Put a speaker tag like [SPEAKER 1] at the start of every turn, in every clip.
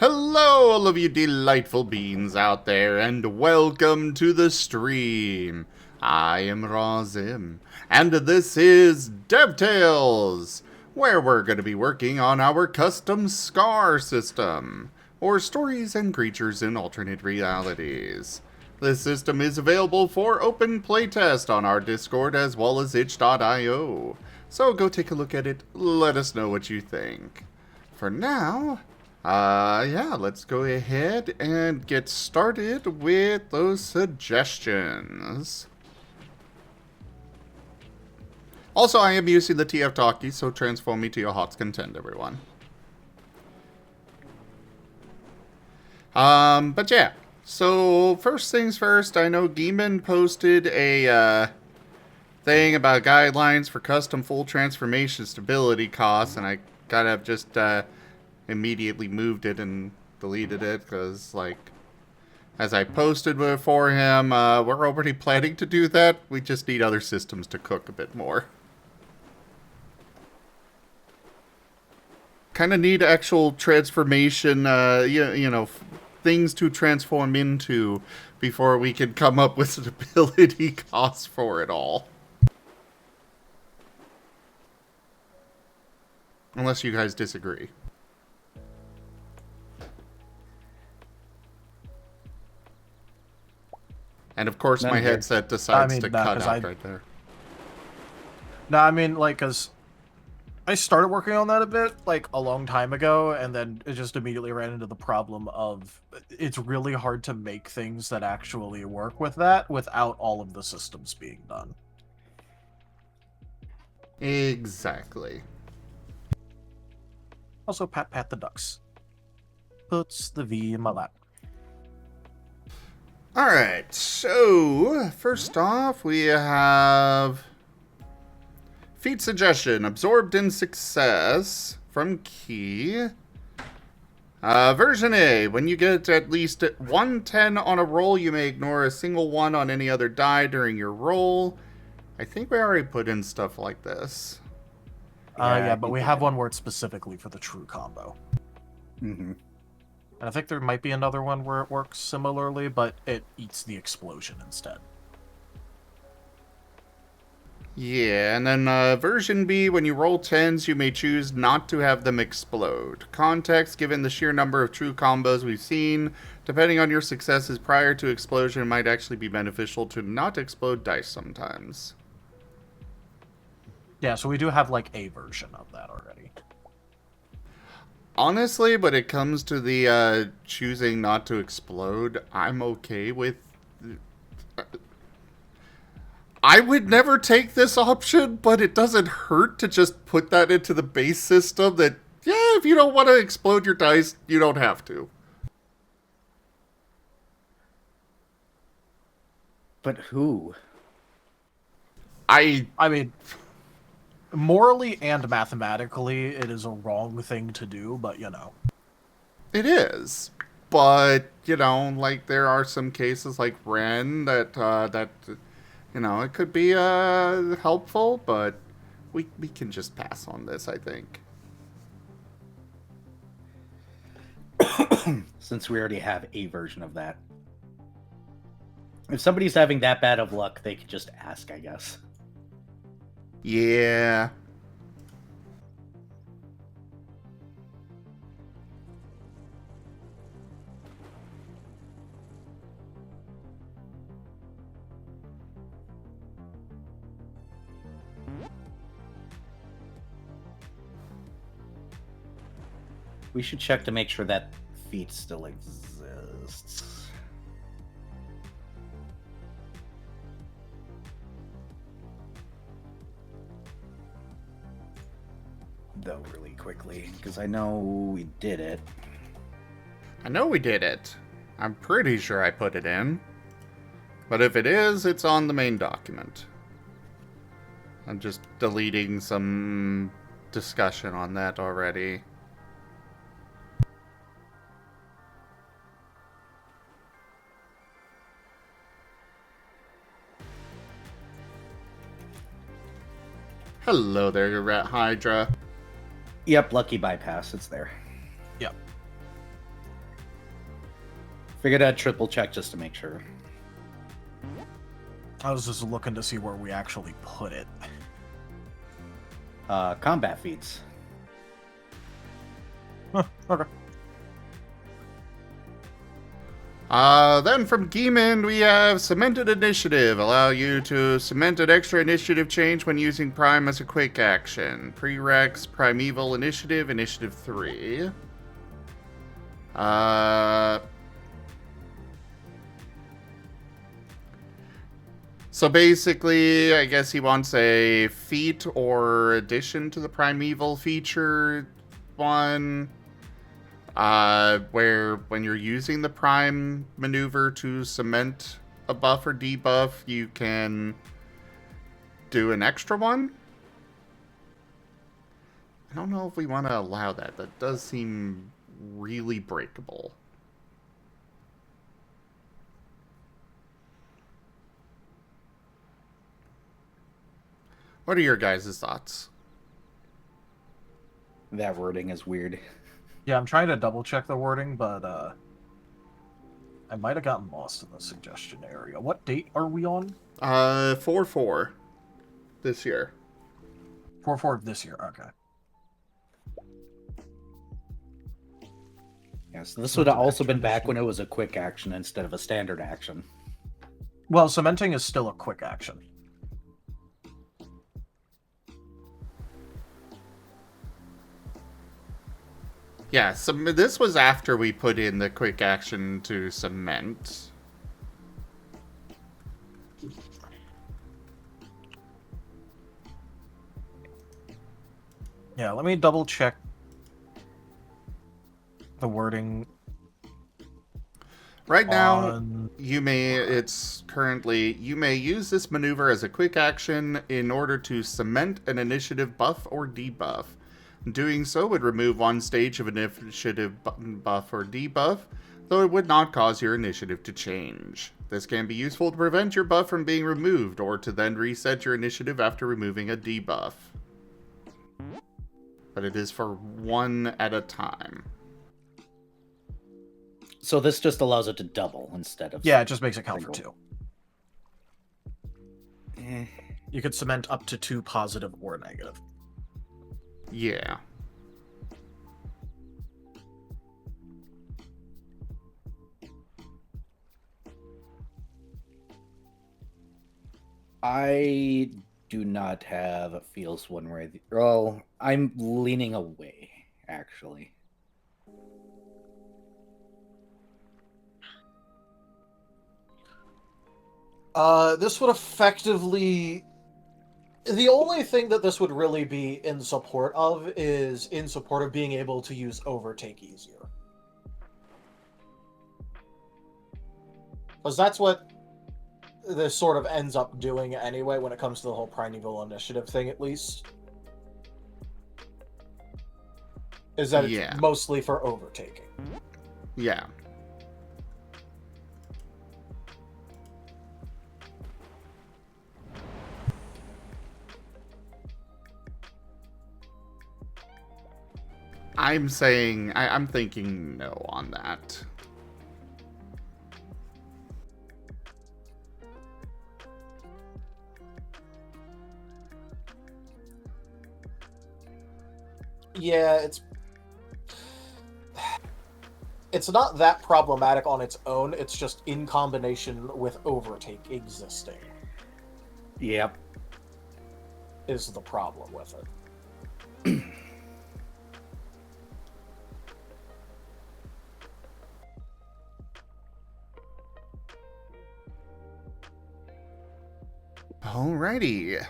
[SPEAKER 1] Hello, all of you delightful beings out there, and welcome to the stream. I am Razim, and this is DevTales, where we're going to be working on our custom SCAR system, or Stories and Creatures in Alternate Realities. This system is available for open playtest on our Discord as well as itch.io, so go take a look at it, let us know what you think. For now, let's go ahead and get started with those suggestions. Also, I am using the TF Talkie, so transform me to your heart's content, everyone. But yeah. So, first things first, I know Geeman posted a, thing about guidelines for custom full transformation stability costs, and I kind of just, immediately moved it and deleted it, because, like, as I posted before him, we're already planning to do that. We just need other systems to cook a bit more. Kind of need actual transformation, you know, things to transform into before we can come up with stability costs for it all. Unless you guys disagree. And of course, my headset decides to cut out right there.
[SPEAKER 2] No, I mean, like, because I started working on that a bit, like, a long time ago, and then it just immediately ran into the problem of it's really hard to make things that actually work with that without all of the systems being done.
[SPEAKER 1] Exactly.
[SPEAKER 2] Also, pat the ducks. Puts the V in my lap.
[SPEAKER 1] Alright, so first off, we have feat suggestion, absorbed in success from Key. Version A, when you get at least 110 on a roll, you may ignore a single 1 on any other die during your roll. I think we already put in stuff like this.
[SPEAKER 2] Yeah, but we have one where it's specifically for the true combo.
[SPEAKER 3] Mm-hmm.
[SPEAKER 2] And I think there might be another one where it works similarly, but it eats the explosion instead.
[SPEAKER 1] Yeah, and then version B, when you roll 10s, you may choose not to have them explode. Context, given the sheer number of true combos we've seen, depending on your successes prior to explosion, it might actually be beneficial to not explode dice sometimes.
[SPEAKER 2] Yeah, so we do have, like, a version of that already.
[SPEAKER 1] Honestly, when it comes to the choosing not to explode, I'm okay with... I would never take this option, but it doesn't hurt to just put that into the base system that, yeah, if you don't want to explode your dice, you don't have to.
[SPEAKER 3] But who?
[SPEAKER 1] I
[SPEAKER 2] mean, morally and mathematically, it is a wrong thing to do, but, you know.
[SPEAKER 1] It is. But, you know, like, there are some cases like Ren that you know, it could be helpful, but we can just pass on this, I think.
[SPEAKER 3] Since we already have a version of that. If somebody's having that bad of luck, they could just ask, I guess.
[SPEAKER 1] Yeah.
[SPEAKER 3] We should check to make sure that feat still exists. Though, really quickly, because I know we did it.
[SPEAKER 1] I know we did it. I'm pretty sure I put it in. But if it is, it's on the main document. I'm just deleting some discussion on that already. Hello there, Rat Hydra.
[SPEAKER 3] Yep, lucky bypass, it's there.
[SPEAKER 2] Yep.
[SPEAKER 3] Figured I'd triple check just to make sure.
[SPEAKER 2] I was just looking to see where we actually put it.
[SPEAKER 3] Combat feats.
[SPEAKER 2] Huh, okay.
[SPEAKER 1] Then from Geeman, we have Cemented Initiative. Allow you to cement an extra initiative change when using Prime as a quick action. Prereqs, Primeval Initiative, Initiative 3. So basically, I guess he wants a feat or addition to the Primeval feature one. Where when you're using the Prime maneuver to cement a buff or debuff, you can do an extra one. I don't know if we want to allow that. That does seem really breakable. What are your guys' thoughts?
[SPEAKER 3] That wording is weird.
[SPEAKER 2] Yeah, I'm trying to double check the wording, but I might have gotten lost in the suggestion area. What date are we on?
[SPEAKER 1] 4/4 this year.
[SPEAKER 2] 4/4 of this year. Okay.
[SPEAKER 3] Yeah, so this would have also been back when it was a quick action instead of a standard action.
[SPEAKER 2] Well, cementing is still a quick action.
[SPEAKER 1] Yeah, so this was after we put in the quick action to cement.
[SPEAKER 2] Yeah, let me double check the wording.
[SPEAKER 1] Right now, you may use this maneuver as a quick action in order to cement an initiative buff or debuff. Doing so would remove one stage of an initiative buff or debuff, though it would not cause your initiative to change. This can be useful to prevent your buff from being removed, or to then reset your initiative after removing a debuff. But it is for one at a time.
[SPEAKER 3] So this just allows it to double instead of...
[SPEAKER 2] Yeah, it just makes it count for
[SPEAKER 3] single.
[SPEAKER 2] 2. You could cement up to 2 positive or negative.
[SPEAKER 1] Yeah.
[SPEAKER 3] I do not have feels one way. Oh, I'm leaning away, actually.
[SPEAKER 2] This would effectively... The only thing that this would really be in support of is in support of being able to use overtake easier. Because that's what this sort of ends up doing anyway when it comes to the whole Primeval Initiative thing, at least. Is that it's mostly for overtaking.
[SPEAKER 1] Yeah. I'm thinking no on that.
[SPEAKER 2] Yeah, it's not that problematic on its own, it's just in combination with overtake existing.
[SPEAKER 3] Yep.
[SPEAKER 2] Is the problem with it.
[SPEAKER 1] Alrighty.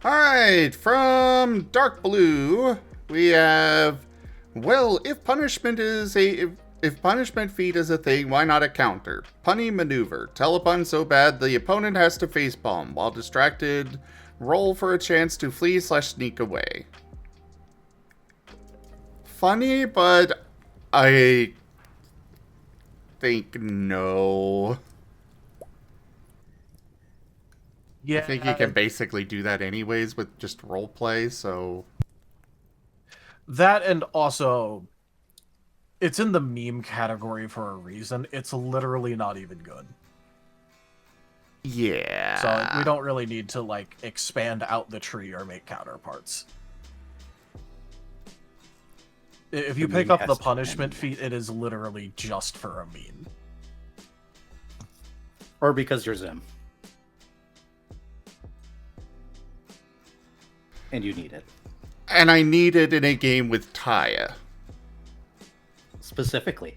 [SPEAKER 1] Alright, from Dark Blue, we have Well, if punishment feat is a thing, why not a counter? Punny maneuver. Tell a pun so bad the opponent has to facepalm. While distracted, roll for a chance to flee/sneak away. Funny, but I think no.
[SPEAKER 2] Yeah,
[SPEAKER 1] I think you can basically do that anyways with just roleplay, so...
[SPEAKER 2] That, and also, it's in the meme category for a reason. It's literally not even good.
[SPEAKER 1] Yeah.
[SPEAKER 2] So we don't really need to, like, expand out the tree or make counterparts. If you pick up the punishment feat, it is literally just for a meme.
[SPEAKER 3] Or because you're Zim. And you need it.
[SPEAKER 1] And I need it in a game with Taya.
[SPEAKER 3] Specifically.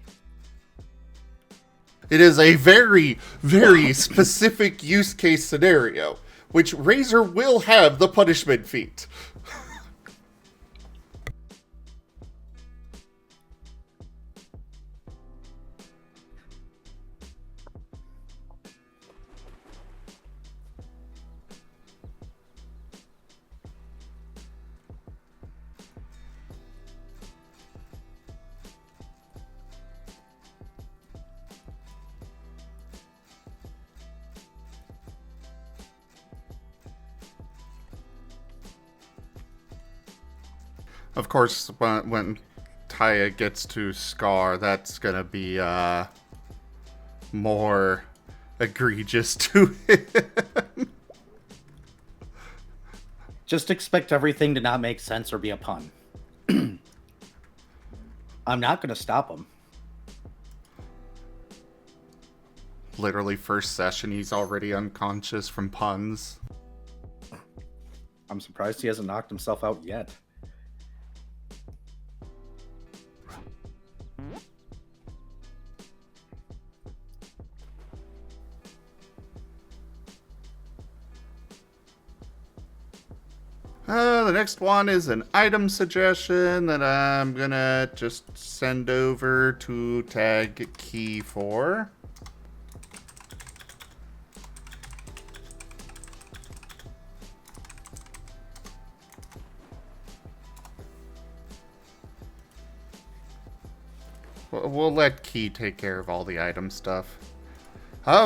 [SPEAKER 1] It is a very, very specific use case scenario, which Razor will have the punishment feat. Of course, when Taya gets to Scar, that's gonna be more egregious to him.
[SPEAKER 3] Just expect everything to not make sense or be a pun. I'm not going to stop him.
[SPEAKER 1] Literally first session, he's already unconscious from puns.
[SPEAKER 3] I'm surprised he hasn't knocked himself out yet.
[SPEAKER 1] The next one is an item suggestion that I'm gonna just send over to tag key for. We'll let Key take care of all the item stuff.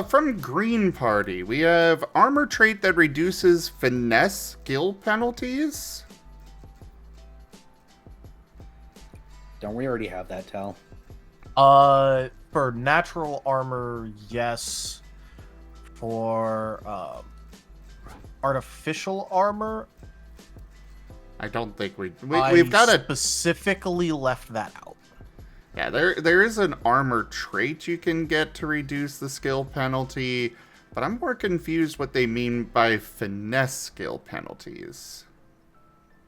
[SPEAKER 1] From Green Party, we have armor trait that reduces finesse skill penalties.
[SPEAKER 3] Don't we already have that, Tal?
[SPEAKER 2] For natural armor, yes. For artificial armor,
[SPEAKER 1] I don't think we've got a
[SPEAKER 2] specifically left that out.
[SPEAKER 1] Yeah, there is an armor trait you can get to reduce the skill penalty, but I'm more confused what they mean by finesse skill penalties.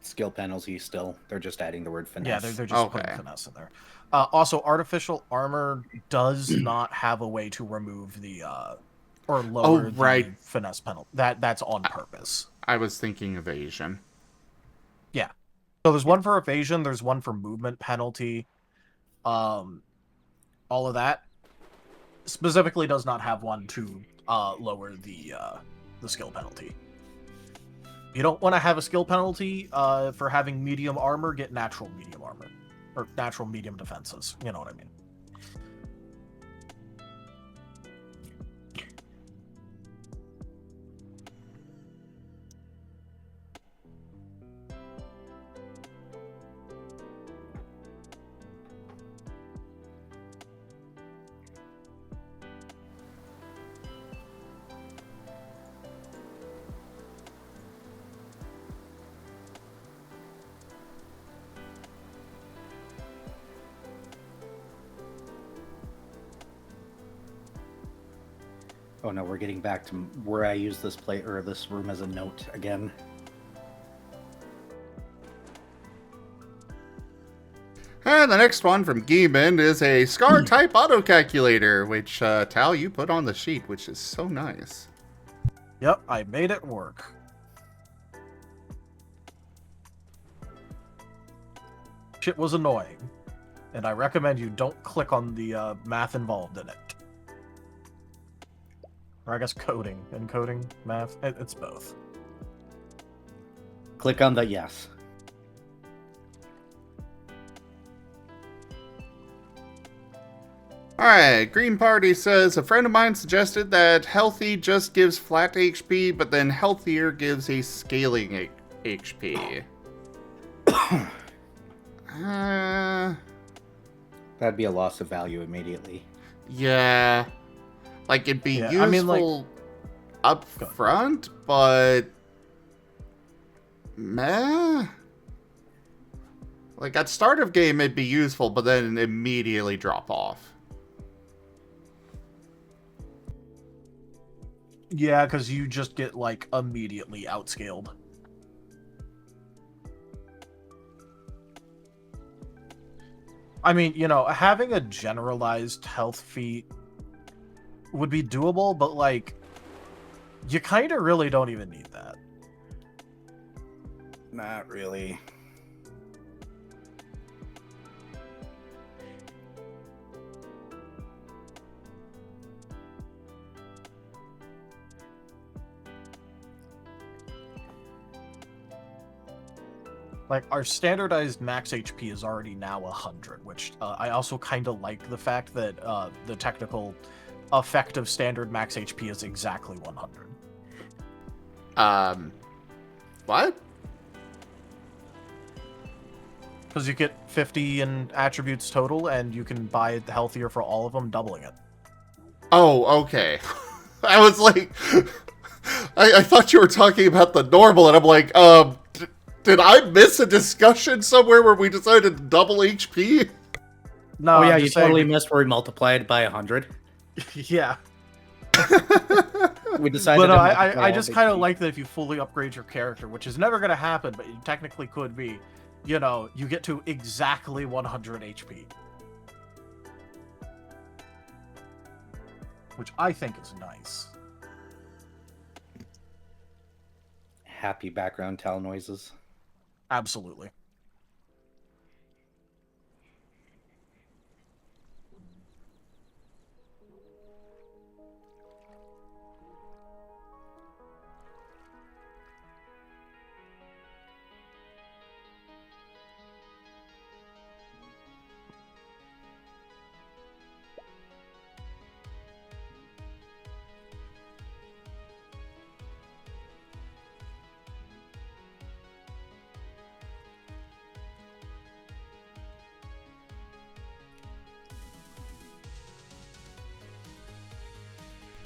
[SPEAKER 3] Skill penalty still. They're just adding the word finesse.
[SPEAKER 2] Yeah, they're just putting finesse in there. Also, artificial armor does not have a way to remove the or lower the finesse penalty. That's on purpose.
[SPEAKER 1] I was thinking evasion.
[SPEAKER 2] Yeah. So there's one for evasion, there's one for movement penalty. All of that specifically does not have one to lower the skill penalty. You don't want to have a skill penalty for having medium armor, get natural medium armor. Or natural medium defenses. You know what I mean.
[SPEAKER 3] Oh no, we're getting back to where I use this plate or this room as a note again.
[SPEAKER 1] And the next one from Geeman is a Scar type auto calculator, which Tal, you put on the sheet, which is so nice.
[SPEAKER 2] Yep, I made it work. shit was annoying, and I recommend you don't click on the math involved in it. Or I guess coding, encoding, math. It's both.
[SPEAKER 3] Click on the yes.
[SPEAKER 1] Alright, Green Party says, a friend of mine suggested that healthy just gives flat HP, but then healthier gives a scaling HP.
[SPEAKER 3] That'd be a loss of value immediately.
[SPEAKER 1] Yeah. Like, it'd be useful
[SPEAKER 2] I mean, like,
[SPEAKER 1] up front, but... meh? Like, at start of game, it'd be useful, but then immediately drop off.
[SPEAKER 2] Yeah, because you just get, like, immediately outscaled. I mean, you know, having a generalized health feat would be doable, but, like, you kind of really don't even need that.
[SPEAKER 3] Not really.
[SPEAKER 2] Like, our standardized max HP is already now 100, which I also kind of like the fact that the technical effective standard max HP is exactly 100.
[SPEAKER 1] What?
[SPEAKER 2] Because you get 50 in attributes total, and you can buy it healthier for all of them, doubling it.
[SPEAKER 1] Oh, okay. I was like... I thought you were talking about the normal, and I'm like, did I miss a discussion somewhere where we decided to double HP?
[SPEAKER 2] No,
[SPEAKER 3] Oh yeah,
[SPEAKER 2] I'm
[SPEAKER 3] you
[SPEAKER 2] just saying-
[SPEAKER 3] totally missed where we multiplied by 100.
[SPEAKER 2] Yeah.
[SPEAKER 3] We decided
[SPEAKER 2] But no,
[SPEAKER 3] to
[SPEAKER 2] I just kind of
[SPEAKER 3] HP.
[SPEAKER 2] like that if you fully upgrade your character, which is never going to happen, but you technically could be, you know, you get to exactly 100 HP. Which I think is nice.
[SPEAKER 3] Happy background towel noises.
[SPEAKER 2] Absolutely.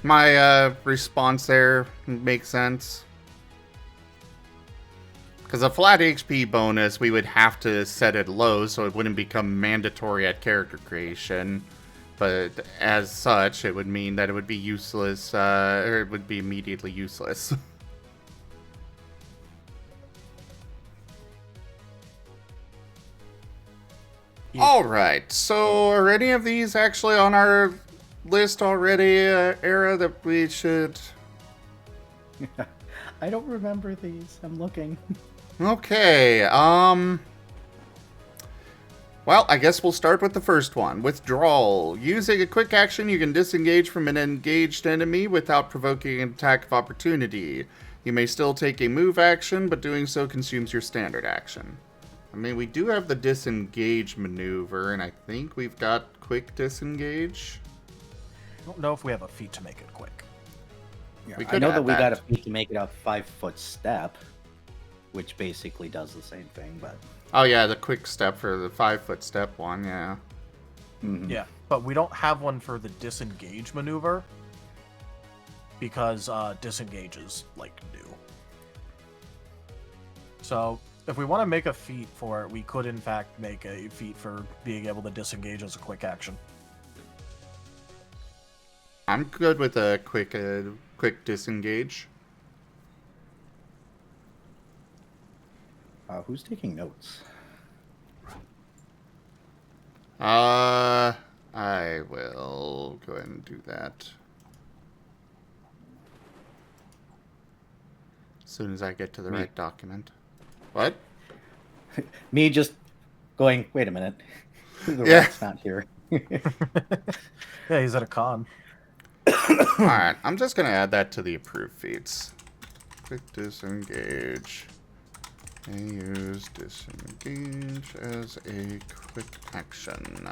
[SPEAKER 1] My response there makes sense. Because a flat HP bonus, we would have to set it low so it wouldn't become mandatory at character creation. But as such, it would mean that it would be useless, or it would be immediately useless. Alright, so are any of these actually on our list already, Era, that we should...
[SPEAKER 3] I don't remember these. I'm looking.
[SPEAKER 1] Okay, well, I guess we'll start with the first one. Withdrawal. Using a quick action, you can disengage from an engaged enemy without provoking an attack of opportunity. You may still take a move action, but doing so consumes your standard action. I mean, we do have the disengage maneuver, and I think we've got quick disengage.
[SPEAKER 2] I don't know if we have a feat to make it quick.
[SPEAKER 3] Yeah,
[SPEAKER 1] We
[SPEAKER 3] I
[SPEAKER 1] could
[SPEAKER 3] know
[SPEAKER 1] add
[SPEAKER 3] that we
[SPEAKER 1] that.
[SPEAKER 3] got a feat to make it a 5-foot step, which basically does the same thing, but...
[SPEAKER 1] Oh yeah, the quick step for the 5-foot step one, yeah.
[SPEAKER 3] Mhm.
[SPEAKER 2] Yeah, but we don't have one for the disengage maneuver because disengage is like new. So if we want to make a feat for it, we could in fact make a feat for being able to disengage as a quick action.
[SPEAKER 1] I'm good with a quick disengage.
[SPEAKER 3] Who's taking notes?
[SPEAKER 1] I will go ahead and do that. As soon as I get to the
[SPEAKER 3] Me.
[SPEAKER 1] right document. What?
[SPEAKER 3] Me just going, wait a minute. The
[SPEAKER 1] Yeah.
[SPEAKER 3] rat's not here.
[SPEAKER 2] Yeah, he's at a con.
[SPEAKER 1] Alright, I'm just gonna add that to the approved feats. Quick disengage. And use disengage as a quick action.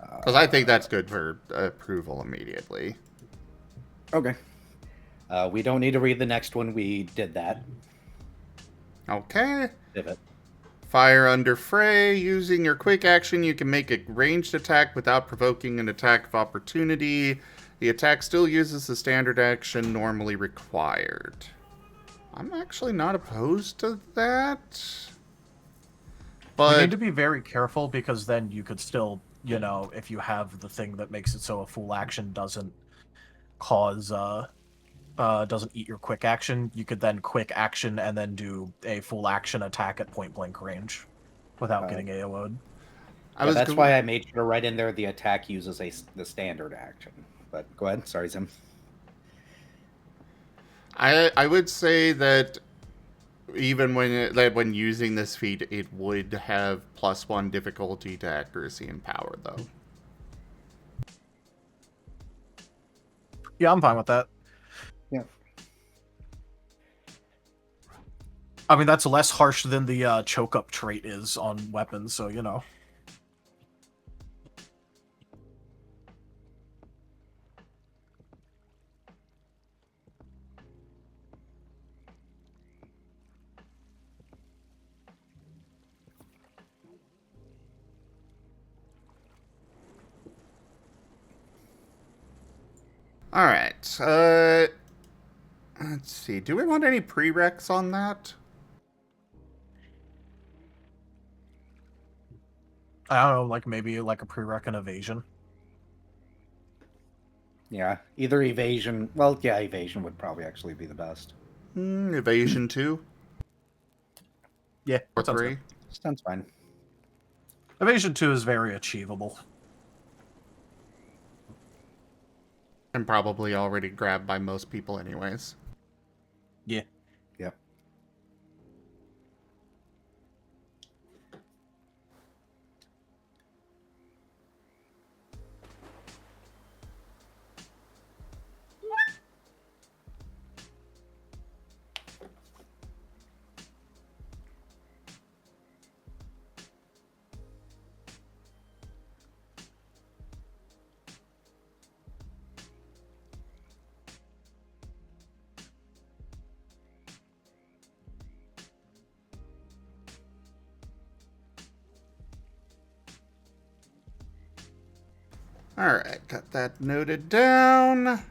[SPEAKER 1] Because I think that's good for approval immediately.
[SPEAKER 3] Okay. We don't need to read the next one. We did that.
[SPEAKER 1] Okay.
[SPEAKER 3] Pivot.
[SPEAKER 1] Fire under fray. Using your quick action, you can make a ranged attack without provoking an attack of opportunity. The attack still uses the standard action normally required. I'm actually not opposed to that. But
[SPEAKER 2] You need to be very careful because then you could still, you know, if you have the thing that makes it so a full action doesn't cause doesn't eat your quick action, you could then quick action and then do a full action attack at point blank range without getting AO'd.
[SPEAKER 3] That's why I made sure to write in there the attack uses the standard action. But go ahead. Sorry, Zim.
[SPEAKER 1] I would say that even when using this feat, it would have +1 difficulty to accuracy and power, though.
[SPEAKER 2] Yeah, I'm fine with that.
[SPEAKER 3] Yeah.
[SPEAKER 2] I mean, that's less harsh than the choke up trait is on weapons, so you know.
[SPEAKER 1] Alright, let's see. Do we want any prereqs on that?
[SPEAKER 2] I don't know, like maybe like a prereq in evasion.
[SPEAKER 3] Yeah, either evasion. Well, yeah, evasion would probably actually be the best.
[SPEAKER 1] Evasion 2?
[SPEAKER 2] Yeah,
[SPEAKER 1] Or
[SPEAKER 2] sounds
[SPEAKER 1] 3?
[SPEAKER 2] good.
[SPEAKER 3] Sounds fine.
[SPEAKER 2] Evasion 2 is very achievable.
[SPEAKER 1] And probably already grabbed by most people anyways.
[SPEAKER 2] Yeah.
[SPEAKER 3] Yep.
[SPEAKER 1] Alright, got that noted down.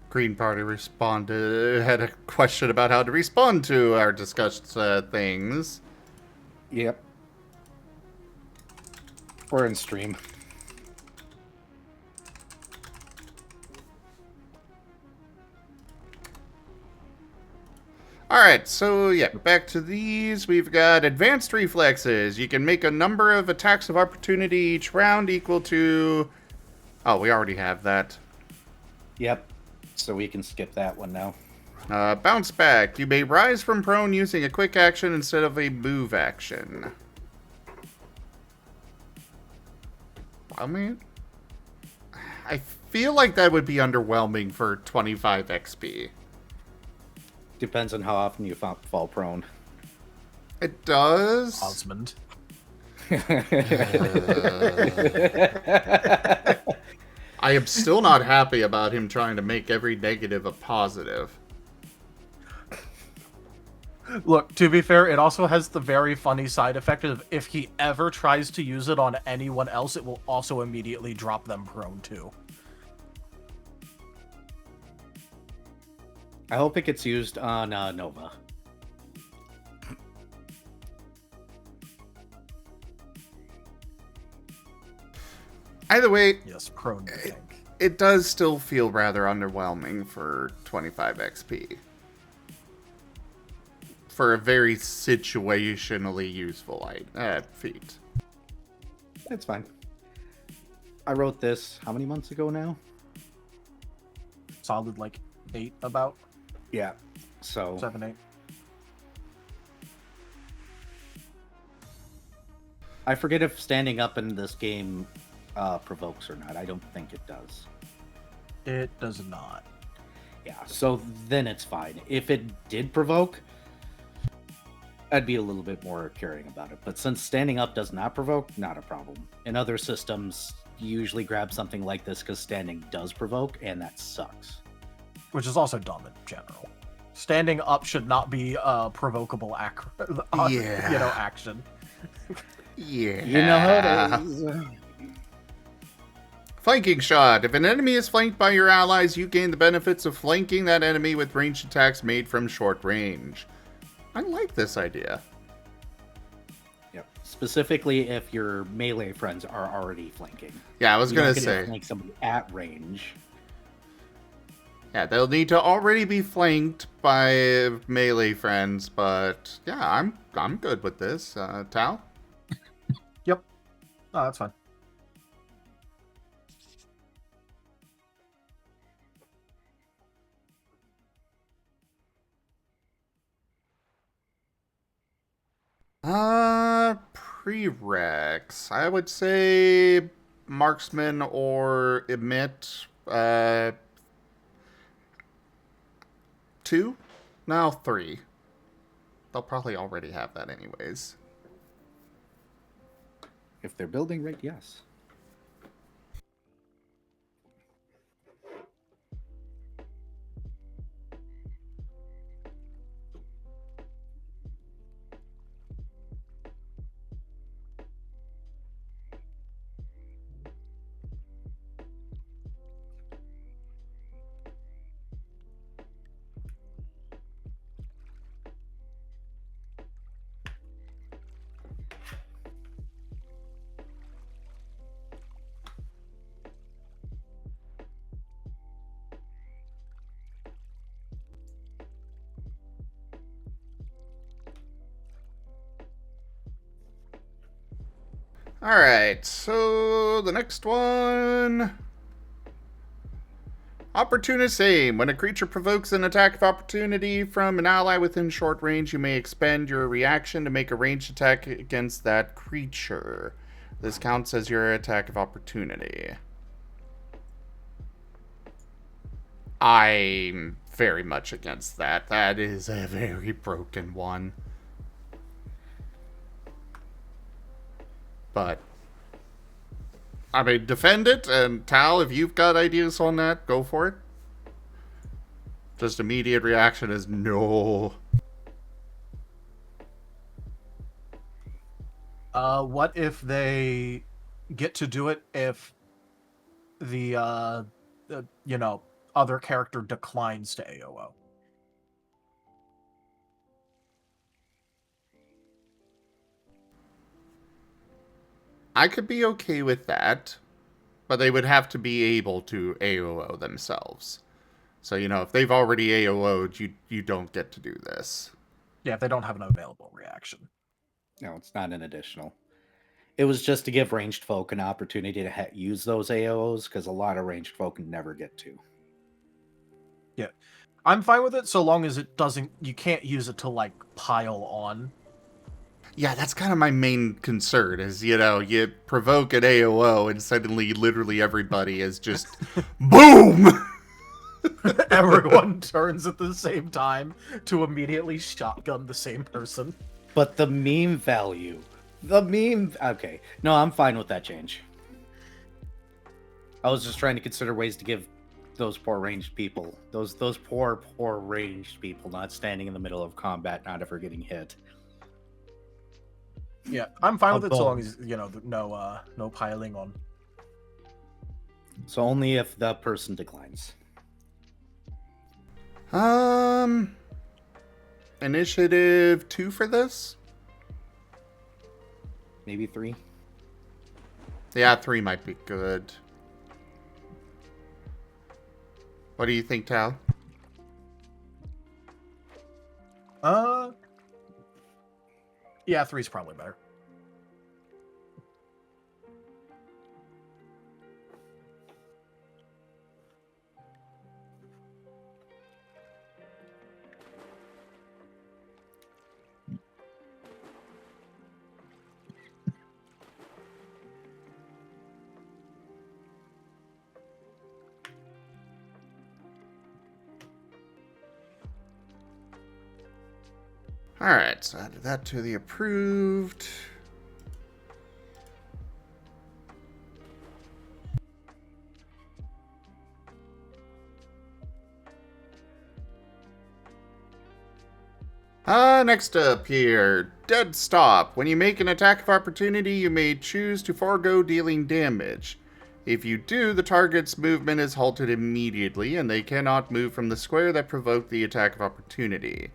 [SPEAKER 1] Green Party had a question about how to respond to our discussed things.
[SPEAKER 3] Yep. We're in stream.
[SPEAKER 1] Alright, so yeah, back to these. We've got advanced reflexes. You can make a number of attacks of opportunity each round equal to... Oh, we already have that.
[SPEAKER 3] Yep. So we can skip that one now.
[SPEAKER 1] Bounce back. You may rise from prone using a quick action instead of a move action. I mean, I feel like that would be underwhelming for 25 XP.
[SPEAKER 3] Depends on how often you fall prone.
[SPEAKER 1] It does.
[SPEAKER 2] Osmond.
[SPEAKER 1] I am still not happy about him trying to make every negative a positive.
[SPEAKER 2] Look, to be fair, it also has the very funny side effect of if he ever tries to use it on anyone else, it will also immediately drop them prone too.
[SPEAKER 3] I hope it gets used on Nova.
[SPEAKER 1] Either way,
[SPEAKER 2] Yes, prone to think.
[SPEAKER 1] it does still feel rather underwhelming for 25 XP. For a very situationally useful feat.
[SPEAKER 3] It's fine. I wrote this how many months ago now?
[SPEAKER 2] Solid like 8 about.
[SPEAKER 3] Yeah. So
[SPEAKER 2] 7, 8.
[SPEAKER 3] I forget if standing up in this game provokes or not. I don't think it does.
[SPEAKER 2] It does not.
[SPEAKER 3] Yeah, so then it's fine. If it did provoke, I'd be a little bit more caring about it. But since standing up does not provoke, not a problem. In other systems, you usually grab something like this because standing does provoke, and that sucks.
[SPEAKER 2] Which is also dumb in general. Standing up should not be a provocable action.
[SPEAKER 1] Yeah.
[SPEAKER 3] You know how it is.
[SPEAKER 1] Flanking shot. If an enemy is flanked by your allies, you gain the benefits of flanking that enemy with ranged attacks made from short range. I like this idea.
[SPEAKER 3] Yep. Specifically if your melee friends are already flanking.
[SPEAKER 1] Yeah, I was going to
[SPEAKER 3] You
[SPEAKER 1] say.
[SPEAKER 3] flank somebody at range.
[SPEAKER 1] Yeah, they'll need to already be flanked by melee friends, but yeah, I'm good with this. Tal?
[SPEAKER 2] Yep. Oh, that's fine.
[SPEAKER 1] Prereqs. I would say marksman or emit. 2? No, 3. They'll probably already have that anyways.
[SPEAKER 3] If they're building right, yes.
[SPEAKER 1] Alright, so the next one. Opportunist aim. When a creature provokes an attack of opportunity from an ally within short range, you may expend your reaction to make a ranged attack against that creature. This counts as your attack of opportunity. I'm very much against that. That is a very broken one. But I mean, defend it, and Tal, if you've got ideas on that, go for it. Just immediate reaction is no.
[SPEAKER 2] What if they get to do it if the other character declines to AOO?
[SPEAKER 1] I could be okay with that, but they would have to be able to AOO themselves. So, if they've already AOO'd, you don't get to do this.
[SPEAKER 2] Yeah, if they don't have an available reaction.
[SPEAKER 3] No, it's not an additional. It was just to give ranged folk an opportunity to use those AOs, because a lot of ranged folk never get to.
[SPEAKER 2] Yeah. I'm fine with it so long as it doesn't... You can't use it to, pile on.
[SPEAKER 1] Yeah, that's kind of my main concern is, you provoke an AOO and suddenly literally everybody is just BOOM!
[SPEAKER 2] Everyone turns at the same time to immediately shotgun the same person.
[SPEAKER 3] But the meme value... Okay. No, I'm fine with that change. I was just trying to consider ways to give those poor ranged people, those poor ranged people not standing in the middle of combat, not ever getting hit.
[SPEAKER 2] Yeah, I'm fine with it so long as, no piling on.
[SPEAKER 3] So only if the person declines.
[SPEAKER 1] Initiative 2 for this?
[SPEAKER 3] Maybe 3.
[SPEAKER 1] Yeah, 3 might be good. What do you think, Tal?
[SPEAKER 2] Yeah, 3's probably better.
[SPEAKER 1] Alright, so added that to the approved. Next up here, Dead Stop. When you make an attack of opportunity, you may choose to forego dealing damage. If you do, the target's movement is halted immediately, and they cannot move from the square that provoked the attack of opportunity.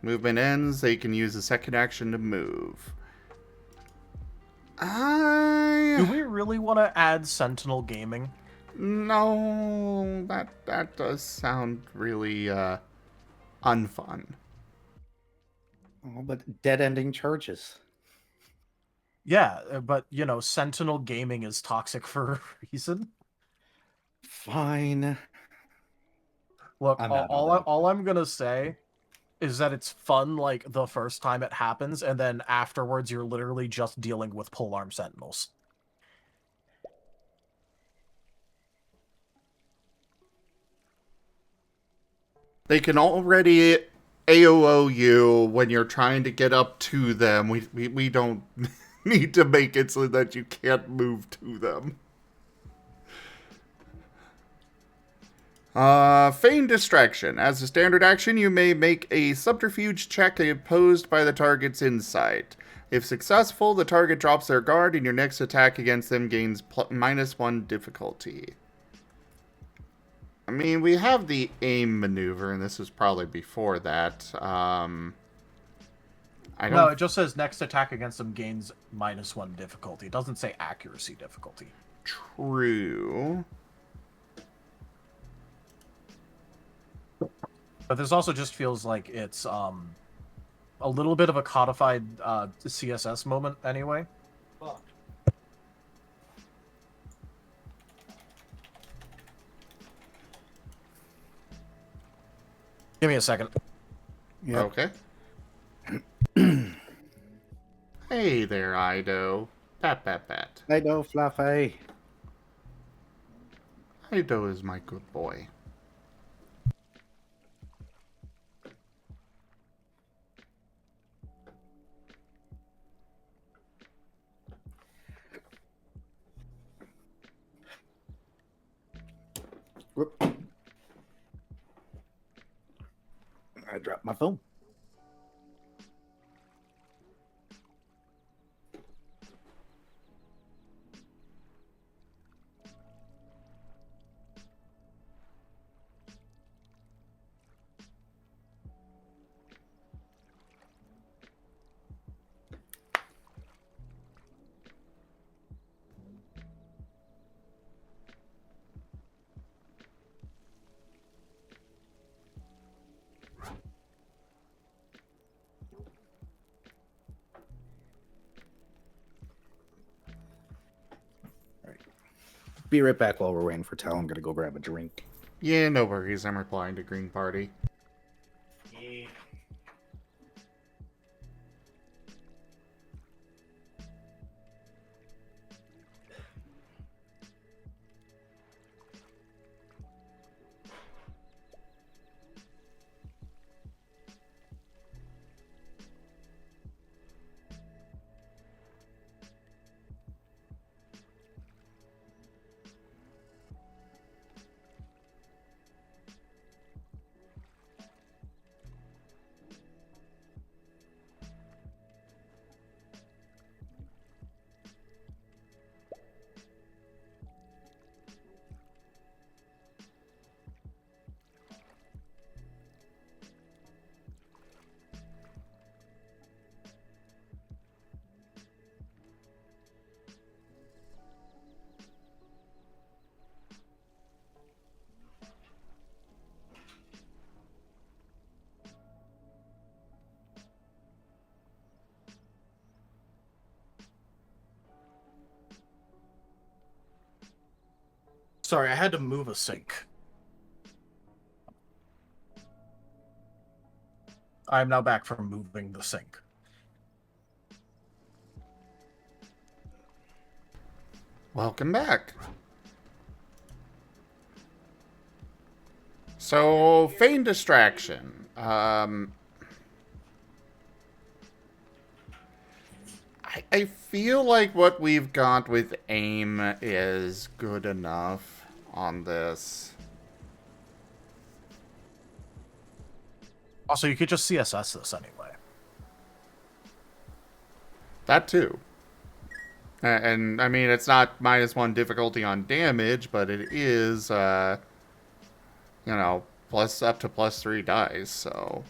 [SPEAKER 1] Movement ends, they can use a second action to move.
[SPEAKER 2] Do we really want to add Sentinel Gaming?
[SPEAKER 1] No, that does sound really, unfun.
[SPEAKER 3] Oh, but dead-ending charges.
[SPEAKER 2] Yeah, but, you know, Sentinel Gaming is toxic for a reason.
[SPEAKER 3] Fine.
[SPEAKER 2] Look,
[SPEAKER 3] I'm out on that.
[SPEAKER 2] all I'm gonna say is that it's fun, like, the first time it happens, and then afterwards you're literally just dealing with polearm sentinels.
[SPEAKER 1] They can already AOO you when you're trying to get up to them. We don't need to make it so that you can't move to them. Feign Distraction. As a standard action, you may make a subterfuge check opposed by the target's insight. If successful, the target drops their guard and your next attack against them gains -1 difficulty. I mean, we have the aim maneuver, and this was probably before that. I don't...
[SPEAKER 2] No, it just says next attack against them gains -1 difficulty. It doesn't say accuracy difficulty.
[SPEAKER 1] True.
[SPEAKER 2] But this also just feels like it's a little bit of a codified CSS moment anyway.
[SPEAKER 3] Fuck.
[SPEAKER 2] Give me a second.
[SPEAKER 3] Yep.
[SPEAKER 1] Okay. Hey there, Ido. Pat, pat, pat.
[SPEAKER 3] I know, Fluffy.
[SPEAKER 1] Ido is my good boy.
[SPEAKER 3] Whoop. I dropped my phone. Be right back while we're waiting for Tal. I'm gonna go grab a drink.
[SPEAKER 1] Yeah, no worries. I'm replying to Green Party.
[SPEAKER 3] Yeah.
[SPEAKER 2] Sorry, I had to move a sink. I'm now back from moving the sink.
[SPEAKER 1] Welcome back. So, feign distraction. I feel like what we've got with aim is good enough on this.
[SPEAKER 2] Also, you could just CSS this anyway.
[SPEAKER 1] That too. And I mean, it's not -1 difficulty on damage, but it is, you know, plus up to +3 dice, so.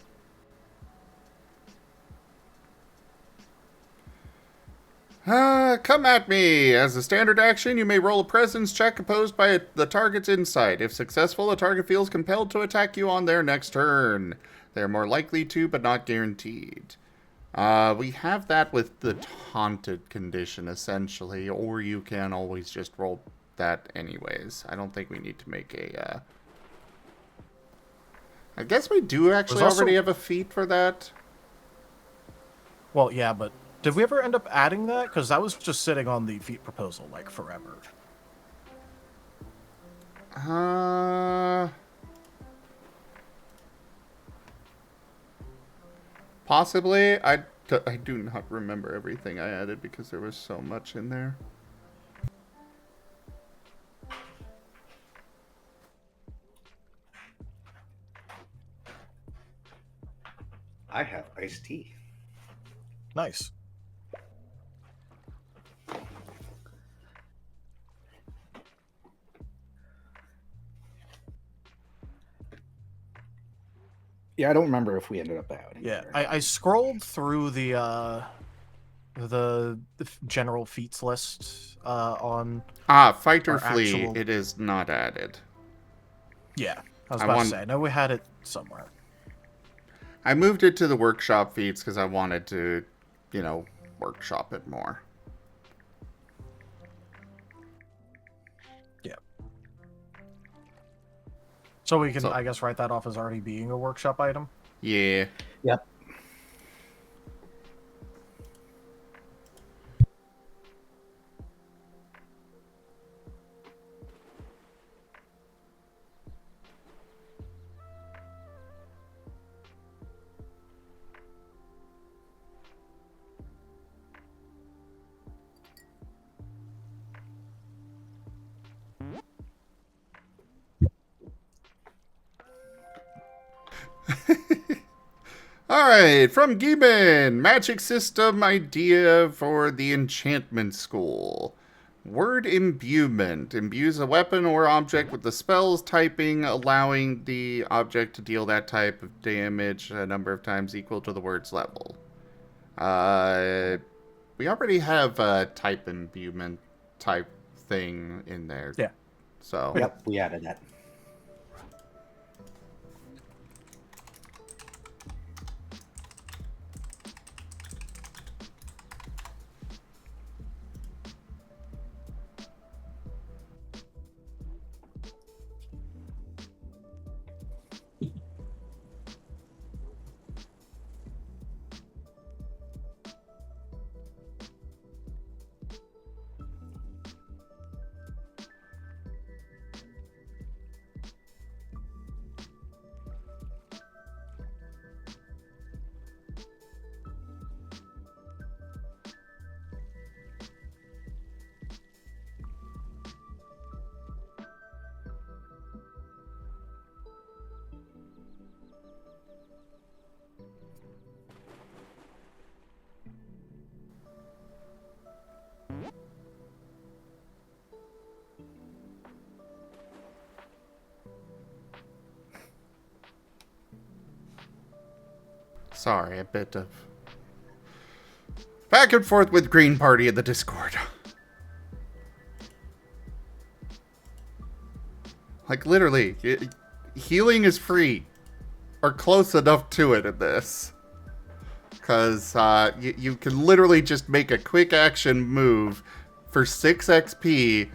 [SPEAKER 1] Come at me! As a standard action, you may roll a presence check opposed by the target's insight. If successful, the target feels compelled to attack you on their next turn. They're more likely to, but not guaranteed. We have that with the taunted condition, essentially, or you can always just roll that anyways. I don't think we need to make a, I guess we do actually already have a feat for that.
[SPEAKER 2] Well, yeah, but did we ever end up adding that? Because that was just sitting on the feat proposal, like, forever.
[SPEAKER 1] Possibly. I do not remember everything I added because there was so much in there.
[SPEAKER 3] I have iced tea.
[SPEAKER 2] Nice.
[SPEAKER 3] Yeah, I don't remember if we ended up adding.
[SPEAKER 2] Yeah, I scrolled through the general feats list on.
[SPEAKER 1] Fight or
[SPEAKER 2] our
[SPEAKER 1] flee.
[SPEAKER 2] actual-
[SPEAKER 1] It is not added.
[SPEAKER 2] Yeah, I was about to say. I know we had it somewhere.
[SPEAKER 1] I moved it to the workshop feats because I wanted to, you know, workshop it more.
[SPEAKER 2] Yeah. So we can, I guess, write that off as already being a workshop item?
[SPEAKER 1] Yeah.
[SPEAKER 3] Yep.
[SPEAKER 1] Alright, from Gieben, magic system idea for the enchantment school. Word imbuement. Imbues a weapon or object with the spell's typing, allowing the object to deal that type of damage a number of times equal to the word's level. We already have a type imbuement type thing in there.
[SPEAKER 2] Yeah.
[SPEAKER 1] So.
[SPEAKER 3] Yep, we added that.
[SPEAKER 1] Sorry, a bit of back and forth with Green Party in the Discord. Like, literally, healing is free. Or close enough to it in this. Because you can literally just make a quick action move for 6 XP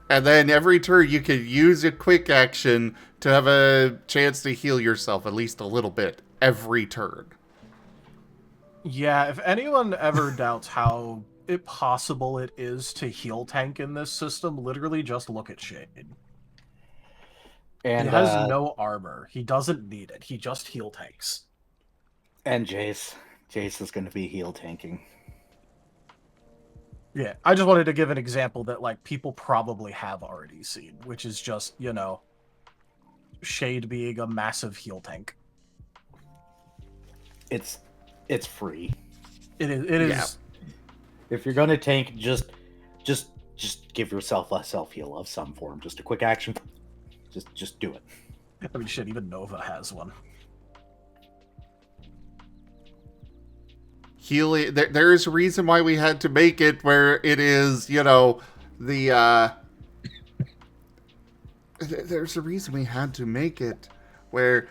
[SPEAKER 1] And then every turn you can use a quick action to have a chance to heal yourself at least a little bit every turn.
[SPEAKER 2] Yeah, if anyone ever doubts how possible it is to heal tank in this system, literally just look at Shade.
[SPEAKER 3] And
[SPEAKER 2] he has no armor. He doesn't need it. He just heal tanks.
[SPEAKER 3] And Jace. Jace is going to be heal tanking.
[SPEAKER 2] Yeah, I just wanted to give an example that, like, people probably have already seen, which is just, you know, Shade being a massive heal tank.
[SPEAKER 3] It's free.
[SPEAKER 2] It is.
[SPEAKER 1] Yeah.
[SPEAKER 3] If you're going to tank, just give yourself a self heal of some form. Just a quick action. Just do it.
[SPEAKER 2] I mean, shit, even Nova has one.
[SPEAKER 1] Healing. There is a reason why we had to make it where it is, you know, the. There's a reason we had to make it where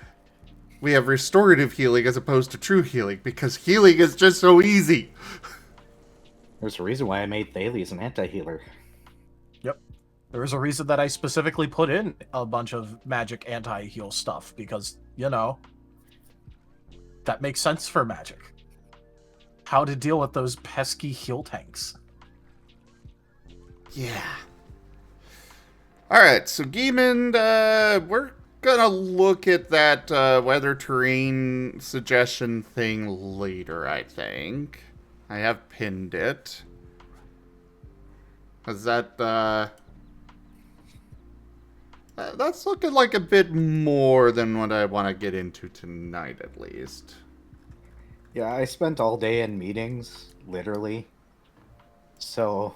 [SPEAKER 1] we have restorative healing as opposed to true healing, because healing is just so easy.
[SPEAKER 3] There's a reason why I made Thales an anti-healer.
[SPEAKER 2] Yep. There is a reason that I specifically put in a bunch of magic anti-heal stuff, because, you know, that makes sense for magic. How to deal with those pesky heal tanks.
[SPEAKER 1] Yeah. Alright, so Geemond, we're gonna look at that weather terrain suggestion thing later, I think. I have pinned it. Is that, that's looking like a bit more than what I want to get into tonight, at least.
[SPEAKER 3] Yeah, I spent all day in meetings, literally. So...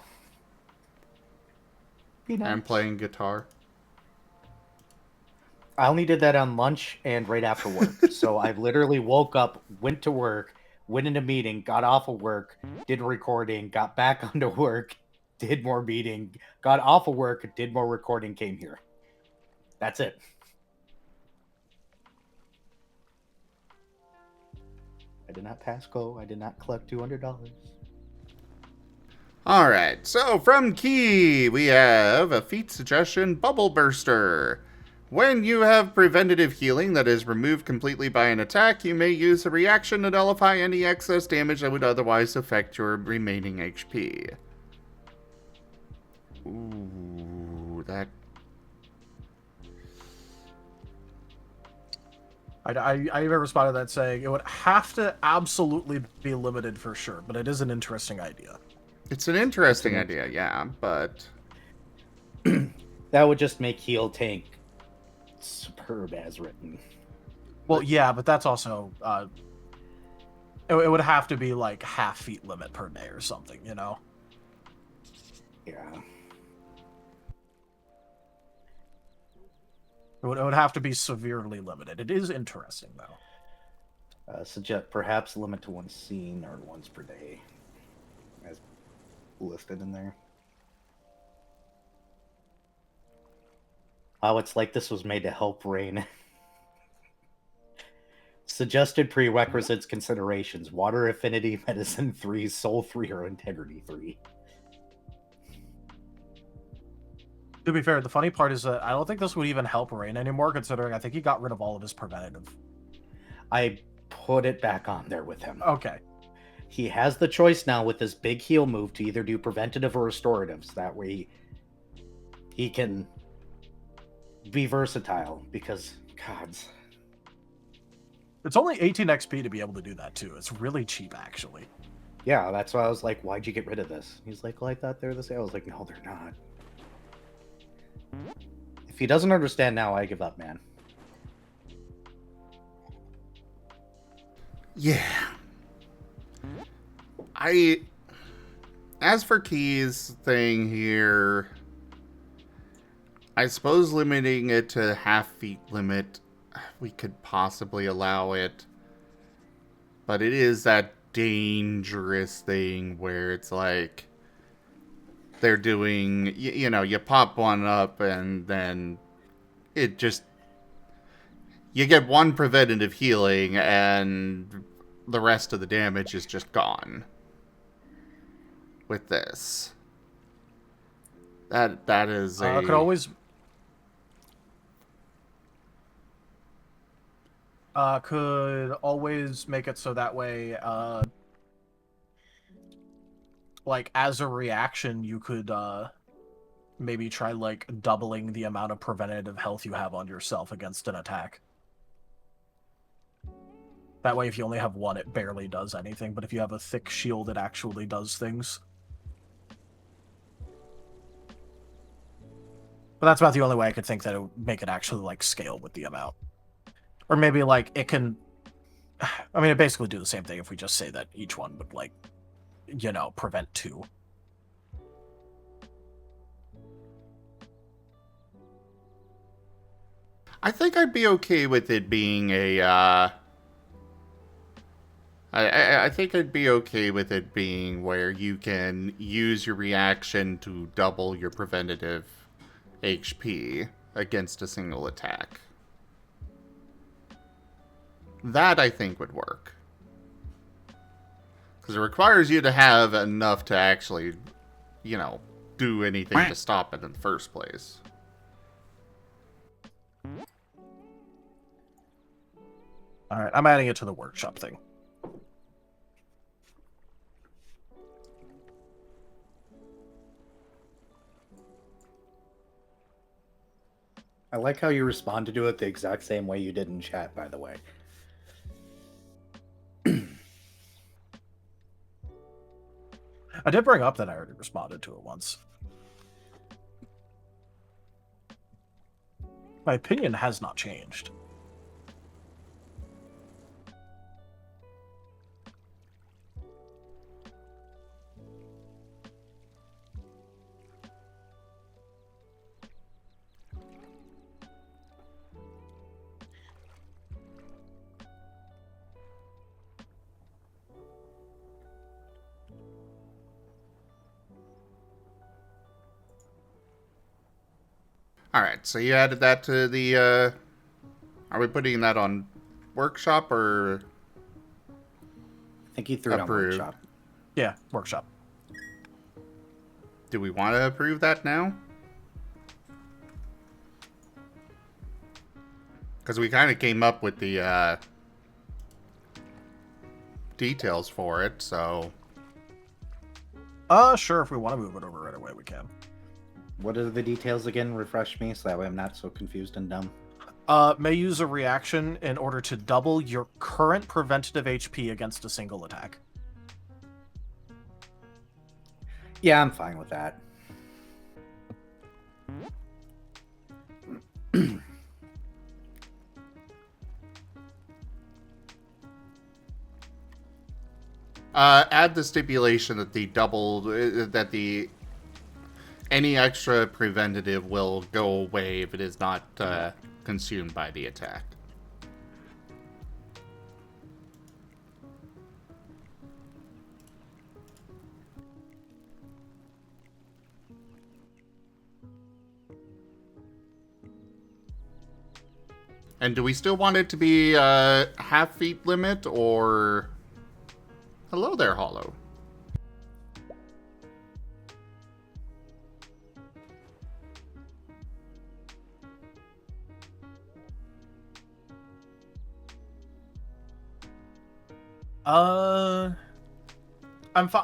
[SPEAKER 1] I'm playing guitar.
[SPEAKER 3] I only did that on lunch and right after work. So I literally woke up, went to work, went into meeting, got off of work, did recording, got back onto work, did more meeting, got off of work, did more recording, came here. That's it. I did not pass go. I did not collect $200.
[SPEAKER 1] Alright, so from Key, we have a feat suggestion, Bubble Burster. When you have preventative healing that is removed completely by an attack, you may use a reaction to nullify any excess damage that would otherwise affect your remaining HP. Ooh, that...
[SPEAKER 2] I even responded to that saying it would have to absolutely be limited for sure, but it is an interesting idea.
[SPEAKER 1] It's an interesting idea, yeah, but...
[SPEAKER 3] That would just make heal tank superb as written.
[SPEAKER 2] Well, yeah, but that's also... it would have to be like half feet limit per day or something, you know?
[SPEAKER 3] Yeah.
[SPEAKER 2] It would have to be severely limited. It is interesting, though.
[SPEAKER 3] Suggest perhaps limit to one scene or once per day. As listed in there. Oh, it's like this was made to help Rain. Suggested prerequisites considerations. Water affinity, medicine 3, soul 3, or integrity 3.
[SPEAKER 2] To be fair, the funny part is that I don't think this would even help Rain anymore, considering I think he got rid of all of his preventative.
[SPEAKER 3] I put it back on there with him.
[SPEAKER 2] Okay.
[SPEAKER 3] He has the choice now with this big heal move to either do preventative or restoratives. That way he can be versatile, because, gods.
[SPEAKER 2] It's only 18 XP to be able to do that, too. It's really cheap, actually.
[SPEAKER 3] Yeah, that's why I was like, why'd you get rid of this? He's like, well, I thought they were the same. I was like, no, they're not. If he doesn't understand now, I give up, man.
[SPEAKER 1] Yeah. As for Key's thing here, I suppose limiting it to half feet limit, we could possibly allow it. But it is that dangerous thing where it's like they're doing, you know, you pop one up and then it just, you get one preventative healing and the rest of the damage is just gone with this. That is a...
[SPEAKER 2] Could always... could always make it so that way, like, as a reaction, you could, maybe try, like, doubling the amount of preventative health you have on yourself against an attack. That way, if you only have one, it barely does anything, but if you have a thick shield, it actually does things. But that's about the only way I could think that it would make it actually, like, scale with the amount. Or maybe, like, it can... I mean, it basically do the same thing if we just say that each one would, like, you know, prevent 2.
[SPEAKER 1] I think I'd be okay with it being a, I think I'd be okay with it being where you can use your reaction to double your preventative HP against a single attack. That, I think, would work. Because it requires you to have enough to actually, you know, do anything to stop it in the first place.
[SPEAKER 2] Alright, I'm adding it to the workshop thing.
[SPEAKER 3] I like how you responded to it the exact same way you did in chat, by the way.
[SPEAKER 2] I did bring up that I already responded to it once. My opinion has not changed.
[SPEAKER 1] Alright, so you added that to the, are we putting that on workshop or
[SPEAKER 3] I think you threw it on
[SPEAKER 1] approved?
[SPEAKER 3] workshop.
[SPEAKER 2] Yeah, workshop.
[SPEAKER 1] Do we want to approve that now? Because we kind of came up with the, details for it, so...
[SPEAKER 2] Sure, if we want to move it over right away, we can.
[SPEAKER 3] What are the details again? Refresh me so that way I'm not so confused and dumb.
[SPEAKER 2] May use a reaction in order to double your current preventative HP against a single attack.
[SPEAKER 3] Yeah, I'm fine with that.
[SPEAKER 1] Add the stipulation that the double, that the any extra preventative will go away if it is not consumed by the attack. And do we still want it to be half feet limit or... Hello there, Hollow.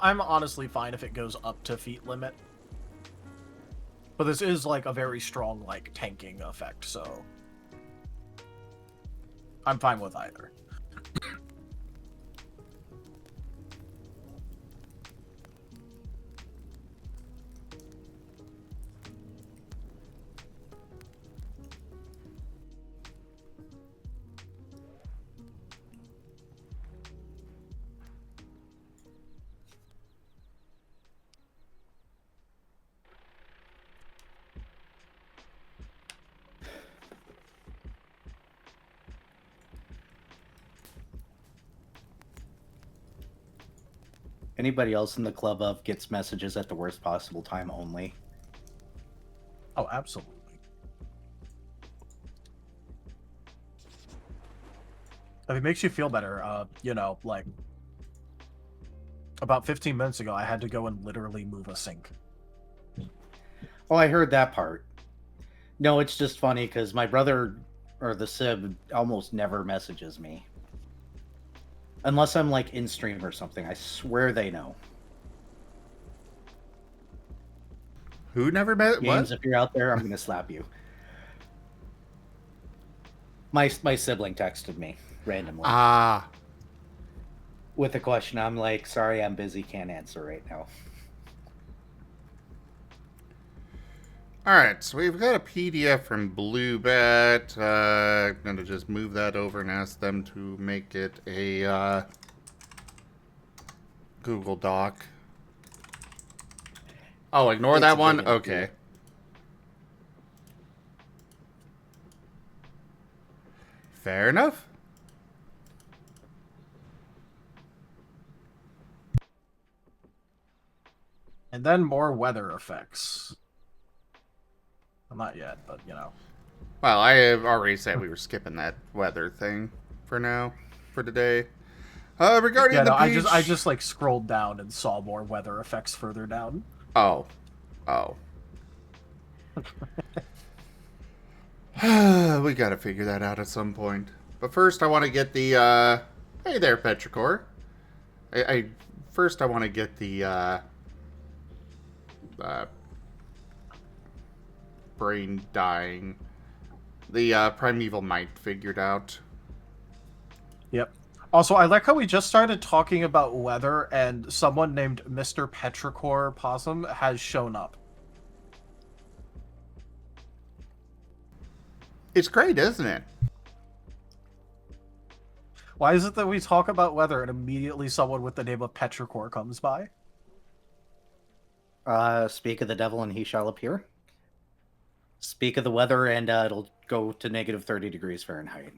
[SPEAKER 2] I'm honestly fine if it goes up to feet limit. But this is like a very strong like tanking effect, so I'm fine with either.
[SPEAKER 3] Anybody else in the club of gets messages at the worst possible time only?
[SPEAKER 2] Oh, absolutely. If it makes you feel better, you know, like about 15 minutes ago, I had to go and literally move a sink.
[SPEAKER 3] Oh, I heard that part. No, it's just funny because my brother or the Sib almost never messages me. Unless I'm like in stream or something. I swear they know.
[SPEAKER 1] Who never met?
[SPEAKER 3] Games,
[SPEAKER 1] What?
[SPEAKER 3] if you're out there, I'm gonna slap you. My sibling texted me randomly
[SPEAKER 1] Ah.
[SPEAKER 3] with a question. I'm like, sorry, I'm busy, can't answer right now.
[SPEAKER 1] Alright, so we've got a PDF from Bluebat. I'm going to just move that over and ask them to make it a Google Doc. Oh, ignore
[SPEAKER 3] It's
[SPEAKER 1] that
[SPEAKER 3] a
[SPEAKER 1] one?
[SPEAKER 3] big enough
[SPEAKER 1] Okay.
[SPEAKER 3] deal.
[SPEAKER 1] Fair enough.
[SPEAKER 2] And then more weather effects. Well, not yet, but you know.
[SPEAKER 1] Well, I have already said we were skipping that weather thing for now, for today. Regarding
[SPEAKER 2] Yeah,
[SPEAKER 1] the
[SPEAKER 2] no,
[SPEAKER 1] beach...
[SPEAKER 2] I just like scrolled down and saw more weather effects further down.
[SPEAKER 1] Oh. Oh. We gotta figure that out at some point. But first I want to get the, Hey there, Petrichor. First I want to get the, brain dying. The, Primeval Might figured out.
[SPEAKER 2] Yep. Also, I like how we just started talking about weather, and someone named Mr. Petrichor Possum has shown up.
[SPEAKER 1] It's great, isn't it?
[SPEAKER 2] Why is it that we talk about weather and immediately someone with the name of Petrichor comes by?
[SPEAKER 3] Speak of the devil and he shall appear. Speak of the weather and it'll go to negative 30 degrees Fahrenheit.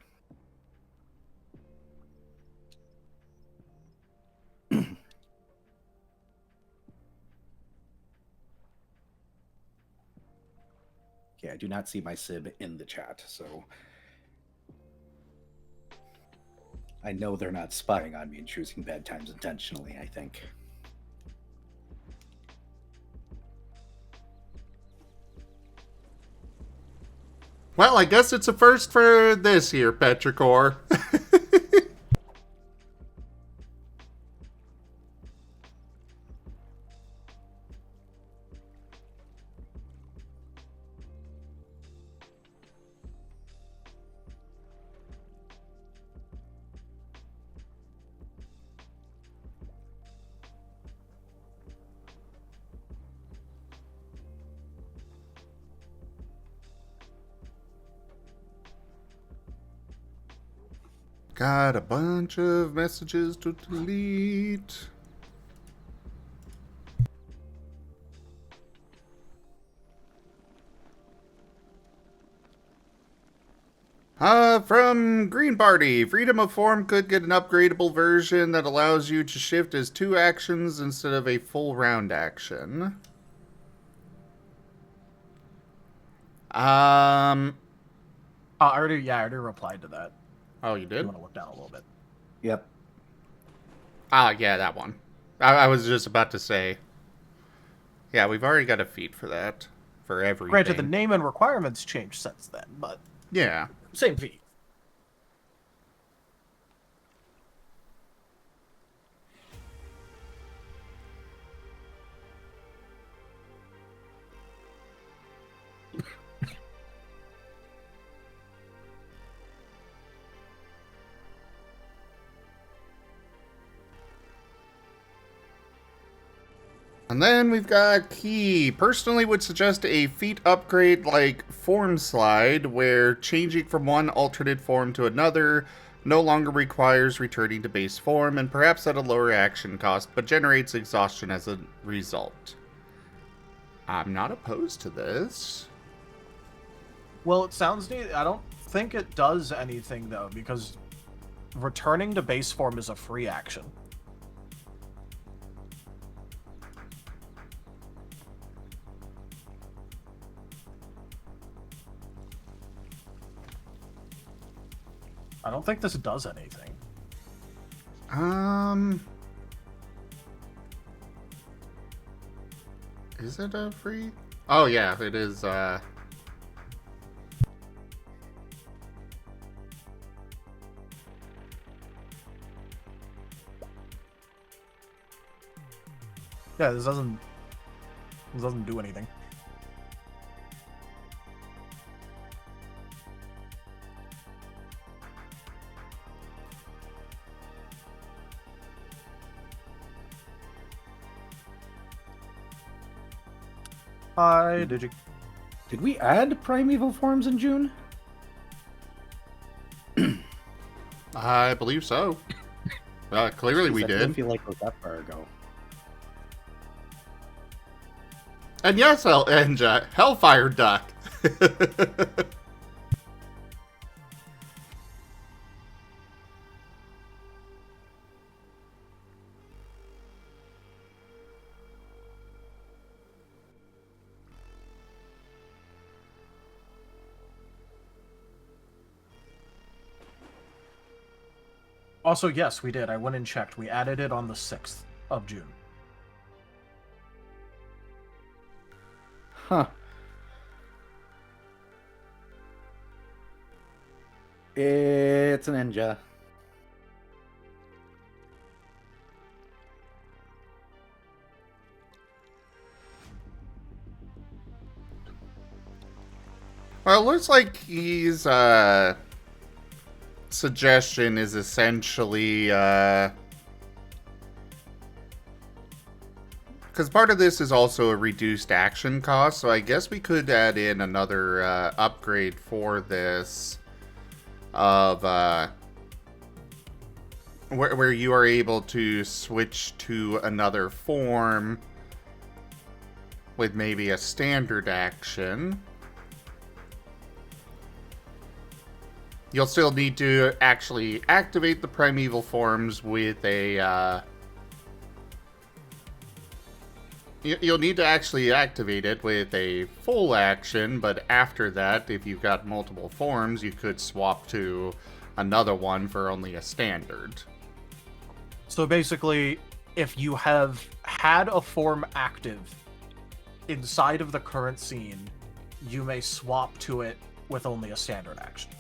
[SPEAKER 3] Okay, I do not see my Sib in the chat, so I know they're not spying on me and choosing bad times intentionally, I think.
[SPEAKER 1] Well, I guess it's a first for this here, Petrichor. Got a bunch of messages to delete. From Green Party, Freedom of Form could get an upgradable version that allows you to shift as 2 actions instead of a full round action.
[SPEAKER 2] I already replied to that.
[SPEAKER 1] Oh, you did?
[SPEAKER 2] You want to look down a little bit.
[SPEAKER 3] Yep.
[SPEAKER 1] Ah, yeah, that one. I was just about to say. Yeah, we've already got a feat for that. For everything.
[SPEAKER 2] Granted, the name and requirements changed since then, but
[SPEAKER 1] Yeah.
[SPEAKER 2] same feat.
[SPEAKER 1] And then we've got Key. Personally would suggest a feat upgrade like Form Slide, where changing from one alternate form to another no longer requires returning to base form, and perhaps at a lower action cost, but generates exhaustion as a result. I'm not opposed to this.
[SPEAKER 2] Well, it sounds neat. I don't think it does anything, though, because returning to base form is a free action. I don't think this does anything.
[SPEAKER 1] Is it a free Oh yeah, it is.
[SPEAKER 2] Yeah, this doesn't do anything. Hi, Digi.
[SPEAKER 3] Did we add primeval forms in June?
[SPEAKER 1] I believe so. Clearly we
[SPEAKER 3] I
[SPEAKER 1] did.
[SPEAKER 3] feel like it was that far ago.
[SPEAKER 1] And yes, Hellfire Duck.
[SPEAKER 2] Also, yes, we did. I went and checked. We added it on the 6th of June.
[SPEAKER 3] Huh. It's a ninja.
[SPEAKER 1] Well, it looks like he's, suggestion is essentially, because part of this is also a reduced action cost, so I guess we could add in another, upgrade for this of, where you are able to switch to another form with maybe a standard action. You'll still need to actually activate the primeval forms with a, you'll need to actually activate it with a full action, but after that, if you've got multiple forms, you could swap to another one for only a standard.
[SPEAKER 2] So basically, if you have had a form active inside of the current scene, you may swap to it with only a standard action.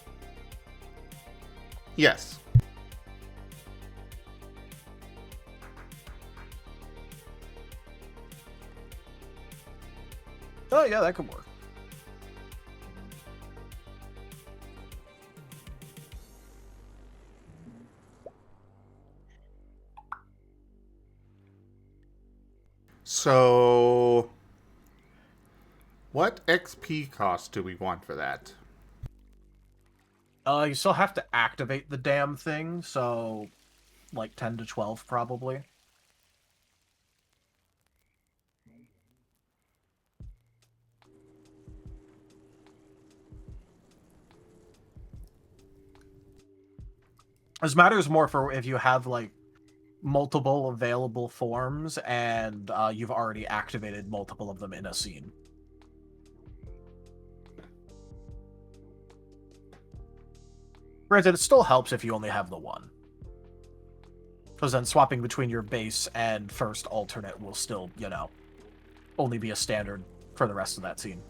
[SPEAKER 1] Yes.
[SPEAKER 2] Oh yeah, that could work.
[SPEAKER 1] So, what XP cost do we want for that?
[SPEAKER 2] You still have to activate the damn thing, so like 10 to 12 probably. This matters more for if you have like multiple available forms and you've already activated multiple of them in a scene. Granted, it still helps if you only have the one. Because then swapping between your base and first alternate will still, you know, only be a standard for the rest of that scene.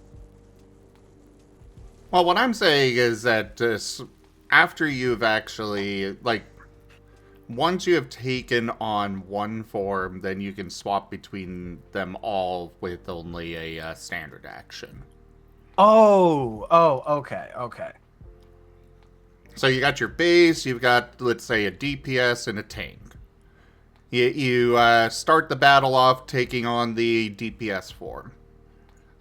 [SPEAKER 1] Well, what I'm saying is that after you've actually, like, once you have taken on one form, then you can swap between them all with only a standard action.
[SPEAKER 2] Oh, okay.
[SPEAKER 1] So you got your base, you've got, let's say, a DPS and a tank. You start the battle off taking on the DPS form.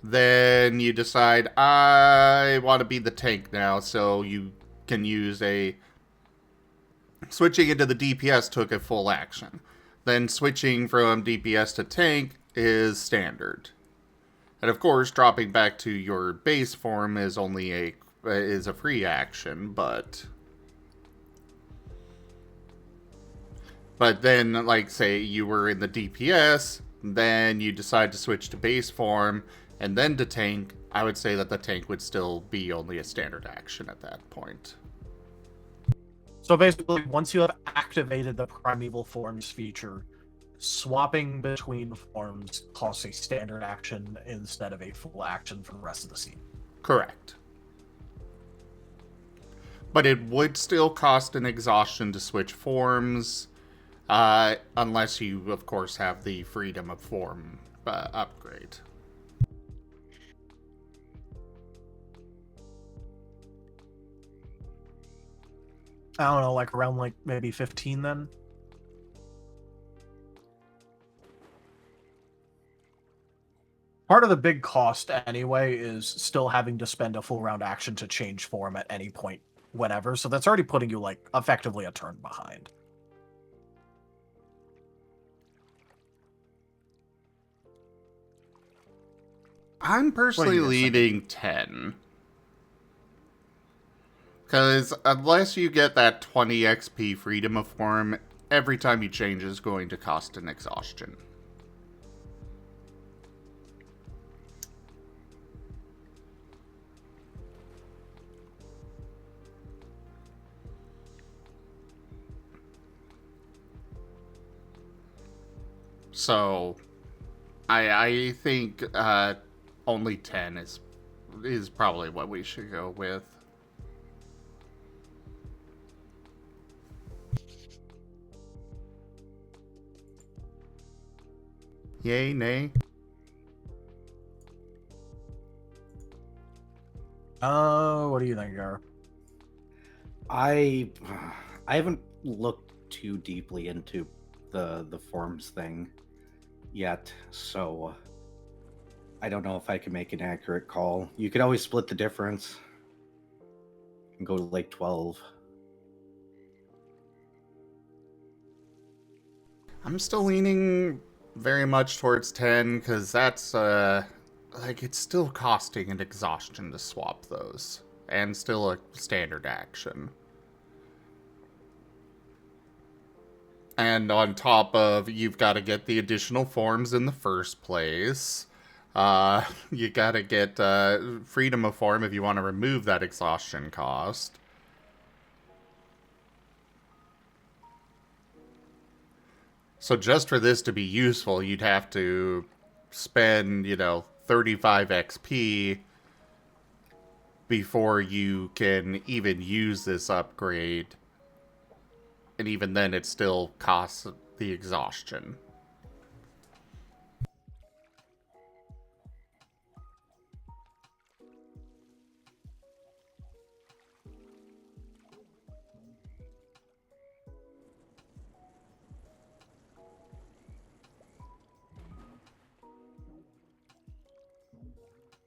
[SPEAKER 1] Then you decide, I want to be the tank now, so you can use a... Switching into the DPS took a full action. Then switching from DPS to tank is standard. And of course, dropping back to your base form is only a free action, but then, like, say you were in the DPS, then you decide to switch to base form, and then to tank, I would say that the tank would still be only a standard action at that point.
[SPEAKER 2] So basically, once you have activated the Primeval Forms feature, swapping between forms costs a standard action instead of a full action for the rest of the scene.
[SPEAKER 1] Correct. But it would still cost an exhaustion to switch forms, unless you, of course, have the freedom of form upgrade.
[SPEAKER 2] I don't know, like around like maybe 15 then? Part of the big cost anyway is still having to spend a full round action to change form at any point whenever, so that's already putting you like effectively a turn behind.
[SPEAKER 1] I'm personally leading 10. Because unless you get that 20 XP freedom of form, every time you change is going to cost an exhaustion. So, I think only 10 is probably what we should go with. Yay, nay?
[SPEAKER 2] What do you think, Gar?
[SPEAKER 3] I haven't looked too deeply into the forms thing yet, so I don't know if I can make an accurate call. You could always split the difference and go to like 12.
[SPEAKER 1] I'm still leaning very much towards 10, because that's, like, it's still costing an exhaustion to swap those. And still a standard action. And on top of, you've got to get the additional forms in the first place. You got to get freedom of form if you want to remove that exhaustion cost. So just for this to be useful, you'd have to spend, 35 XP before you can even use this upgrade. And even then, it still costs the exhaustion.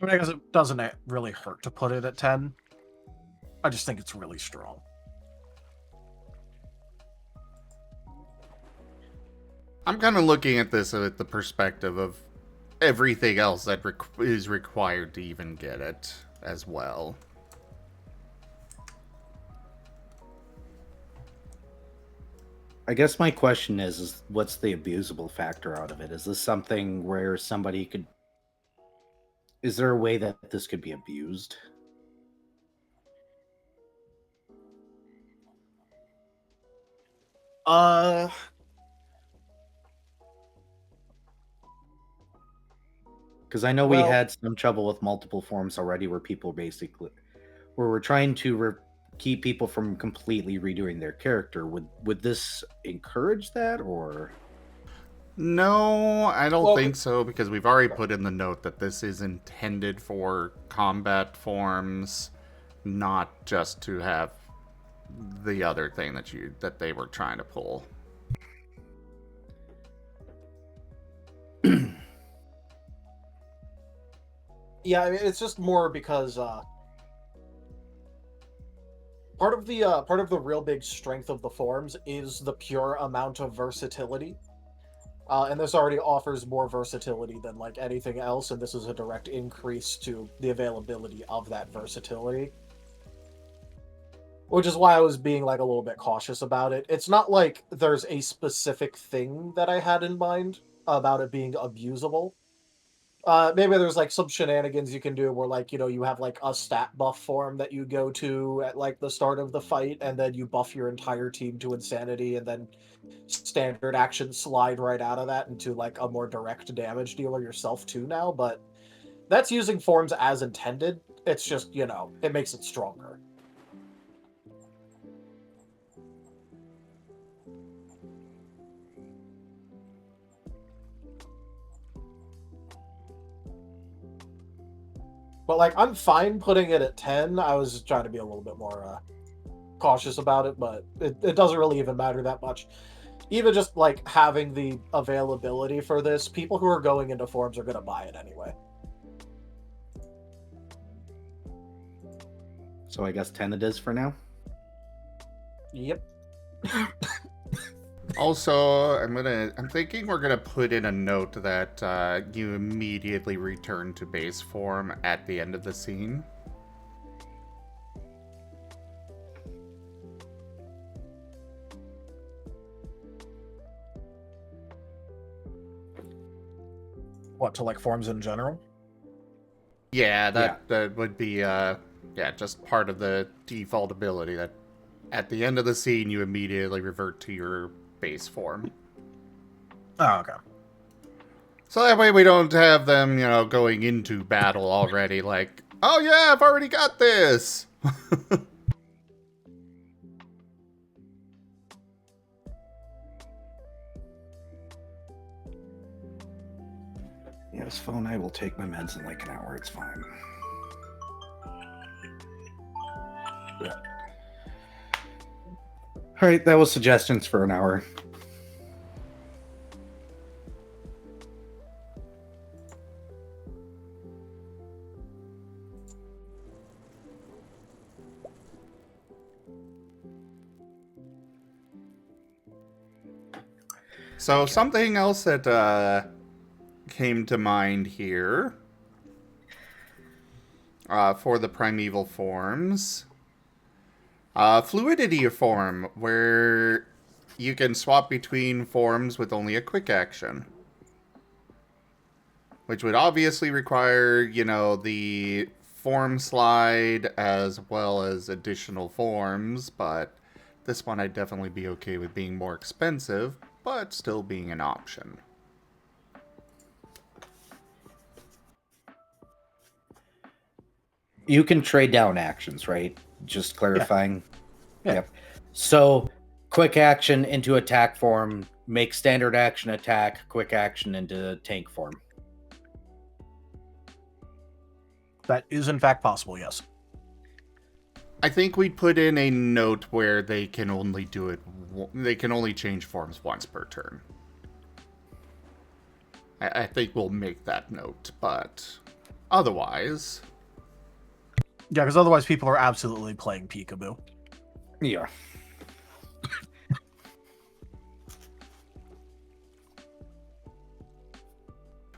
[SPEAKER 2] I mean, I guess it doesn't really hurt to put it at 10. I just think it's really strong.
[SPEAKER 1] I'm kind of looking at this at the perspective of everything else that is required to even get it as well.
[SPEAKER 3] I guess my question is what's the abusable factor out of it? Is this something where somebody could... Is there a way that this could be abused? Because I know we had some trouble with multiple forms already where people basically... Where we're trying to keep people from completely redoing their character. Would this encourage that, or...
[SPEAKER 1] No, I don't think so, because we've already put in the note that this is intended for combat forms, not just to have the other thing that they were trying to pull.
[SPEAKER 4] Yeah, I mean, it's just more because part of the real big strength of the forms is the pure amount of versatility. And this already offers more versatility than like anything else, and this is a direct increase to the availability of that versatility. Which is why I was being like a little bit cautious about it. It's not like there's a specific thing that I had in mind about it being abusable. Maybe there's like some shenanigans you can do where like, you have like a stat buff form that you go to at like the start of the fight, and then you buff your entire team to insanity, and then standard action slide right out of that into like a more direct damage dealer yourself too now. But that's using forms as intended. It's just, it makes it stronger. But like, I'm fine putting it at 10. I was just trying to be a little bit more cautious about it, but it doesn't really even matter that much. Even just like having the availability for this, people who are going into forms are going to buy it anyway.
[SPEAKER 3] So I guess 10 it is for now.
[SPEAKER 4] Yep.
[SPEAKER 1] Also, I'm thinking we're gonna put in a note that you immediately return to base form at the end of the scene.
[SPEAKER 2] What, to like forms in general?
[SPEAKER 1] Yeah, that would be just part of the default ability that at the end of the scene you immediately revert to your base form.
[SPEAKER 2] Oh, okay.
[SPEAKER 1] So that way we don't have them, going into battle already like, oh yeah, I've already got this.
[SPEAKER 3] Yes, phone, I will take my meds in like an hour. It's fine. Yeah. All right, that was suggestions for an hour.
[SPEAKER 1] So something else that came to mind here for the primeval forms. Fluidity form, where you can swap between forms with only a quick action. Which would obviously require, the form slide as well as additional forms, but this one I'd definitely be okay with being more expensive, but still being an option.
[SPEAKER 3] You can trade down actions, right? Just clarifying.
[SPEAKER 2] Yeah.
[SPEAKER 3] Yep. So, quick action into attack form, make standard action attack, quick action into tank form.
[SPEAKER 2] That is in fact possible, yes.
[SPEAKER 1] I think we'd put in a note where they can only do it, they can only change forms once per turn. I think we'll make that note, but otherwise...
[SPEAKER 2] Yeah, because otherwise people are absolutely playing peekaboo.
[SPEAKER 3] Yeah.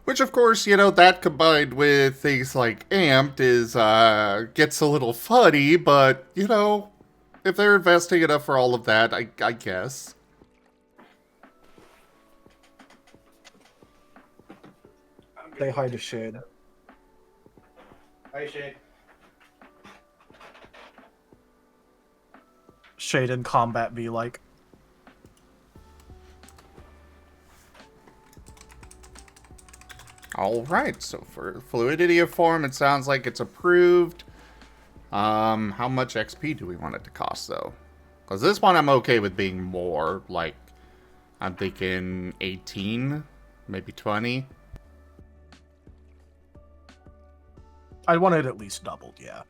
[SPEAKER 1] Which, of course, that combined with things like Amped is, gets a little funny, but, if they're investing enough for all of that, I guess.
[SPEAKER 2] They hide a shade.
[SPEAKER 3] Hi, Shade.
[SPEAKER 2] Shade in combat be like.
[SPEAKER 1] Alright, so for fluidity of form, it sounds like it's approved. How much XP do we want it to cost, though? Because this one I'm okay with being more, like, I'm thinking 18, maybe 20.
[SPEAKER 2] I'd want it at least doubled, yeah.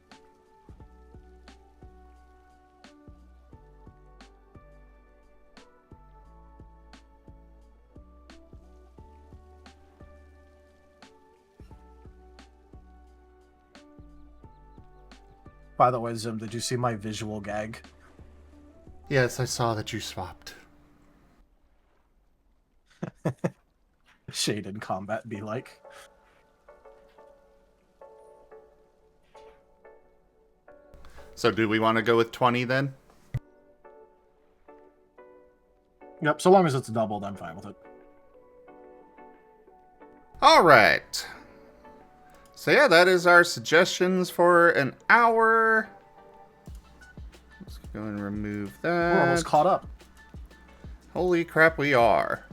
[SPEAKER 2] By the way, Zim, did you see my visual gag?
[SPEAKER 1] Yes, I saw that you swapped.
[SPEAKER 2] Shade in combat be like.
[SPEAKER 1] So do we want to go with 20 then?
[SPEAKER 2] Yep, so long as it's doubled, I'm fine with it.
[SPEAKER 1] Alright. So yeah, that is our suggestions for an hour. Let's go and remove that.
[SPEAKER 2] We're almost caught up.
[SPEAKER 1] Holy crap, we are.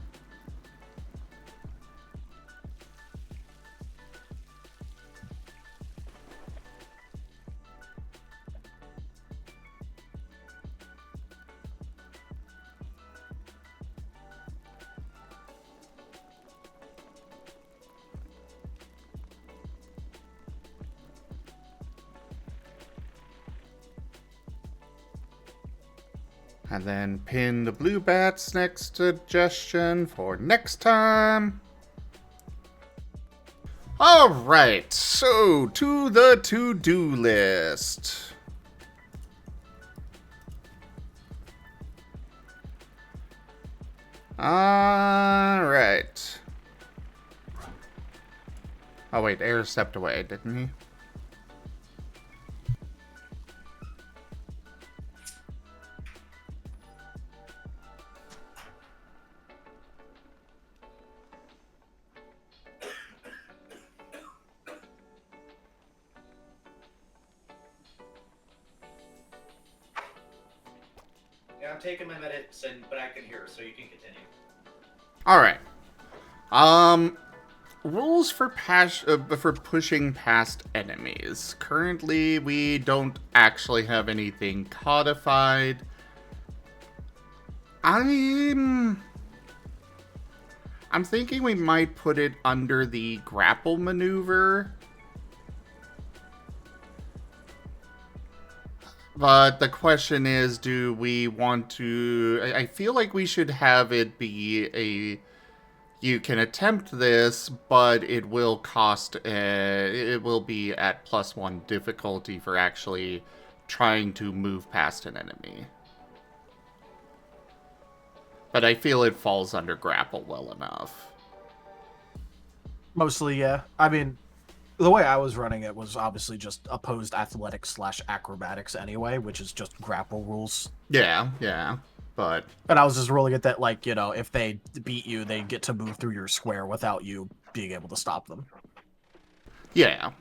[SPEAKER 1] And then pin the blue bats next suggestion for next time. Alright, so to the to-do list. Alright. Oh wait, Air stepped away, didn't he?
[SPEAKER 3] Yeah, I'm taking my medicine, but I can hear, so you can continue.
[SPEAKER 1] Alright. Rules for pushing past enemies. Currently, we don't actually have anything codified. I'm thinking we might put it under the grapple maneuver. But the question is, do we want to... I feel like we should have it be a... You can attempt this, but it will cost... it will be at +1 difficulty for actually trying to move past an enemy. But I feel it falls under grapple well enough.
[SPEAKER 2] Mostly, yeah. I mean, the way I was running it was obviously just opposed athletics / acrobatics anyway, which is just grapple rules.
[SPEAKER 1] Yeah, but...
[SPEAKER 2] And I was just rolling it that, like, you know, if they beat you, they get to move through your square without you being able to stop them.
[SPEAKER 1] Yeah,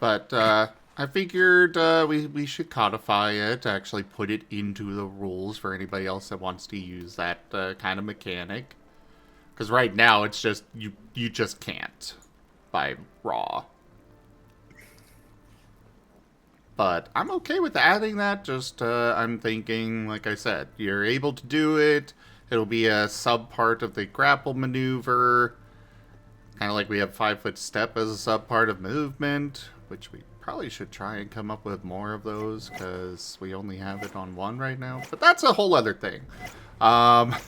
[SPEAKER 1] but I figured we should codify it, actually put it into the rules for anybody else that wants to use that kind of mechanic. Because right now, it's just, you just can't by raw. But I'm okay with adding that, just I'm thinking, like I said, you're able to do it, it'll be a sub-part of the grapple maneuver, kind of like we have 5-foot step as a sub-part of movement, which we probably should try and come up with more of those, because we only have it on one right now, but that's a whole other thing.
[SPEAKER 2] Well,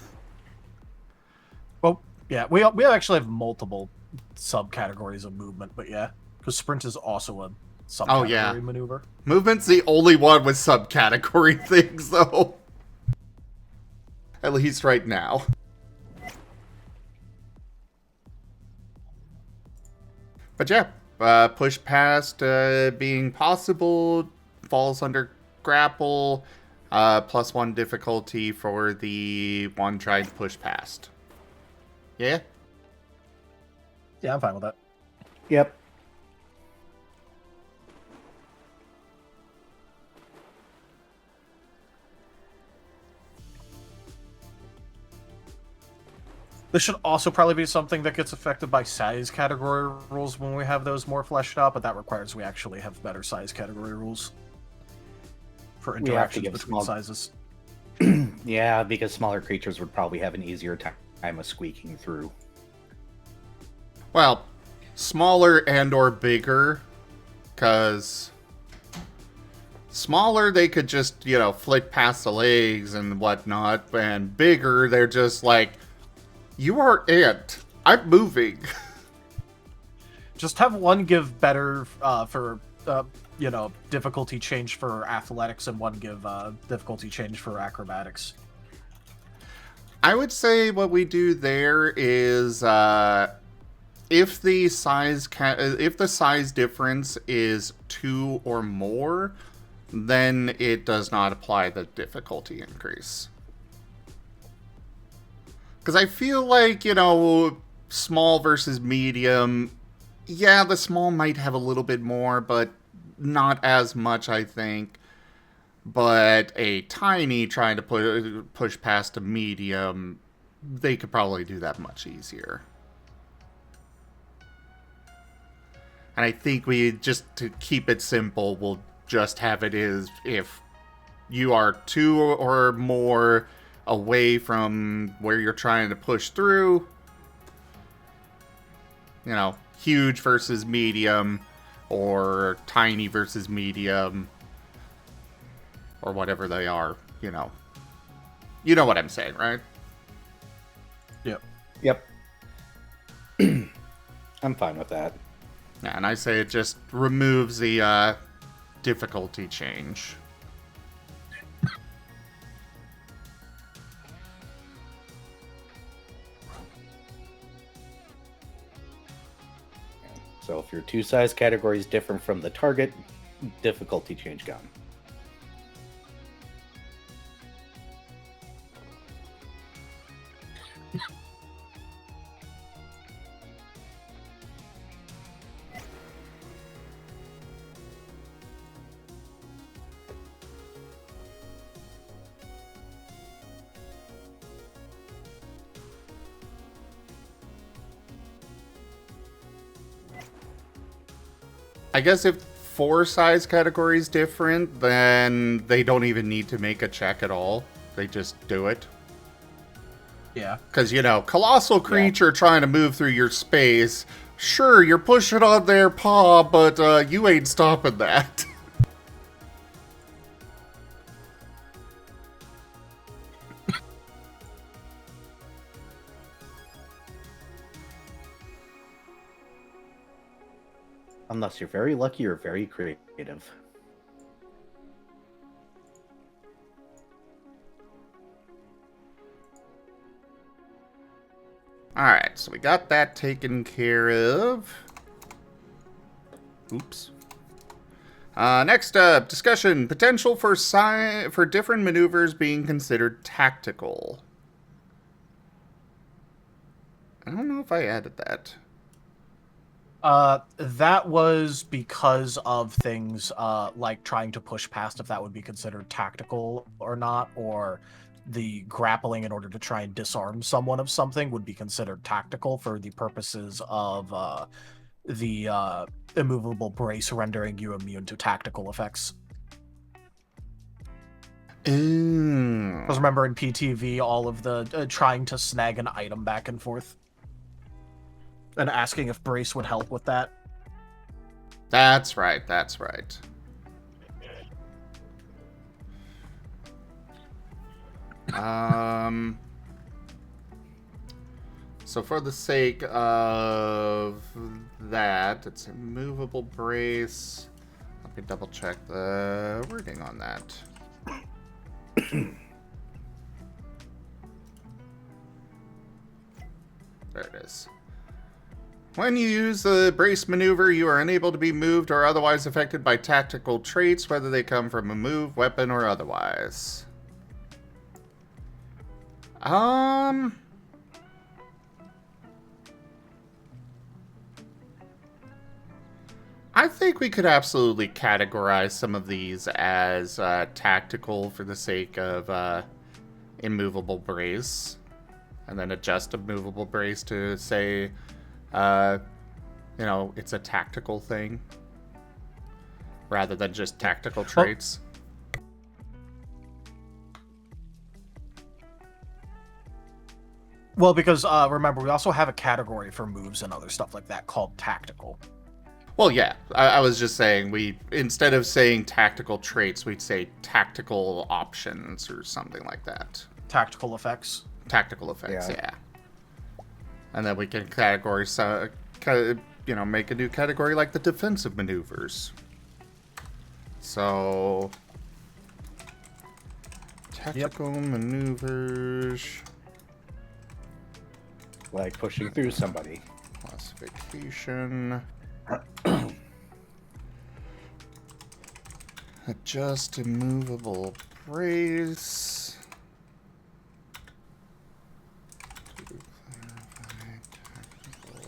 [SPEAKER 2] yeah, we actually have multiple subcategories of movement, but yeah, because sprint is also a subcategory maneuver.
[SPEAKER 1] Movement's the only one with subcategory things, though. At least right now. But yeah, push past being possible, falls under grapple, +1 difficulty for the one trying to push past. Yeah?
[SPEAKER 2] Yeah, I'm fine with that.
[SPEAKER 3] Yep.
[SPEAKER 2] This should also probably be something that gets affected by size category rules when we have those more fleshed out, but that requires we actually have better size category rules for interactions between sizes.
[SPEAKER 3] Yeah, because smaller creatures would probably have an easier time of squeaking through.
[SPEAKER 1] Well, smaller and or bigger, because smaller they could just, you know, flick past the legs and whatnot, and bigger they're just like, you are it. I'm moving.
[SPEAKER 2] Just have one give better for, you know, difficulty change for athletics and one give difficulty change for acrobatics.
[SPEAKER 1] I would say what we do there is if the size difference is 2 or more, then it does not apply the difficulty increase. Because I feel like, you know, small versus medium, Yeah, the small might have a little bit more, but not as much, I think. But a tiny trying to push past a medium, they could probably do that much easier. And I think we, just to keep it simple, we'll just have it is if you are 2 or more away from where you're trying to push through, you know, huge versus medium, or tiny versus medium, or whatever they are, you know. You know what I'm saying, right?
[SPEAKER 3] Yep. I'm fine with that.
[SPEAKER 1] Yeah, and I say it just removes the difficulty change.
[SPEAKER 3] So if your 2 size categories different from the target, difficulty change gone.
[SPEAKER 1] I guess if 4 size categories different, then they don't even need to make a check at all. They just do it.
[SPEAKER 2] Yeah.
[SPEAKER 1] Because, you know, colossal creature trying to move through your space. Sure, you're pushing on their paw, but you ain't stopping that.
[SPEAKER 3] Unless you're very lucky or very creative.
[SPEAKER 1] Alright, so we got that taken care of. Oops. Next up, discussion. Potential for different maneuvers being considered tactical. I don't know if I added that.
[SPEAKER 2] That was because of things like trying to push past if that would be considered tactical or not, or the grappling in order to try and disarm someone of something would be considered tactical for the purposes of the immovable brace rendering you immune to tactical effects.
[SPEAKER 1] Ooh.
[SPEAKER 2] Because remember in PTV, all of the trying to snag an item back and forth and asking if brace would help with that.
[SPEAKER 1] That's right, that's right. So for the sake of that, it's a movable brace. Let me double check the wording on that. There it is. When you use the brace maneuver, you are unable to be moved or otherwise affected by tactical traits, whether they come from a move, weapon, or otherwise. I think we could absolutely categorize some of these as tactical for the sake of immovable brace, and then adjust a movable brace to say, you know, it's a tactical thing rather than just tactical traits.
[SPEAKER 2] Well, because remember, we also have a category for moves and other stuff like that called tactical.
[SPEAKER 1] Well, yeah, I was just saying, we, instead of saying tactical traits, we'd say tactical options or something like that.
[SPEAKER 2] Tactical effects.
[SPEAKER 1] Tactical effects,
[SPEAKER 3] Yeah.
[SPEAKER 1] yeah. And then we can categorize, you know, make a new category like the defensive maneuvers. So, tactical maneuvers.
[SPEAKER 3] Like pushing through somebody.
[SPEAKER 1] Classification. Adjust immovable brace. To clarify tactical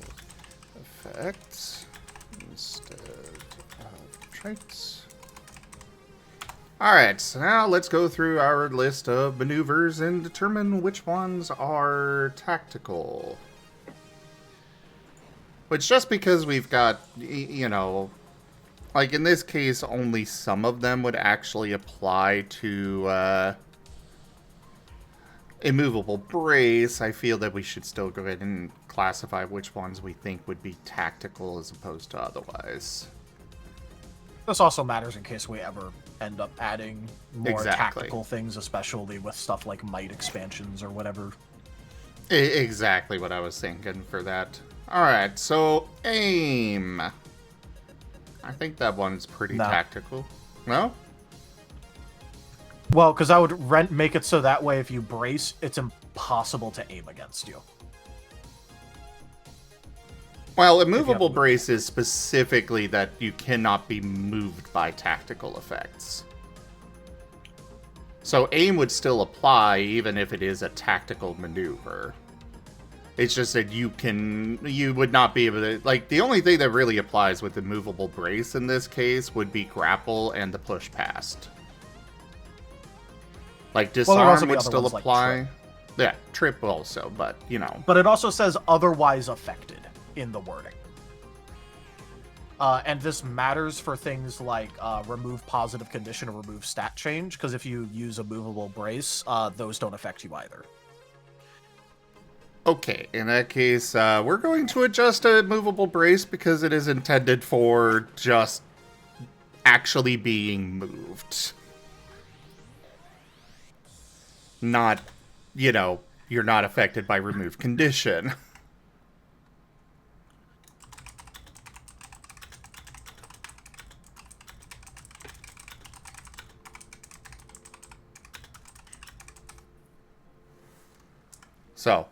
[SPEAKER 1] effects. instead of traits. Alright, so now let's go through our list of maneuvers and determine which ones are tactical. Which, just because we've got, you know, like in this case, only some of them would actually apply to immovable brace, I feel that we should still go ahead and classify which ones we think would be tactical as opposed to otherwise.
[SPEAKER 2] This also matters in case we ever end up adding more
[SPEAKER 1] Exactly.
[SPEAKER 2] tactical things, especially with stuff like might expansions or whatever.
[SPEAKER 1] Exactly what I was thinking for that. Alright, so aim. I think that one's pretty
[SPEAKER 2] No.
[SPEAKER 1] tactical. No?
[SPEAKER 2] Well, because I would make it so that way if you brace, it's impossible to aim against you.
[SPEAKER 1] Well, immovable brace is specifically that you cannot be moved by tactical effects. So aim would still apply even if it is a tactical maneuver. It's just that you would not be able to, like, the only thing that really applies with immovable brace in this case would be grapple and the push past. Like, disarm would still apply.
[SPEAKER 2] Like
[SPEAKER 1] yeah, trip also, but, you know.
[SPEAKER 2] But it also says otherwise affected in the wording. And this matters for things like remove positive condition or remove stat change, because if you use a movable brace, those don't affect you either.
[SPEAKER 1] Okay, in that case, we're going to adjust a movable brace because it is intended for just actually being moved. Not, you know, you're not affected by remove condition. So,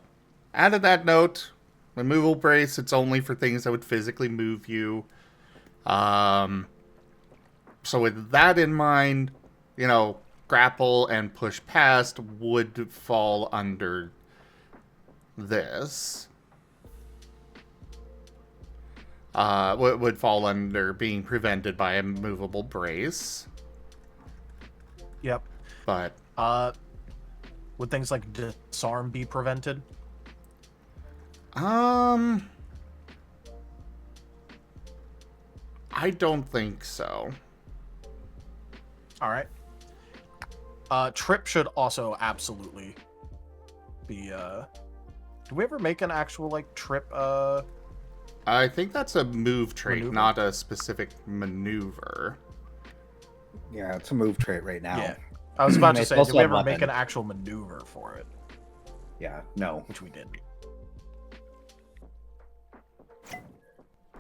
[SPEAKER 1] added that note, removal brace, it's only for things that would physically move you. So with that in mind, you know, grapple and push past would fall under this. Would fall under being prevented by a movable brace.
[SPEAKER 2] Yep.
[SPEAKER 1] But
[SPEAKER 2] Would things like disarm be prevented?
[SPEAKER 1] I don't think so.
[SPEAKER 2] All right. Trip should also absolutely be. Do we ever make an actual like trip?
[SPEAKER 1] I think that's a move trait,
[SPEAKER 2] Maneuver?
[SPEAKER 1] not a specific maneuver.
[SPEAKER 3] Yeah, it's a move trait right now.
[SPEAKER 2] Yeah. I was about to
[SPEAKER 3] It's
[SPEAKER 2] say,
[SPEAKER 3] also
[SPEAKER 2] did we
[SPEAKER 3] a
[SPEAKER 2] ever make
[SPEAKER 3] weapon.
[SPEAKER 2] an actual maneuver for it?
[SPEAKER 3] Yeah, no.
[SPEAKER 2] Which we didn't.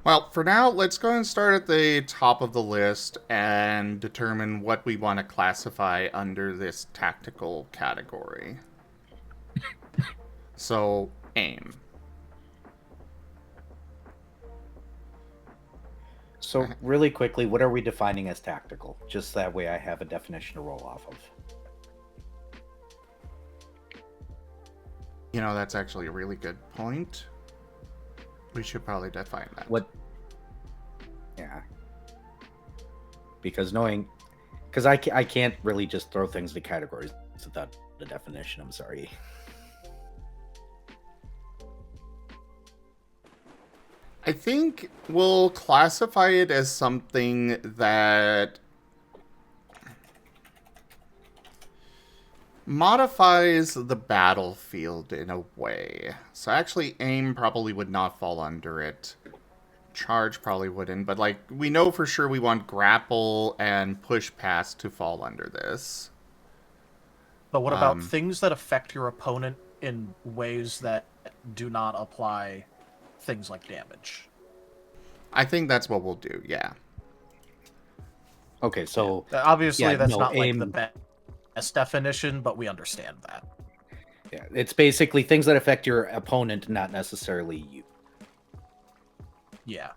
[SPEAKER 1] Well, for now, let's go and start at the top of the list and determine what we want to classify under this tactical category. So, aim.
[SPEAKER 3] So, really quickly, what are we defining as tactical? Just that way I have a definition to roll off of.
[SPEAKER 1] You know, that's actually a really good point. We should probably define that.
[SPEAKER 3] What? Yeah. Because because I can't really just throw things into categories without the definition. I'm sorry.
[SPEAKER 1] I think we'll classify it as something that modifies the battlefield in a way. So actually, aim probably would not fall under it. Charge probably wouldn't, but like we know for sure we want grapple and push past to fall under this.
[SPEAKER 2] But what about things that affect your opponent in ways that do not apply things like damage?
[SPEAKER 1] I think that's what we'll do, yeah.
[SPEAKER 3] Okay, so
[SPEAKER 2] Obviously,
[SPEAKER 3] yeah,
[SPEAKER 2] that's
[SPEAKER 3] no,
[SPEAKER 2] not like
[SPEAKER 3] aim-
[SPEAKER 2] the best definition, but we understand that.
[SPEAKER 3] yeah, it's basically things that affect your opponent, not necessarily you.
[SPEAKER 2] Yeah.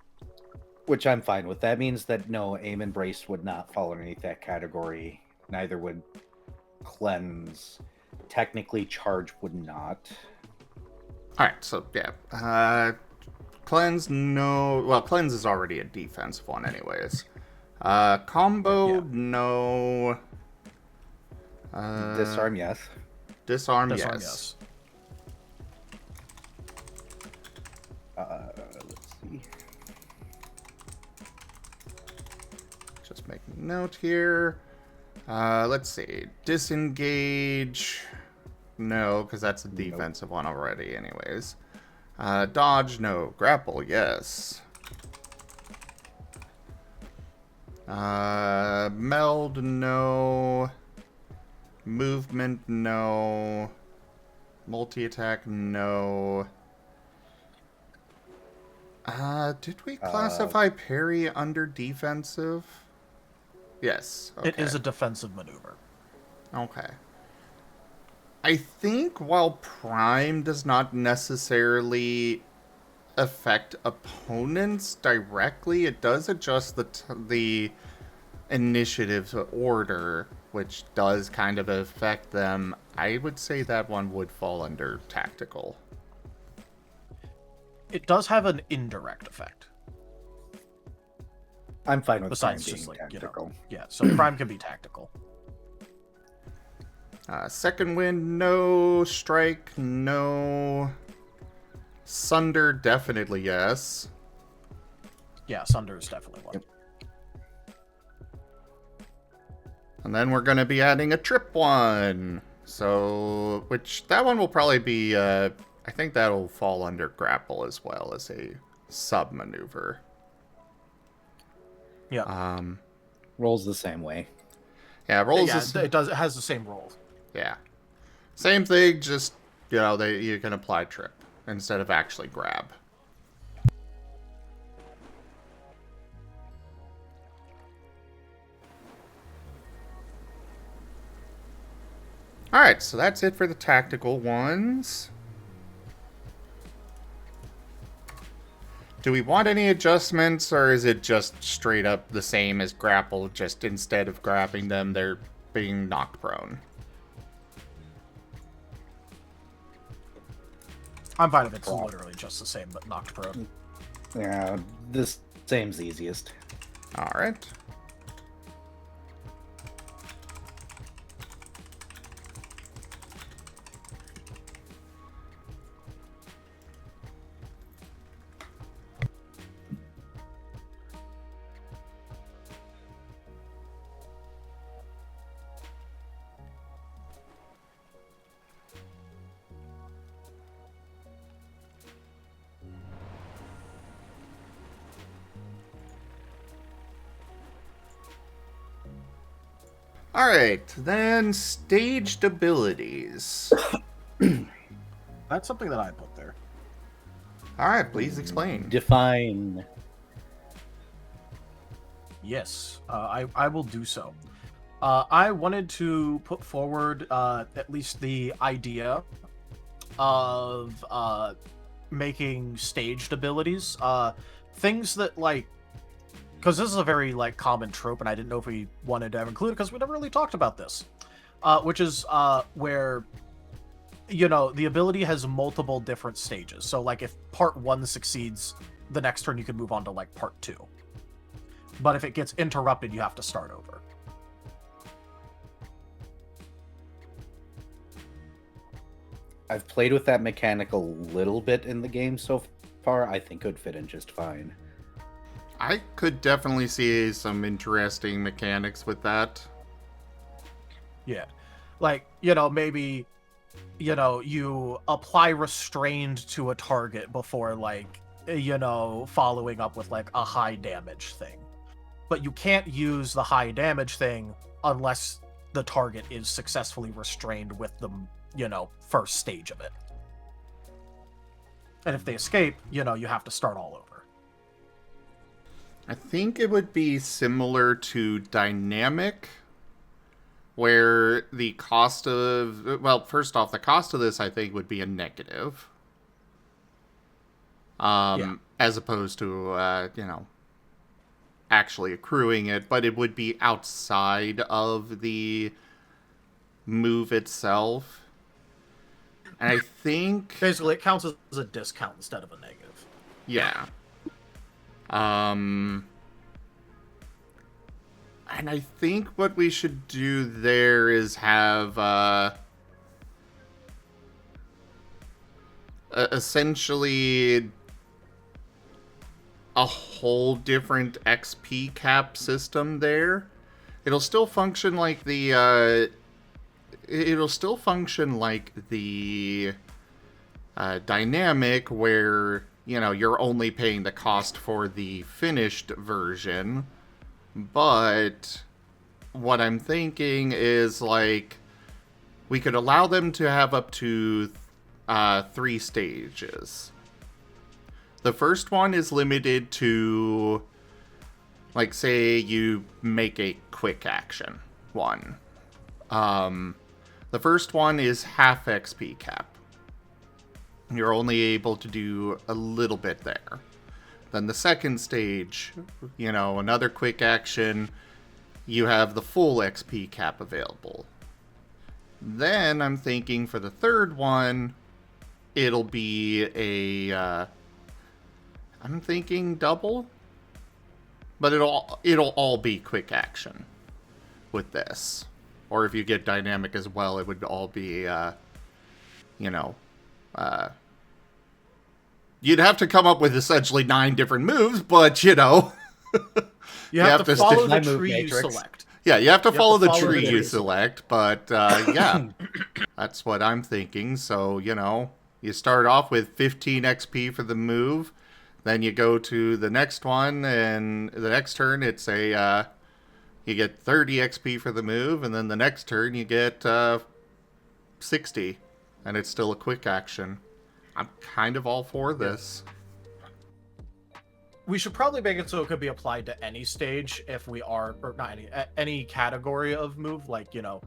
[SPEAKER 3] Which I'm fine with. That means that no, aim and brace would not fall underneath that category. Neither would cleanse. Technically, charge would not.
[SPEAKER 1] Alright, so yeah. Cleanse, no. Well, cleanse is already a defensive one, anyways. Combo,
[SPEAKER 2] Yeah.
[SPEAKER 1] no.
[SPEAKER 3] Disarm, yes.
[SPEAKER 1] Disarm,
[SPEAKER 2] Disarm,
[SPEAKER 1] yes.
[SPEAKER 3] Let's see.
[SPEAKER 1] Just making a note here. Let's see. Disengage. No, because that's a defensive one already, anyways. Dodge, no. Grapple, yes. Meld, no. Movement, no. Multi-attack, no. Did we classify parry under defensive? Yes. Okay.
[SPEAKER 2] It is a defensive maneuver.
[SPEAKER 1] Okay. I think while Prime does not necessarily affect opponents directly, it does adjust the initiative order, which does kind of affect them. I would say that one would fall under tactical.
[SPEAKER 2] It does have an indirect effect.
[SPEAKER 3] I'm fine with
[SPEAKER 2] Besides
[SPEAKER 3] Prime
[SPEAKER 2] just
[SPEAKER 3] being
[SPEAKER 2] like,
[SPEAKER 3] tactical.
[SPEAKER 2] yeah, so Prime can be tactical.
[SPEAKER 1] Second wind, no. Strike, no. Sunder, definitely yes.
[SPEAKER 2] Yeah, Sunder is definitely one.
[SPEAKER 3] Yep.
[SPEAKER 1] And then we're going to be adding a trip one. So, that one will probably be, I think that'll fall under grapple as well as a sub maneuver.
[SPEAKER 2] Yeah.
[SPEAKER 3] Rolls the same way.
[SPEAKER 1] Yeah, rolls.
[SPEAKER 2] Yeah, it does. It has the same roll.
[SPEAKER 1] Yeah. Same thing, just, you can apply trip instead of actually grab. Alright, so that's it for the tactical ones. Do we want any adjustments, or is it just straight up the same as grapple, just instead of grabbing them, they're being knocked prone?
[SPEAKER 2] I'm fine if it's literally just the same, but knocked prone.
[SPEAKER 3] Yeah, this same's easiest.
[SPEAKER 1] Alright. Alright, then staged abilities.
[SPEAKER 2] That's something that I put there.
[SPEAKER 1] Alright, please explain.
[SPEAKER 3] Define.
[SPEAKER 2] Yes, I will do so. I wanted to put forward at least the idea of making staged abilities. Things that, like, because this is a very, like, common trope, and I didn't know if we wanted to have included because we never really talked about this. Which is where, the ability has multiple different stages. So, like, if part 1 succeeds, the next turn you can move on to, like, part 2. But if it gets interrupted, you have to start over.
[SPEAKER 3] I've played with that mechanic a little bit in the game so far. I think it would fit in just fine.
[SPEAKER 1] I could definitely see some interesting mechanics with that.
[SPEAKER 2] Yeah. Like, maybe, you apply restrained to a target before, like, following up with, like, a high damage thing. But you can't use the high damage thing unless the target is successfully restrained with the, first stage of it. And if they escape, you have to start all over.
[SPEAKER 1] I think it would be similar to Dynamic, where the cost of... Well, first off, the cost of this, I think, would be a negative. As opposed to, actually accruing it, but it would be outside of the move itself. And I think...
[SPEAKER 2] Basically, it counts as a discount instead of a negative.
[SPEAKER 1] Yeah. And I think what we should do there is have essentially a whole different XP cap system there. It'll still function like the dynamic where, you know, you're only paying the cost for the finished version. But what I'm thinking is, like, we could allow them to have up to 3 stages. The first one is limited to, like, say you make a quick action one. The first one is half XP cap. You're only able to do a little bit there. Then the second stage, you know, another quick action, you have the full XP cap available. Then I'm thinking for the third one, it'll be I'm thinking double, but it'll all be quick action with this. Or if you get dynamic as well, it would all be, you know, you'd have to come up with essentially 9 different moves, but, you know,
[SPEAKER 2] You have to follow
[SPEAKER 3] stick my
[SPEAKER 2] the
[SPEAKER 3] move
[SPEAKER 2] tree you
[SPEAKER 3] matrix.
[SPEAKER 2] select.
[SPEAKER 1] yeah, you have to follow the
[SPEAKER 2] follow
[SPEAKER 1] tree
[SPEAKER 2] the
[SPEAKER 1] you
[SPEAKER 2] tree.
[SPEAKER 1] select, but, yeah, that's what I'm thinking. So, you know, you start off with 15 XP for the move, then you go to the next one, and the next turn it's you get 30 XP for the move, and then the next turn you get 60, and it's still a quick action. I'm kind of all for this.
[SPEAKER 2] We should probably make it so it could be applied to any stage if we are, or not any category of move, like, you know,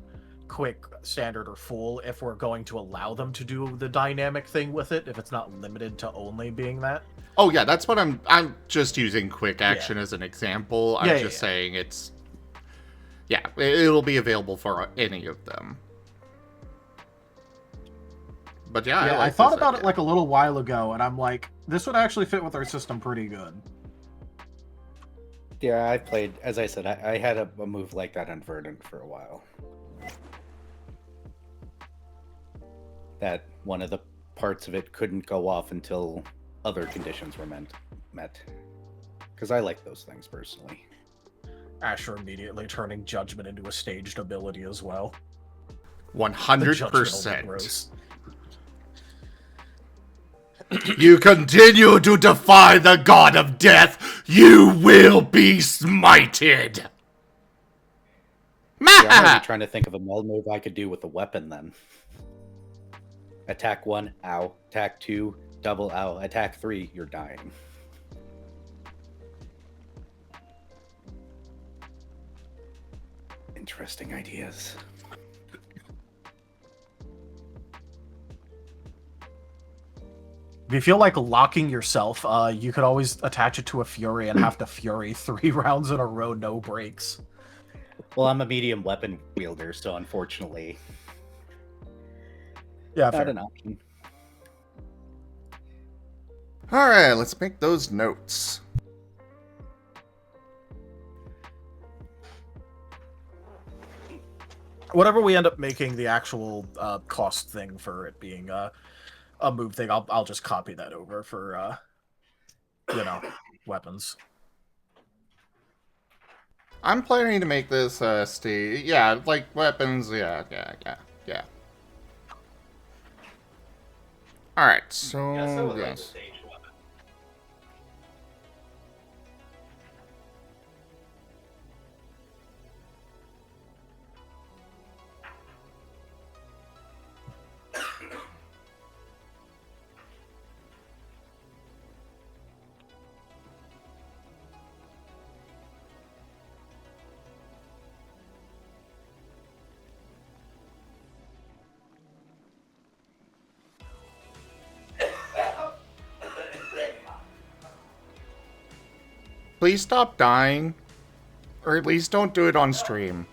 [SPEAKER 2] quick, standard, or full, if we're going to allow them to do the dynamic thing with it, if it's not limited to only being that.
[SPEAKER 1] Oh yeah, that's what I'm just using quick action as an example. I'm just saying it's, yeah, it'll be available for any of them. But yeah,
[SPEAKER 2] Yeah,
[SPEAKER 1] I
[SPEAKER 2] I thought about it like a little while ago, and I'm like, this would actually fit with our system pretty good.
[SPEAKER 3] Yeah, I played, as I said, I had a move like that on Verdant for a while. That one of the parts of it couldn't go off until other conditions were met. Because I like those things personally.
[SPEAKER 2] Asher immediately turning Judgment into a staged ability as well.
[SPEAKER 1] 100%. You continue to defy the god of death, you will be smited.
[SPEAKER 3] Yeah, I'm already trying to think of a meld move I could do with a weapon then. Attack 1, ow. Attack 2, double ow. Attack 3, you're dying. Interesting ideas.
[SPEAKER 2] If you feel like locking yourself, you could always attach it to a Fury and have to Fury 3 rounds in a row, no breaks.
[SPEAKER 3] Well, I'm a medium weapon wielder, so unfortunately,
[SPEAKER 2] Yeah,
[SPEAKER 3] not
[SPEAKER 2] fair.
[SPEAKER 3] an option.
[SPEAKER 1] Alright, let's make those notes.
[SPEAKER 2] Whatever we end up making the actual cost thing for it being a move thing, I'll just copy that over for, you know, weapons.
[SPEAKER 1] I'm planning to make this yeah, like weapons, yeah. Alright, so yes. Please stop dying. Or at least don't do it on stream.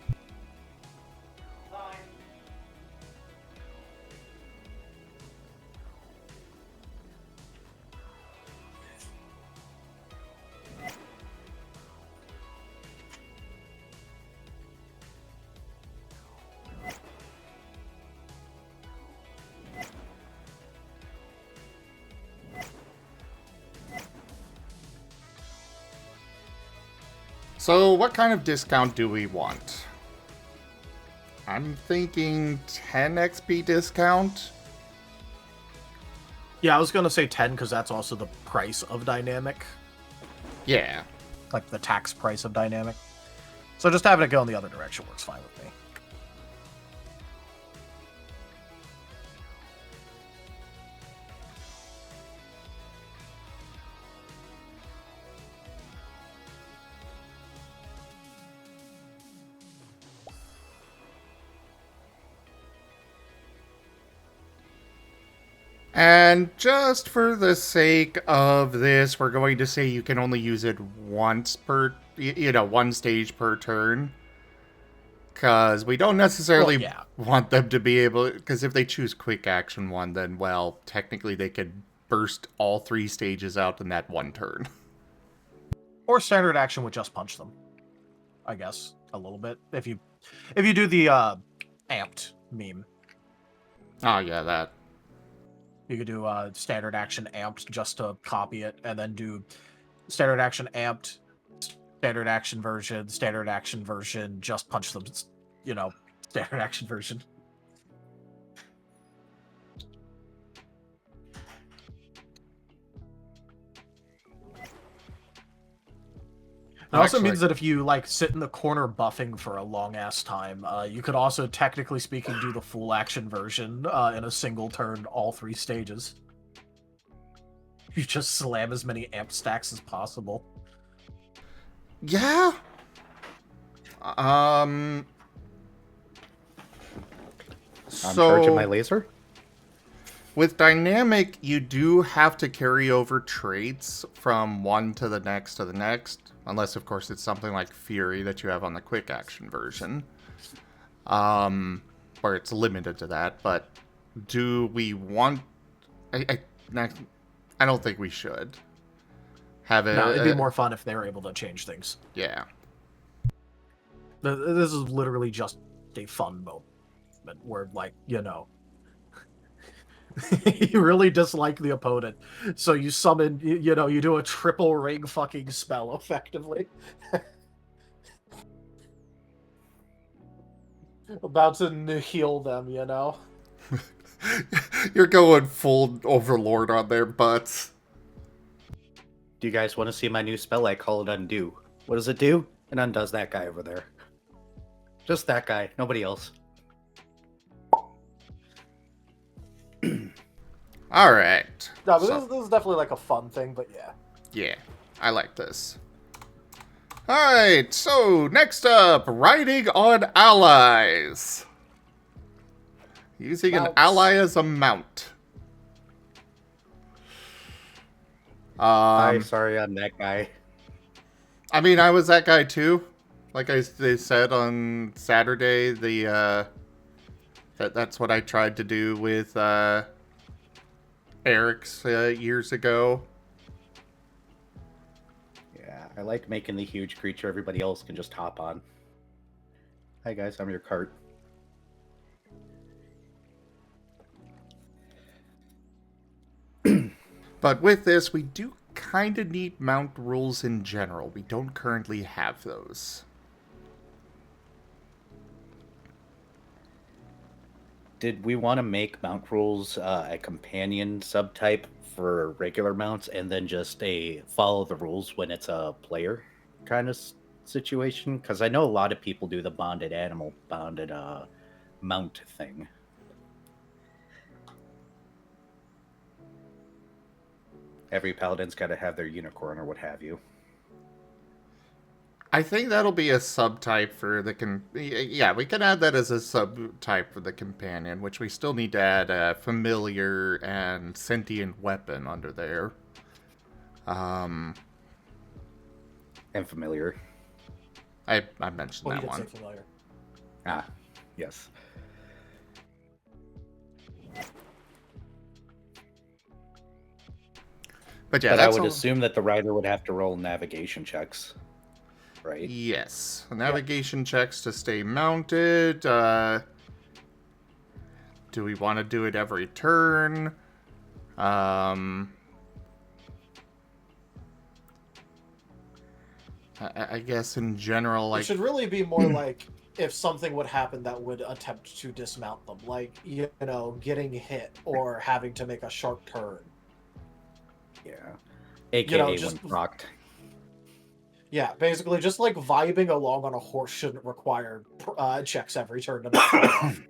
[SPEAKER 1] So what kind of discount do we want? I'm thinking 10 XP discount.
[SPEAKER 2] Yeah, I was gonna say 10 because that's also the price of dynamic,
[SPEAKER 1] Yeah.
[SPEAKER 2] like the tax price of dynamic. So just having it go in the other direction works fine with me.
[SPEAKER 1] And just for the sake of this, we're going to say you can only use it once per, one stage per turn. Because we don't necessarily want them to be able, because if they choose quick action one, then, well, technically they could burst all 3 stages out in that one turn.
[SPEAKER 2] Or standard action would just punch them, I guess, a little bit. If you do the amped meme.
[SPEAKER 1] Oh, yeah, that.
[SPEAKER 2] You could do standard action amped just to copy it, and then do standard action amped, standard action version, just punch them, standard action version. It also means that if you, sit in the corner buffing for a long-ass time, you could also, technically speaking, do the full action version in a single turn, all 3 stages. You just slam as many amp stacks as possible.
[SPEAKER 1] Yeah.
[SPEAKER 3] I'm charging my laser?
[SPEAKER 1] With dynamic, you do have to carry over traits from one to the next, unless, of course, it's something like Fury that you have on the quick action version, where it's limited to that. But do we want? I don't think we should have it.
[SPEAKER 2] No, it'd be more fun if they were able to change things.
[SPEAKER 1] Yeah.
[SPEAKER 2] This is literally just a fun moment where, you really dislike the opponent, so you summon, you do a triple ring fucking spell, effectively.
[SPEAKER 4] About to heal them,
[SPEAKER 1] You're going full Overlord on their butts.
[SPEAKER 3] Do you guys want to see my new spell? I call it Undo. What does it do? It undoes that guy over there. Just that guy, nobody else.
[SPEAKER 1] All right.
[SPEAKER 4] No, but this is definitely a fun thing, but yeah.
[SPEAKER 1] Yeah, I like this. All right, so next up, riding on allies. Using an ally as a mount.
[SPEAKER 3] I'm sorry, I'm that guy.
[SPEAKER 1] I mean, I was that guy too. Like they said on Saturday, that's what I tried to do with Eric's years ago.
[SPEAKER 3] Yeah, I like making the huge creature everybody else can just hop on. Hi guys, I'm your cart.
[SPEAKER 1] But with this, we do kind of need mount rules in general. We don't currently have those.
[SPEAKER 3] Did we want to make mount rules a companion subtype for regular mounts and then just a follow the rules when it's a player kind of situation? Because I know a lot of people do the bonded animal, bonded mount thing. Every paladin's got to have their unicorn or what have you.
[SPEAKER 1] I think that'll be a subtype for the yeah, we can add that as a subtype for the companion, which we still need to add a familiar and sentient weapon under there.
[SPEAKER 3] And familiar.
[SPEAKER 1] I mentioned that one.
[SPEAKER 4] Familiar.
[SPEAKER 3] Ah, yes.
[SPEAKER 1] But yeah,
[SPEAKER 3] but I would assume that the rider would have to roll navigation checks, right?
[SPEAKER 1] Yes, navigation checks to stay mounted. Do we want to do it every turn? I guess in general,
[SPEAKER 4] It
[SPEAKER 1] like,
[SPEAKER 4] should really be more like if something would happen that would attempt to dismount them, like, you know, getting hit or having to make a sharp turn.
[SPEAKER 3] Yeah.
[SPEAKER 4] You know,
[SPEAKER 3] AKA
[SPEAKER 4] just
[SPEAKER 3] when procced.
[SPEAKER 4] yeah, basically just like vibing along on a horse shouldn't require checks every turn to not fall off.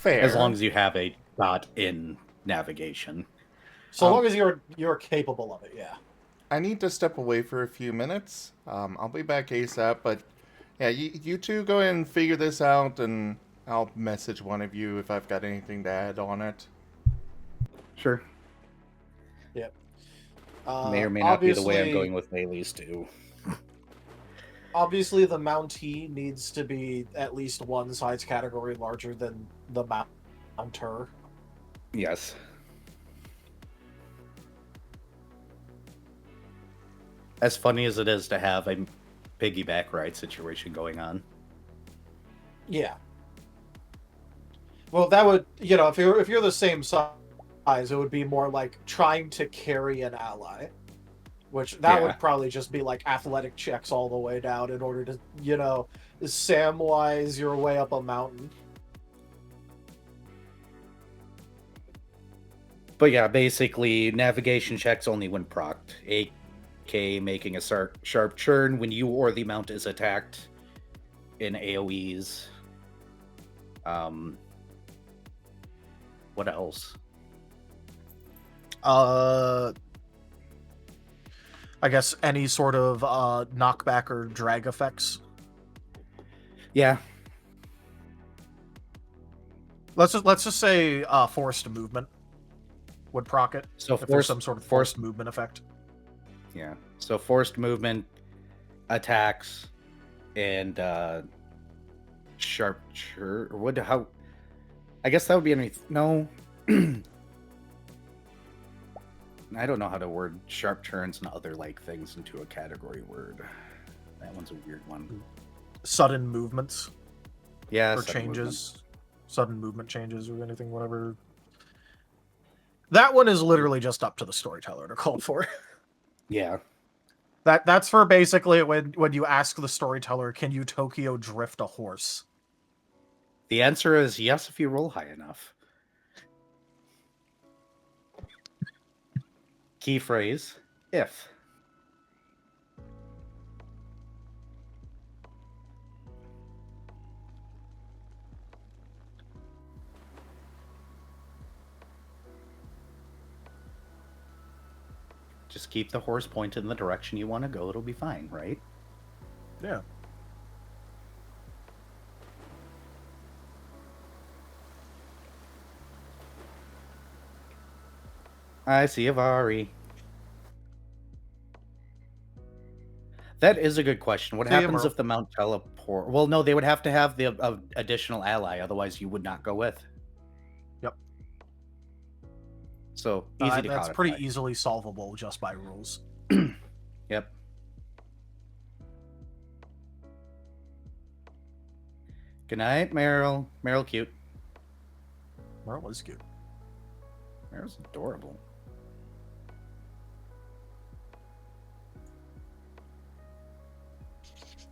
[SPEAKER 1] fair.
[SPEAKER 3] As long as you have a dot in navigation.
[SPEAKER 4] So long as you're capable of it, yeah.
[SPEAKER 1] I need to step away for a few minutes. I'll be back ASAP, but yeah, you two go ahead and figure this out, and I'll message one of you if I've got anything to add on it.
[SPEAKER 3] Sure.
[SPEAKER 4] Yep.
[SPEAKER 3] May or may not be the way I'm going with Bailey's too.
[SPEAKER 4] Obviously, the Mountie needs to be at least one size category larger than the Mounter.
[SPEAKER 3] Yes. As funny as it is to have a piggyback ride situation going on.
[SPEAKER 4] Yeah. Well, that would, you know, if you're the same size, it would be more like trying to carry an ally, which that would probably just be like athletic checks all the way down in order to, you know, Samwise your way up a mountain.
[SPEAKER 3] But yeah, basically navigation checks only when procced. AK making a sharp turn when you or the mount is attacked in AoEs. What else?
[SPEAKER 2] I guess any sort of knockback or drag effects.
[SPEAKER 3] Yeah.
[SPEAKER 2] Let's just say forced movement would proc it.
[SPEAKER 3] So
[SPEAKER 2] if there's some sort of forced movement effect.
[SPEAKER 3] Yeah. So forced movement, attacks, and sharp turn. What? How? I guess that would be underneath. No. I don't know how to word sharp turns and other like things into a category word. That one's a weird one.
[SPEAKER 2] Sudden movements.
[SPEAKER 3] Yeah.
[SPEAKER 2] Or changes. Sudden movement changes or anything, whatever. That one is literally just up to the storyteller to call for.
[SPEAKER 3] Yeah.
[SPEAKER 2] That's for basically when you ask the storyteller, can you Tokyo drift a horse?
[SPEAKER 3] The answer is yes if you roll high enough. Key phrase, if. Just keep the horse pointed in the direction you want to go. It'll be fine, right?
[SPEAKER 2] Yeah.
[SPEAKER 3] I see a Vari. That is a good question. What happens if the mount teleport? Well, no, they would have to have the additional ally. Otherwise, you would not go with.
[SPEAKER 2] Yep.
[SPEAKER 3] So, easy to
[SPEAKER 2] That's
[SPEAKER 3] codify.
[SPEAKER 2] pretty easily solvable just by rules.
[SPEAKER 3] Yep. Good night, Meryl. Meryl cute.
[SPEAKER 2] Meryl is cute.
[SPEAKER 3] Meryl's adorable.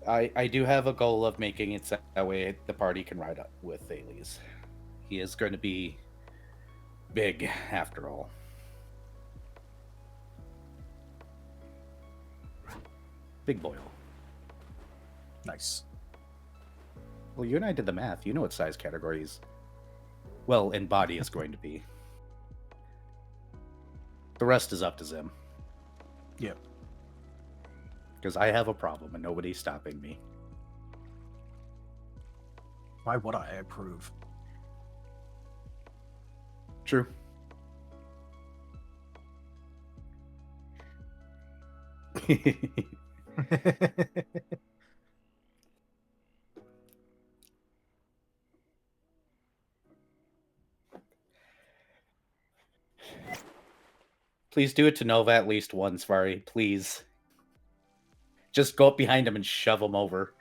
[SPEAKER 3] I do have a goal of making it that way the party can ride up with Thales. He is going to be big after all. Big boil.
[SPEAKER 2] Nice.
[SPEAKER 3] Well, you and I did the math. You know what size categories, well, in body is going to be. The rest is up to Zim.
[SPEAKER 2] Yep.
[SPEAKER 3] Because I have a problem and nobody's stopping me.
[SPEAKER 2] Why would I approve?
[SPEAKER 3] True. Please do it to Nova at least once, Vari. Please. Just go up behind him and shove him over.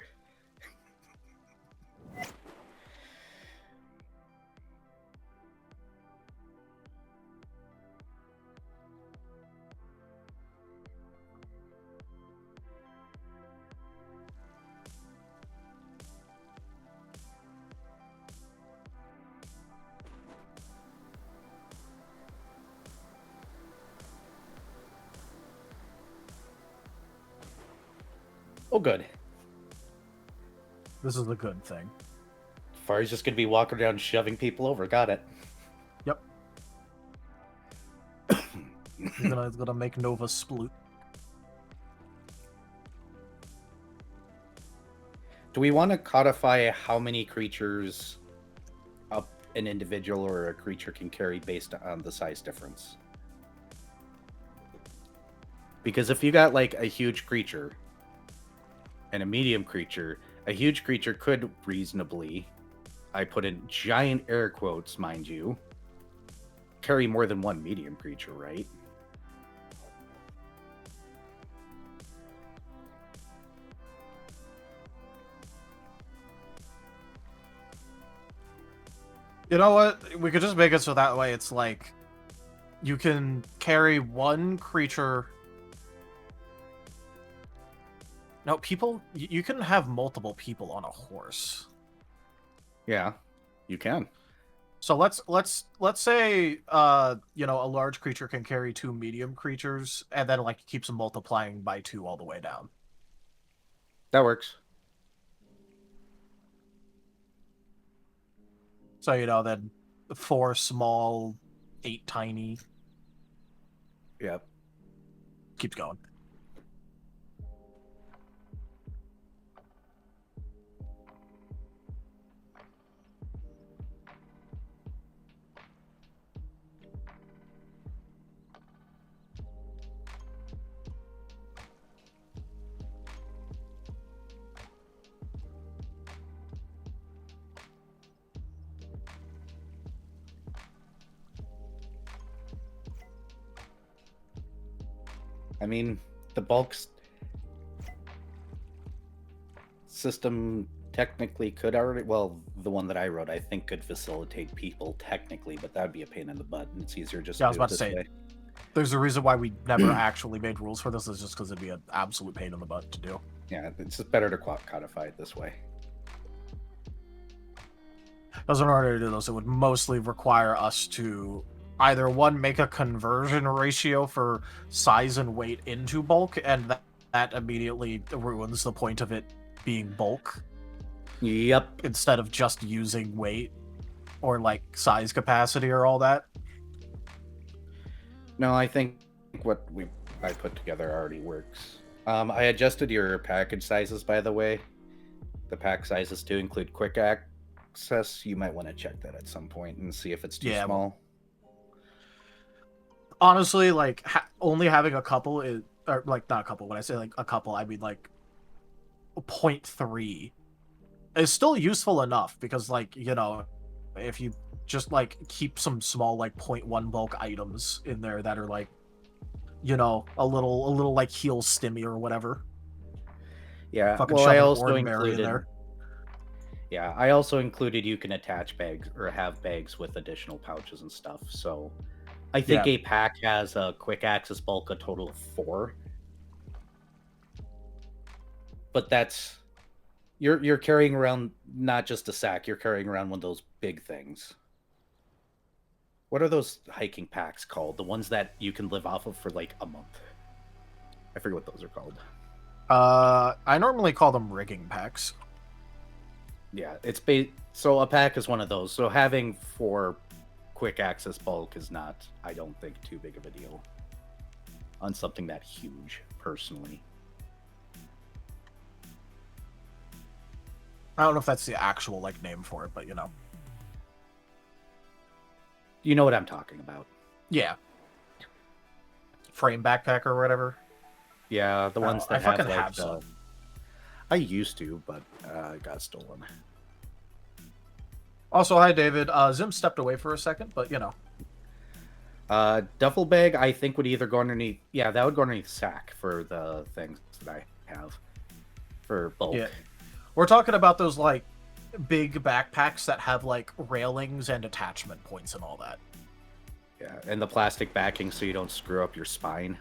[SPEAKER 3] Oh, good.
[SPEAKER 2] This is a good thing.
[SPEAKER 3] Furry's just gonna be walking around shoving people over. Got it.
[SPEAKER 2] Yep. It's gonna make Nova sploot.
[SPEAKER 3] Do we want to codify how many creatures an individual or a creature can carry based on the size difference? Because if you got like a huge creature and a medium creature, a huge creature could reasonably, I put in giant air quotes, mind you, carry more than one medium creature, right?
[SPEAKER 2] You know what? We could just make it so that way it's like you can carry one creature. No, people. You can have multiple people on a horse.
[SPEAKER 3] Yeah, you can.
[SPEAKER 2] So let's say a large creature can carry 2 medium creatures, and then like keeps them multiplying by 2 all the way down.
[SPEAKER 3] That works.
[SPEAKER 2] So then 4 small, 8 tiny.
[SPEAKER 3] Yep.
[SPEAKER 2] Keeps going.
[SPEAKER 3] I mean, the bulk system technically could already, well, the one that I wrote, I think could facilitate people technically, but that would be a pain in the butt, and it's easier just
[SPEAKER 2] Yeah, I
[SPEAKER 3] to
[SPEAKER 2] was
[SPEAKER 3] do it
[SPEAKER 2] about to
[SPEAKER 3] this
[SPEAKER 2] say,
[SPEAKER 3] way.
[SPEAKER 2] there's a reason why we never actually made rules for this, is just because it'd be an absolute pain in the butt to do.
[SPEAKER 3] Yeah, it's just better to codify it this way.
[SPEAKER 2] Because in order to do this, it would mostly require us to either one, make a conversion ratio for size and weight into bulk, and that immediately ruins the point of it being bulk,
[SPEAKER 3] Yep.
[SPEAKER 2] instead of just using weight or like size capacity or all that.
[SPEAKER 3] No, I think what I put together already works. I adjusted your package sizes, by the way. The pack sizes to include quick access. You might want to check that at some point and see if it's too small.
[SPEAKER 2] Honestly, like only having a couple is, or like not a couple. When I say like a couple, I mean like 0.3 is still useful enough, because like if you just like keep some small like 0.1 bulk items in there that are like a little like heal stimmy or whatever.
[SPEAKER 3] Yeah,
[SPEAKER 2] Fucking
[SPEAKER 3] well,
[SPEAKER 2] shove
[SPEAKER 3] I
[SPEAKER 2] an
[SPEAKER 3] also
[SPEAKER 2] ordinary in
[SPEAKER 3] included.
[SPEAKER 2] there.
[SPEAKER 3] Yeah, I also included you can attach bags or have bags with additional pouches and stuff. So I think a pack has a quick access bulk a total of 4. But that's you're carrying around not just a sack, you're carrying around one of those big things. What are those hiking packs called? The ones that you can live off of for like a month. I forget what those are called.
[SPEAKER 2] I normally call them rigging packs.
[SPEAKER 3] Yeah, so a pack is one of those. So having 4 quick access bulk is not, I don't think, too big of a deal on something that huge, personally.
[SPEAKER 2] I don't know if that's the actual like name for it, but
[SPEAKER 3] You know what I'm talking about.
[SPEAKER 2] Yeah. Frame backpack or whatever.
[SPEAKER 3] Yeah, the ones that
[SPEAKER 2] I fucking
[SPEAKER 3] have, like,
[SPEAKER 2] have some.
[SPEAKER 3] I used to, but it got stolen.
[SPEAKER 2] Also, hi David. Zim stepped away for a second, but
[SPEAKER 3] Duffel bag, I think, would either go underneath. Yeah, that would go underneath sack for the things that I have for bulk.
[SPEAKER 2] Yeah. We're talking about those like big backpacks that have like railings and attachment points and all that.
[SPEAKER 3] Yeah, and the plastic backing so you don't screw up your spine.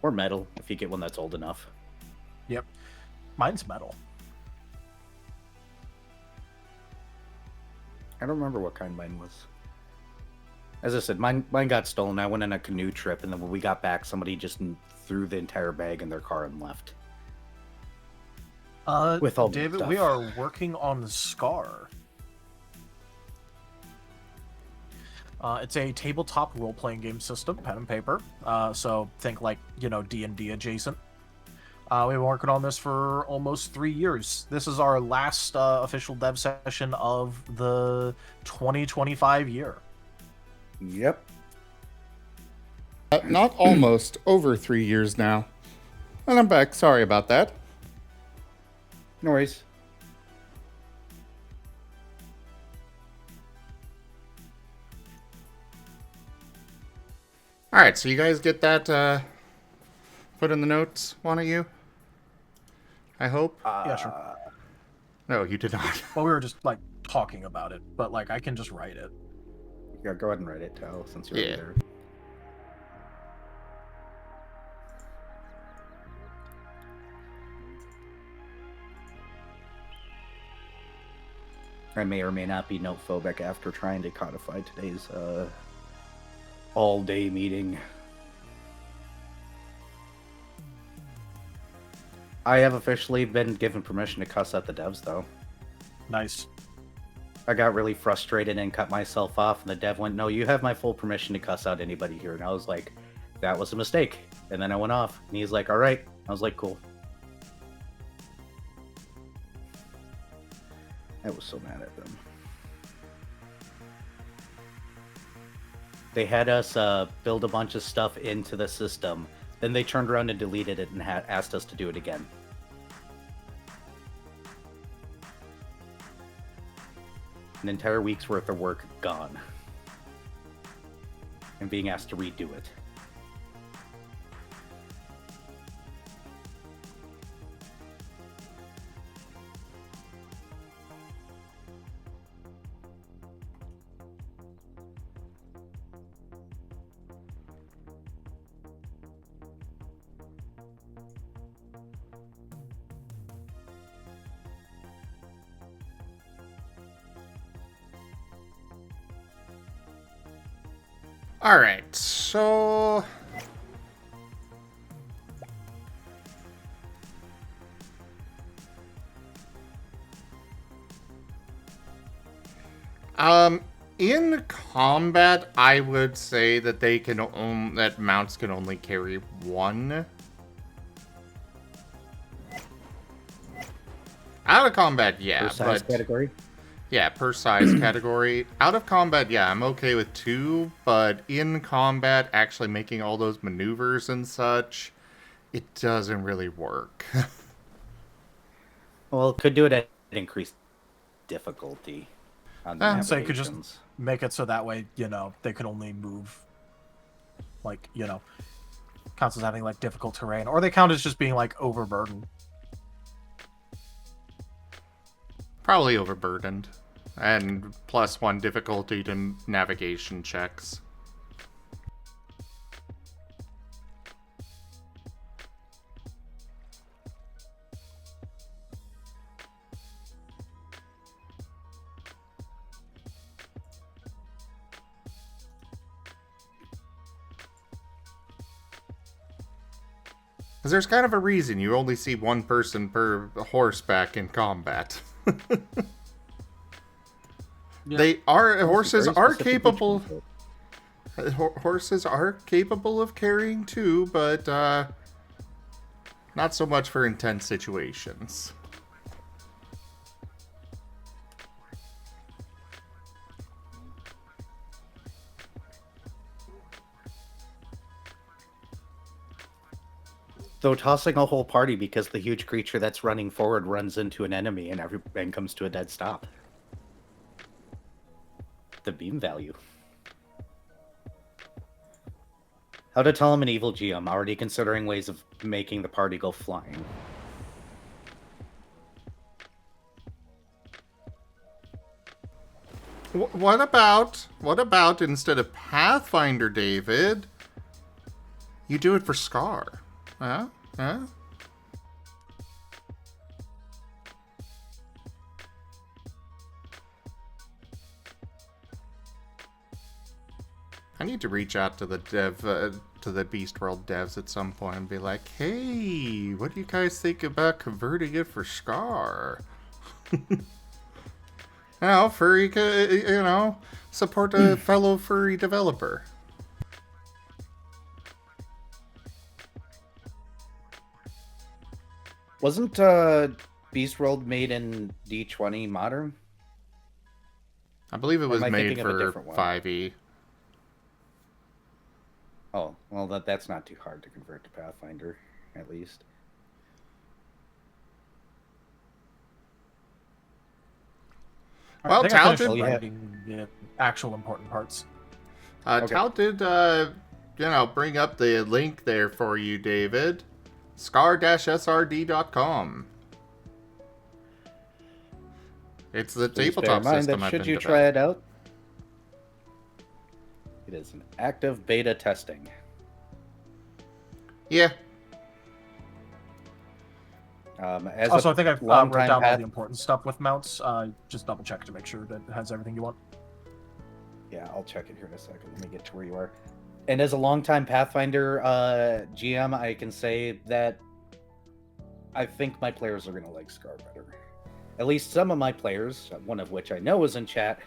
[SPEAKER 3] Or metal, if you get one that's old enough.
[SPEAKER 2] Yep. Mine's metal.
[SPEAKER 3] I don't remember what kind mine was. As I said, mine got stolen. I went on a canoe trip, and then when we got back, somebody just threw the entire bag in their car and left. With all the
[SPEAKER 2] David,
[SPEAKER 3] stuff.
[SPEAKER 2] we are working on Scar. It's a tabletop role-playing game system, pen and paper. So think like, D&D adjacent. We've been working on this for almost 3 years. This is our last official dev session of the 2025 year.
[SPEAKER 3] Yep.
[SPEAKER 1] Not almost, over 3 years now. And I'm back, sorry about that.
[SPEAKER 3] No worries.
[SPEAKER 1] Alright, so you guys get that put in the notes, one of you? I hope?
[SPEAKER 2] Yeah, sure.
[SPEAKER 1] No, you did not.
[SPEAKER 2] Well, we were just, like, talking about it, but, like, I can just write it.
[SPEAKER 3] Yeah, go ahead and write it, Tal, since you're
[SPEAKER 1] Yeah.
[SPEAKER 3] there. I may or may not be note-phobic after trying to codify today's all-day meeting. I have officially been given permission to cuss at the devs, though.
[SPEAKER 2] Nice.
[SPEAKER 3] I got really frustrated and cut myself off, and the dev went, "No, you have my full permission to cuss out anybody here." And I was like, "That was a mistake." And then I went off, and he's like, "All right." I was like, "Cool." I was so mad at them. They had us build a bunch of stuff into the system, then they turned around and deleted it and asked us to do it again. An entire week's worth of work gone. And being asked to redo it.
[SPEAKER 1] Alright, so... in combat, I would say that they can that mounts can only carry one. Out of combat, yeah,
[SPEAKER 3] Per size
[SPEAKER 1] but
[SPEAKER 3] category?
[SPEAKER 1] yeah, per size category. Out of combat, yeah, I'm okay with 2, but in combat, actually making all those maneuvers and such, it doesn't really work.
[SPEAKER 3] Well, it could do it at increased difficulty on the
[SPEAKER 2] So you could just
[SPEAKER 3] navigations.
[SPEAKER 2] make it so that way, they can only move, like, counts as having, like, difficult terrain. Or they count as just being, like, overburdened.
[SPEAKER 1] Probably overburdened. And +1 difficulty to navigation checks. Because there's kind of a reason you only see one person per horseback in combat.
[SPEAKER 2] Yeah.
[SPEAKER 1] Horses are
[SPEAKER 3] Very specifically
[SPEAKER 1] capable.
[SPEAKER 3] chosen.
[SPEAKER 1] Horses are capable of carrying 2, but not so much for intense situations.
[SPEAKER 3] Though tossing a whole party because the huge creature that's running forward runs into an enemy and comes to a dead stop. The beam value. How to tell I'm an evil GM, already considering ways of making the party go flying.
[SPEAKER 1] What about instead of Pathfinder, David, you do it for Scar? Huh? Huh? I need to reach out to the to the Beast World devs at some point and be like, hey, what do you guys think about converting it for Scar? Furry, support a fellow furry developer.
[SPEAKER 3] Wasn't Beast World made in D20 Modern?
[SPEAKER 1] I believe it was
[SPEAKER 3] am I
[SPEAKER 1] made
[SPEAKER 3] thinking of a
[SPEAKER 1] for
[SPEAKER 3] different one?
[SPEAKER 1] 5e.
[SPEAKER 3] Oh, well, that's not too hard to convert to Pathfinder, at least.
[SPEAKER 1] Well,
[SPEAKER 2] I think I
[SPEAKER 1] Talented.
[SPEAKER 2] finished writing the actual important parts.
[SPEAKER 3] Okay.
[SPEAKER 1] Talented, bring up the link there for you, David. scar-srd.com. It's the
[SPEAKER 3] Please bear
[SPEAKER 1] tabletop
[SPEAKER 3] in mind
[SPEAKER 1] system
[SPEAKER 3] that
[SPEAKER 1] I've
[SPEAKER 3] should
[SPEAKER 1] been
[SPEAKER 3] you try it out, it is an active beta testing.
[SPEAKER 1] Yeah.
[SPEAKER 2] Also, I think I've wrote down all
[SPEAKER 3] path...
[SPEAKER 2] the important stuff with mounts. Just double check to make sure that it has everything you want.
[SPEAKER 3] Yeah, I'll check it here in a second. Let me get to where you are. And as a longtime Pathfinder GM, I can say that I think my players are going to like Scar better. At least some of my players, one of which I know is in chat,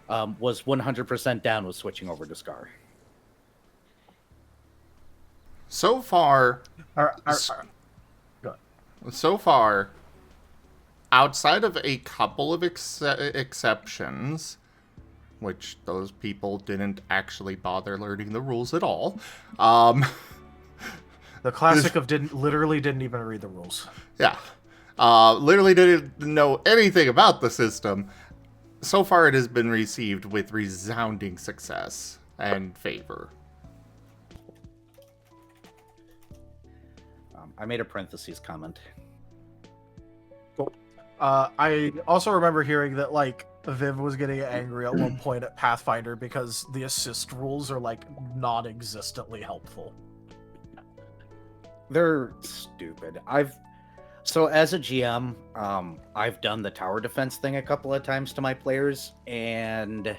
[SPEAKER 3] was 100% down with switching over to Scar.
[SPEAKER 1] So far, outside of a couple of exceptions, which those people didn't actually bother learning the rules at all.
[SPEAKER 2] The classic of literally didn't even read the rules.
[SPEAKER 1] Yeah. Literally didn't know anything about the system. So far it has been received with resounding success and favor.
[SPEAKER 3] I made a parentheses comment.
[SPEAKER 2] Cool. I also remember hearing that, like, Viv was getting angry at one point at Pathfinder because the assist rules are, like, non-existently helpful.
[SPEAKER 3] They're stupid. So as a GM, I've done the tower defense thing a couple of times to my players, and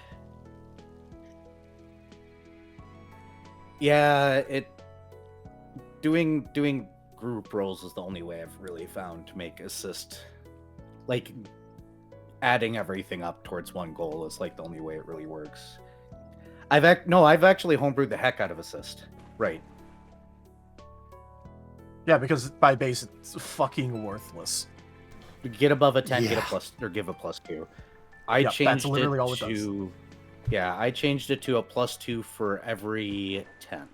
[SPEAKER 3] yeah, doing group roles is the only way I've really found to make assist, like adding everything up towards one goal is like the only way it really works. I've actually homebrewed the heck out of assist, right?
[SPEAKER 2] Yeah, because by base it's fucking worthless.
[SPEAKER 3] Get above a 10,
[SPEAKER 1] Yeah.
[SPEAKER 3] get a plus, or give a +2. I
[SPEAKER 2] That's
[SPEAKER 3] changed
[SPEAKER 2] literally
[SPEAKER 3] it
[SPEAKER 2] all it does.
[SPEAKER 3] to, yeah, I changed it to a +2 for every 10.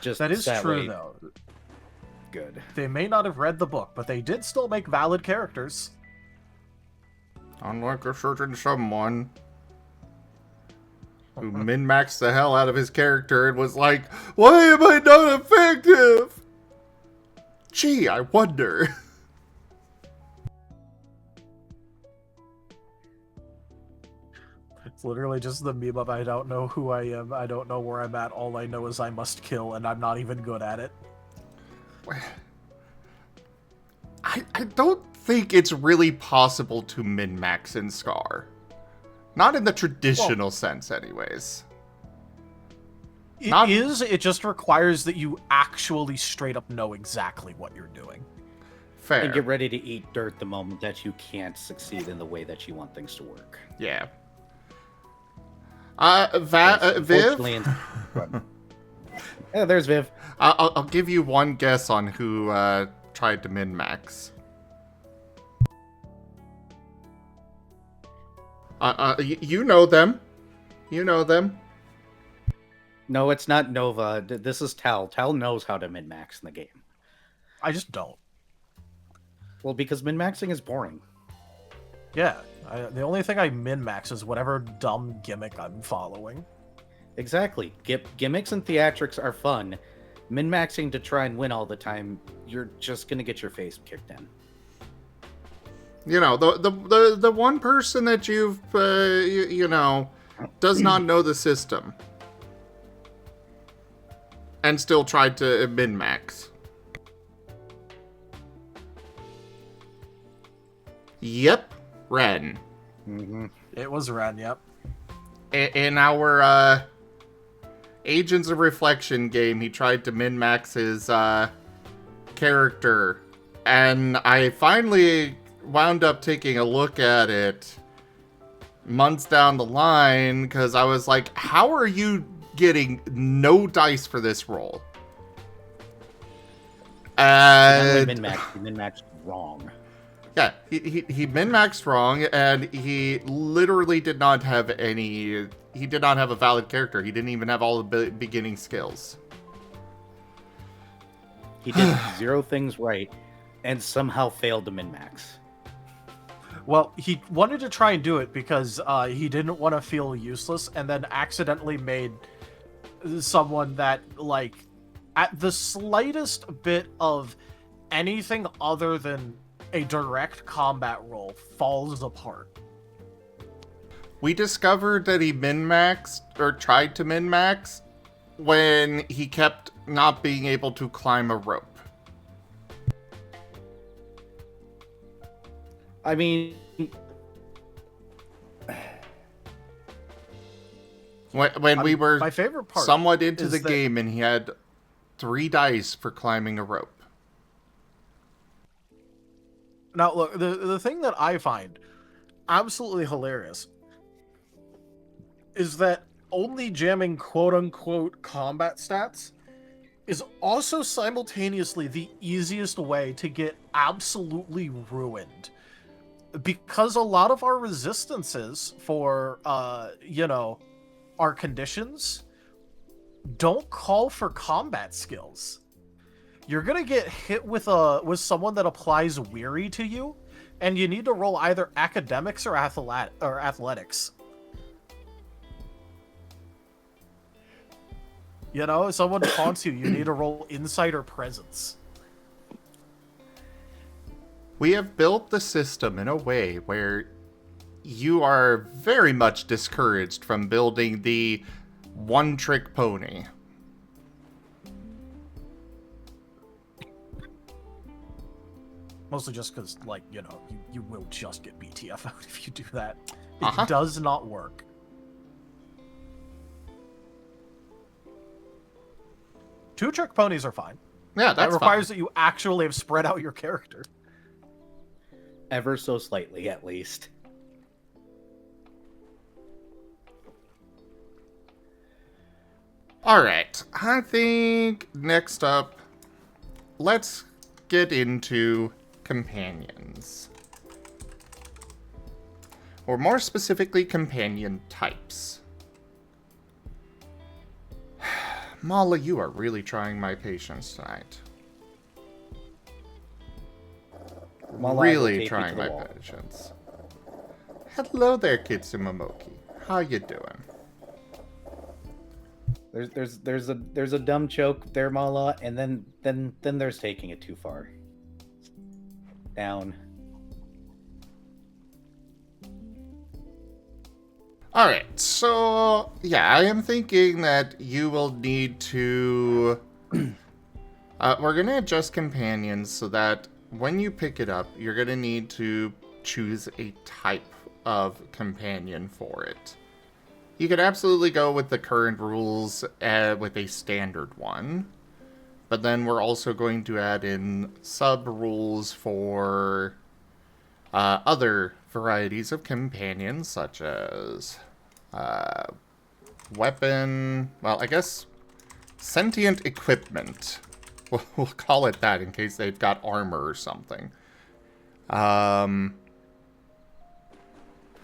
[SPEAKER 3] Just
[SPEAKER 2] That is true,
[SPEAKER 3] way,
[SPEAKER 2] though.
[SPEAKER 3] Good.
[SPEAKER 2] They may not have read the book, but they did still make valid characters.
[SPEAKER 1] Unlike a certain someone who min-maxed the hell out of his character and was like, why am I not effective? Gee, I wonder.
[SPEAKER 2] It's literally just the meme of I don't know who I am, I don't know where I'm at, all I know is I must kill, and I'm not even good at it.
[SPEAKER 1] I don't think it's really possible to min-max in Scar. Not in the traditional sense, anyways.
[SPEAKER 2] It just requires that you actually straight up know exactly what you're doing.
[SPEAKER 1] Fair.
[SPEAKER 3] And get ready to eat dirt the moment that you can't succeed in the way that you want things to work.
[SPEAKER 1] Yeah.
[SPEAKER 3] Unfortunately,
[SPEAKER 1] Viv?
[SPEAKER 3] Yeah, there's Viv.
[SPEAKER 1] I'll give you one guess on who tried to min-max. You know them. You know them.
[SPEAKER 3] No, it's not Nova. This is Tal. Tal knows how to min-max in the game.
[SPEAKER 2] I just don't.
[SPEAKER 3] Well, because min-maxing is boring.
[SPEAKER 2] Yeah, the only thing I min-max is whatever dumb gimmick I'm following.
[SPEAKER 3] Exactly. Gimmicks and theatrics are fun. Min-maxing to try and win all the time, you're just gonna get your face kicked in.
[SPEAKER 1] You know, the one person that you've, does not know the system. And still tried to min-max. Yep, Ren.
[SPEAKER 3] Mm-hmm.
[SPEAKER 2] It was Ren, yep.
[SPEAKER 1] In our Agents of Reflection game, he tried to min-max his character, and I finally wound up taking a look at it months down the line, because I was like, how are you getting no dice for this roll? And
[SPEAKER 3] He min-maxed wrong.
[SPEAKER 1] yeah, he min-maxed wrong, and he literally did not have any. He did not have a valid character. He didn't even have all the beginning skills.
[SPEAKER 3] He did 0 things right, and somehow failed to min-max.
[SPEAKER 2] Well, he wanted to try and do it because he didn't want to feel useless, and then accidentally made someone that, like, at the slightest bit of anything other than a direct combat roll falls apart.
[SPEAKER 1] We discovered that he min-maxed, or tried to min-max, when he kept not being able to climb a rope.
[SPEAKER 3] I mean,
[SPEAKER 1] When we were
[SPEAKER 2] my favorite part
[SPEAKER 1] somewhat into
[SPEAKER 2] is
[SPEAKER 1] the
[SPEAKER 2] that-
[SPEAKER 1] game, and he had 3 dice for climbing a rope.
[SPEAKER 2] Now, look, the thing that I find absolutely hilarious is that only jamming quote-unquote combat stats is also simultaneously the easiest way to get absolutely ruined. Because a lot of our resistances for, our conditions don't call for combat skills. You're gonna get hit with someone that applies weary to you, and you need to roll either academics or athletics. You know, if someone taunts you, you need to roll insight or presence.
[SPEAKER 1] We have built the system in a way where you are very much discouraged from building the one-trick pony.
[SPEAKER 2] Mostly just because, like, you will just get BTF out if you do that. It
[SPEAKER 1] Uh-huh.
[SPEAKER 2] does not work. Two-trick ponies are fine.
[SPEAKER 1] Yeah,
[SPEAKER 2] That
[SPEAKER 1] that's
[SPEAKER 2] requires
[SPEAKER 1] fine.
[SPEAKER 2] that you actually have spread out your character.
[SPEAKER 3] ever so slightly, at least.
[SPEAKER 1] Alright, I think next up, let's get into companions. Or more specifically, companion types. Mala, you are really trying my patience tonight.
[SPEAKER 3] Mala, I will
[SPEAKER 1] Really
[SPEAKER 3] tape you
[SPEAKER 1] trying
[SPEAKER 3] to the
[SPEAKER 1] my
[SPEAKER 3] wall.
[SPEAKER 1] patience. Hello there, Kitsumomoki. How you doing?
[SPEAKER 3] There's a dumb joke there, Mala, and then there's taking it too far. Down.
[SPEAKER 1] Alright, so yeah, I am thinking that you will need to... we're going to adjust companions so that when you pick it up, you're going to need to choose a type of companion for it. You could absolutely go with the current rules with a standard one, but then we're also going to add in sub-rules for other varieties of companions, such as weapon, well, I guess sentient equipment. We'll call it that in case they've got armor or something.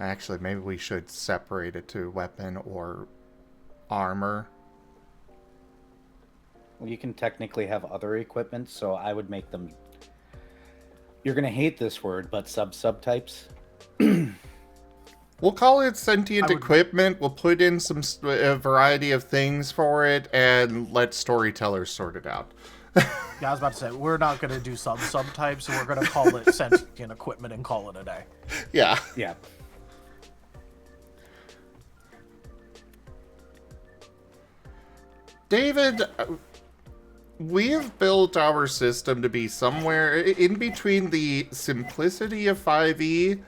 [SPEAKER 1] Actually, maybe we should separate it to weapon or armor.
[SPEAKER 3] Well, you can technically have other equipment, so I would make them... You're going to hate this word, but subtypes.
[SPEAKER 1] We'll call it sentient equipment. We'll put in some a variety of things for it and let storytellers sort it out.
[SPEAKER 2] Yeah, I was about to say, we're not going to do subtypes, so we're going to call it sentient equipment and call it a day.
[SPEAKER 1] Yeah.
[SPEAKER 3] Yeah.
[SPEAKER 1] David, we have built our system to be somewhere in between the simplicity of 5e,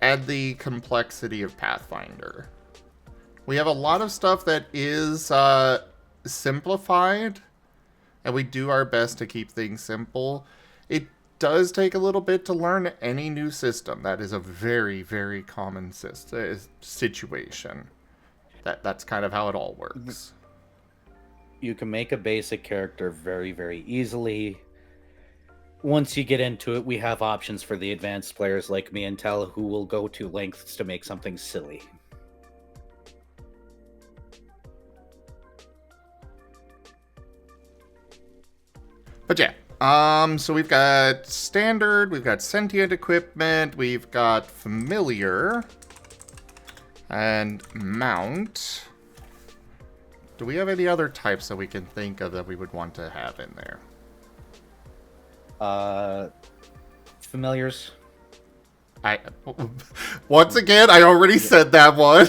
[SPEAKER 1] and the complexity of Pathfinder. We have a lot of stuff that is simplified, and we do our best to keep things simple. It does take a little bit to learn any new system. That is a very, very common situation. That's kind of how it all works.
[SPEAKER 3] You can make a basic character very, very easily. Once you get into it, we have options for the advanced players like me and Tal who will go to lengths to make something silly.
[SPEAKER 1] But yeah, so we've got standard, we've got sentient equipment, we've got familiar, and mount. Do we have any other types that we can think of that we would want to have in there?
[SPEAKER 3] Familiars.
[SPEAKER 1] Once again, I already said that one.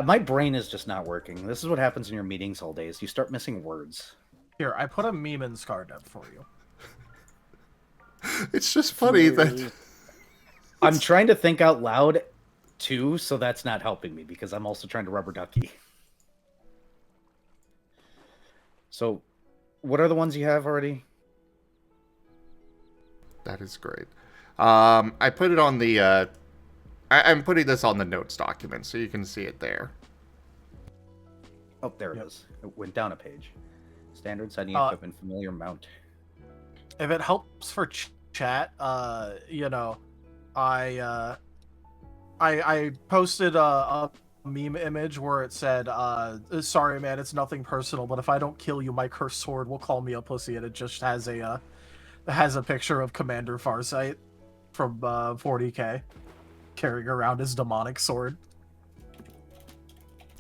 [SPEAKER 3] My brain is just not working. This is what happens in your meetings all day, is you start missing words.
[SPEAKER 2] Here, I put a meme in ScarDev for you.
[SPEAKER 1] It's just funny that...
[SPEAKER 3] I'm trying to think out loud, too, so that's not helping me, because I'm also trying to rubber ducky. So, what are the ones you have already?
[SPEAKER 1] That is great. I put it on the... I'm putting this on the notes document, so you can see it there.
[SPEAKER 3] Oh, there it is. It went down a page. Standard setting equipment, familiar mount.
[SPEAKER 2] If it helps for chat, you know, I posted a meme image where it said, "Sorry, man, it's nothing personal, but if I don't kill you, my cursed sword will call me a pussy," and it just has a picture of Commander Farsight from 40K carrying around his demonic sword.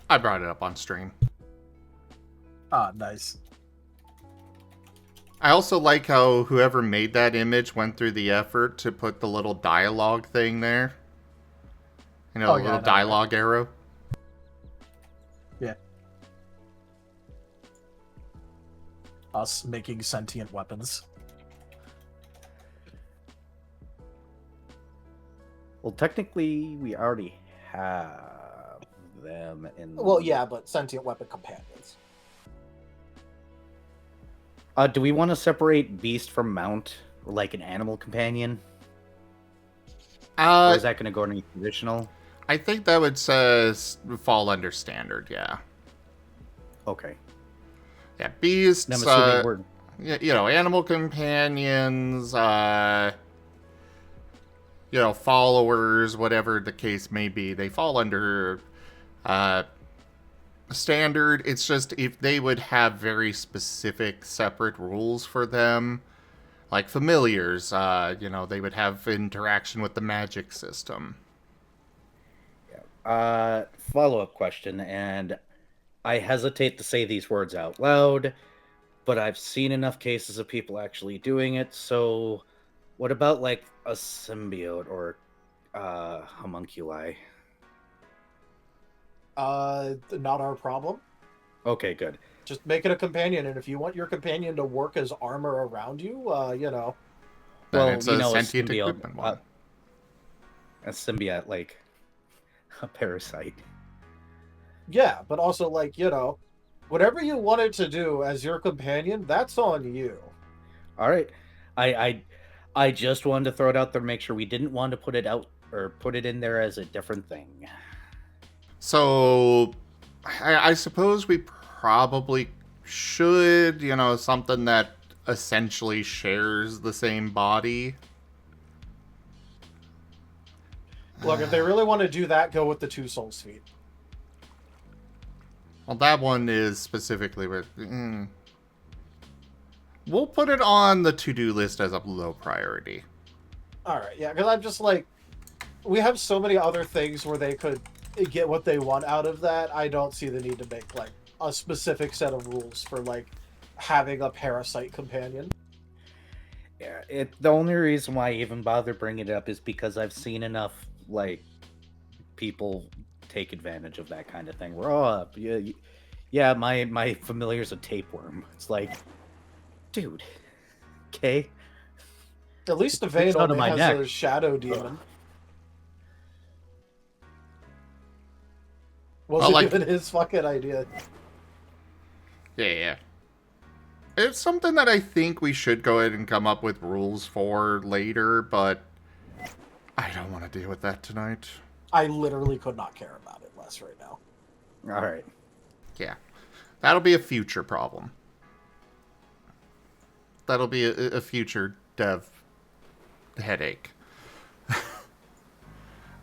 [SPEAKER 1] I brought it up on stream.
[SPEAKER 2] Ah, nice.
[SPEAKER 1] I also like how whoever made that image went through the effort to put the little dialogue thing there. You know, the little dialogue arrow.
[SPEAKER 2] Yeah. Us making sentient weapons.
[SPEAKER 3] Well, technically, we already have them in...
[SPEAKER 4] Well, yeah, but sentient weapon companions.
[SPEAKER 3] Do we want to separate beast from mount, or like an animal companion? Or is that going to go into traditional?
[SPEAKER 1] I think that would fall under standard, yeah.
[SPEAKER 3] Okay.
[SPEAKER 1] Yeah, beasts,
[SPEAKER 3] I'm assuming we're...
[SPEAKER 1] you know, animal companions, you know, followers, whatever the case may be, they fall under standard. It's just if they would have very specific separate rules for them, like familiars, you know, they would have interaction with the magic system.
[SPEAKER 3] Follow-up question, and I hesitate to say these words out loud, but I've seen enough cases of people actually doing it, so what about, like, a symbiote or homunculi?
[SPEAKER 4] Not our problem.
[SPEAKER 3] Okay, good.
[SPEAKER 4] Just make it a companion, and if you want your companion to work as armor around you, you know.
[SPEAKER 1] Then
[SPEAKER 3] Well,
[SPEAKER 1] it's
[SPEAKER 3] you
[SPEAKER 1] a
[SPEAKER 3] know,
[SPEAKER 1] sentient equipment one.
[SPEAKER 3] A symbiote, like a parasite.
[SPEAKER 4] Yeah, but also, like, you know, whatever you want it to do as your companion, that's on you.
[SPEAKER 3] All right. I just wanted to throw it out there, make sure we didn't want to put it out or put it in there as a different thing.
[SPEAKER 1] So, I suppose we probably should, you know, something that essentially shares the same body.
[SPEAKER 4] Look, if they really want to do that, go with the 2 Souls feet.
[SPEAKER 1] Well, that one is specifically with... We'll put it on the to-do list as a low priority.
[SPEAKER 4] Alright, yeah, because I'm just like... We have so many other things where they could get what they want out of that. I don't see the need to make, like, a specific set of rules for, like, having a parasite companion.
[SPEAKER 3] Yeah, the only reason why I even bother bringing it up is because I've seen enough, like, people take advantage of that kind of thing. We're all up. Yeah, my familiar's a tapeworm. It's like, dude, okay.
[SPEAKER 4] At least the Vane
[SPEAKER 3] It's out of
[SPEAKER 4] only
[SPEAKER 3] my
[SPEAKER 4] has
[SPEAKER 3] neck.
[SPEAKER 4] a shadow demon. Wasn't
[SPEAKER 1] like-
[SPEAKER 4] even his fucking idea.
[SPEAKER 1] Yeah. It's something that I think we should go ahead and come up with rules for later, but I don't want to deal with that tonight.
[SPEAKER 4] I literally could not care about it less right now.
[SPEAKER 3] All right.
[SPEAKER 1] Yeah. That'll be a future problem. That'll be a future dev headache.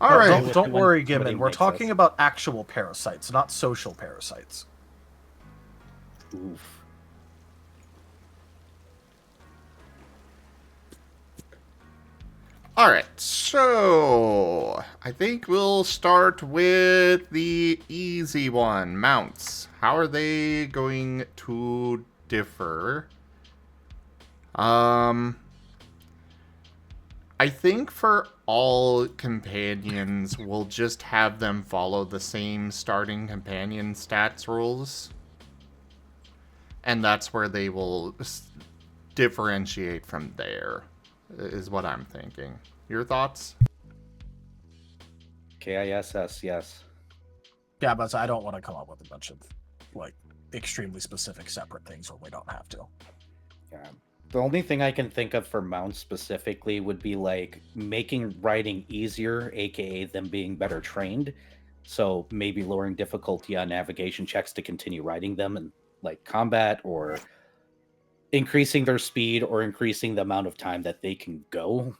[SPEAKER 1] All
[SPEAKER 2] No,
[SPEAKER 1] right.
[SPEAKER 2] don't worry,
[SPEAKER 3] Somebody
[SPEAKER 2] Gimmon. We're
[SPEAKER 3] makes
[SPEAKER 2] talking
[SPEAKER 3] us.
[SPEAKER 2] about actual parasites, not social parasites.
[SPEAKER 3] Oof.
[SPEAKER 1] All right, so I think we'll start with the easy one, mounts. How are they going to differ? I think for all companions, we'll just have them follow the same starting companion stats rules. And that's where they will differentiate from there, is what I'm thinking. Your thoughts?
[SPEAKER 3] KISS, yes.
[SPEAKER 2] Yeah, but I don't want to come up with a bunch of like extremely specific separate things when we don't have to.
[SPEAKER 3] Yeah. The only thing I can think of for mounts specifically would be like making riding easier, aka them being better trained. So maybe lowering difficulty on navigation checks to continue riding them in like combat, or increasing their speed, or increasing the amount of time that they can go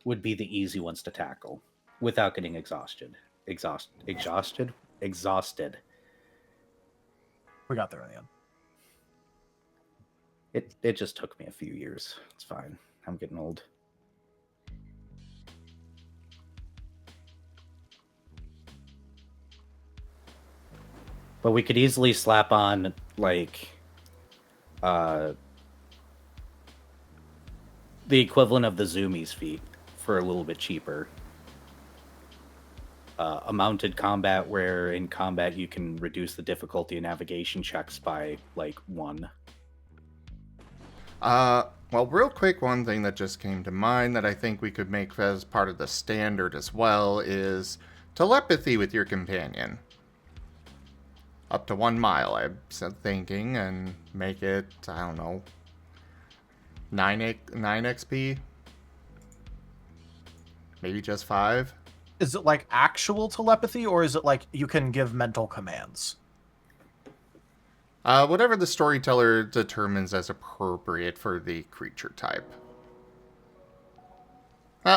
[SPEAKER 3] would be the easy ones to tackle without getting exhausted. Exhausted.
[SPEAKER 2] We got there in the end.
[SPEAKER 3] It just took me a few years. It's fine. I'm getting old. But we could easily slap on like the equivalent of the Zoomies feat for a little bit cheaper. A mounted combat where in combat you can reduce the difficulty of navigation checks by like 1.
[SPEAKER 1] Well, real quick, one thing that just came to mind that I think we could make as part of the standard as well is telepathy with your companion. Up to 1 mile, I'm thinking, and make it, I don't know, 9 XP? Maybe just 5?
[SPEAKER 2] Is it like actual telepathy, or is it like you can give mental commands?
[SPEAKER 1] Whatever the storyteller determines as appropriate for the creature type.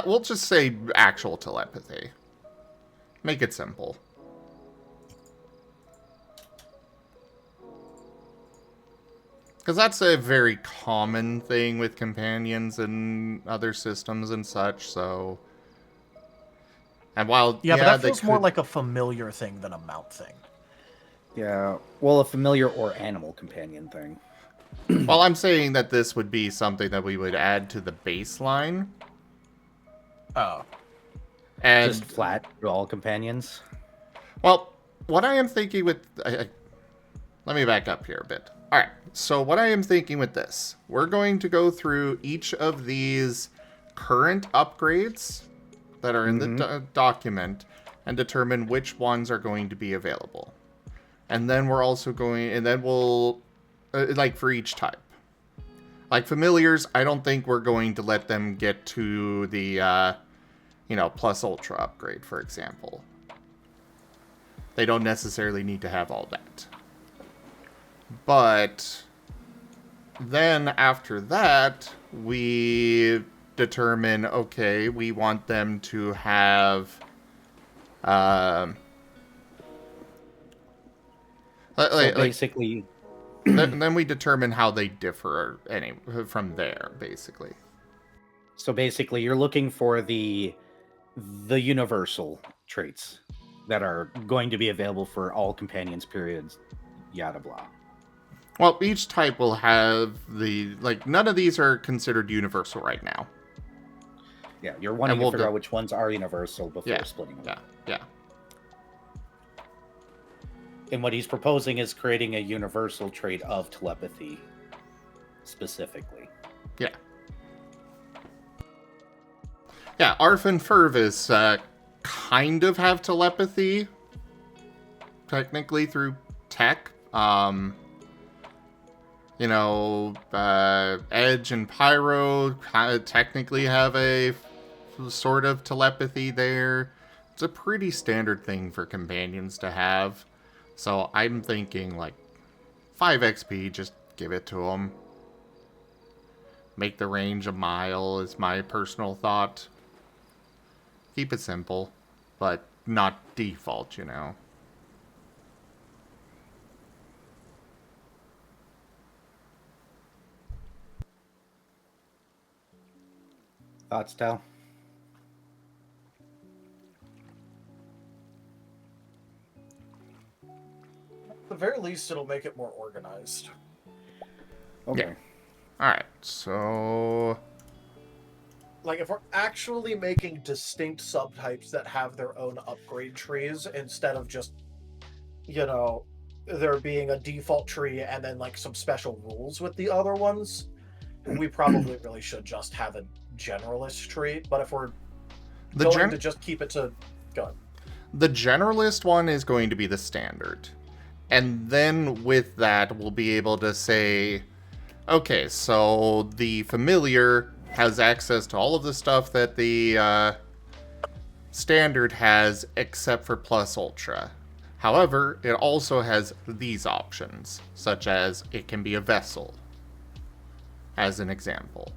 [SPEAKER 1] We'll just say actual telepathy. Make it simple. Because that's a very common thing with companions and other systems and such, so... And while...
[SPEAKER 2] Yeah, but that
[SPEAKER 1] they
[SPEAKER 2] feels more
[SPEAKER 1] could-
[SPEAKER 2] like a familiar thing than a mount thing.
[SPEAKER 3] Yeah, well, a familiar or animal companion thing.
[SPEAKER 1] Well, I'm saying that this would be something that we would add to the baseline.
[SPEAKER 2] Oh.
[SPEAKER 1] And,
[SPEAKER 3] Just flat to all companions.
[SPEAKER 1] well, what I am thinking with... let me back up here a bit. Alright, so what I am thinking with this, we're going to go through each of these current upgrades that are in the document and determine which ones are going to be available. And then we're also going... And then we'll... like, for each type. Like, familiars, I don't think we're going to let them get to the, plus ultra upgrade, for example. They don't necessarily need to have all that. But then after that, we determine, okay, we want them to have...
[SPEAKER 3] So basically...
[SPEAKER 1] then we determine how they differ from there, basically.
[SPEAKER 3] So basically, you're looking for the universal traits that are going to be available for all companions, periods, yada blah.
[SPEAKER 1] Well, each type will have the... Like, none of these are considered universal right now.
[SPEAKER 3] Yeah, you're wanting
[SPEAKER 1] we'll
[SPEAKER 3] to figure out which ones are universal before splitting them.
[SPEAKER 1] Yeah.
[SPEAKER 3] And what he's proposing is creating a universal trait of telepathy, specifically.
[SPEAKER 1] Yeah. Yeah, Arf and Furvis kind of have telepathy, technically through tech. Edge and Pyro technically have a sort of telepathy there. It's a pretty standard thing for companions to have. So I'm thinking, like, 5 XP, just give it to them. Make the range a mile is my personal thought. Keep it simple, but not default, you know.
[SPEAKER 3] Thoughts, Tal?
[SPEAKER 2] At the very least, it'll make it more organized.
[SPEAKER 3] Okay.
[SPEAKER 1] Yeah. Alright, so...
[SPEAKER 2] Like, if we're actually making distinct subtypes that have their own upgrade trees, instead of just, there being a default tree and then, like, some special rules with the other ones, we probably really should just have a generalist tree. But if we're going to just keep it to... Go ahead.
[SPEAKER 1] The generalist one is going to be the standard. And then with that, we'll be able to say, okay, so the familiar has access to all of the stuff that the standard has, except for plus ultra. However, it also has these options, such as it can be a vessel, as an example.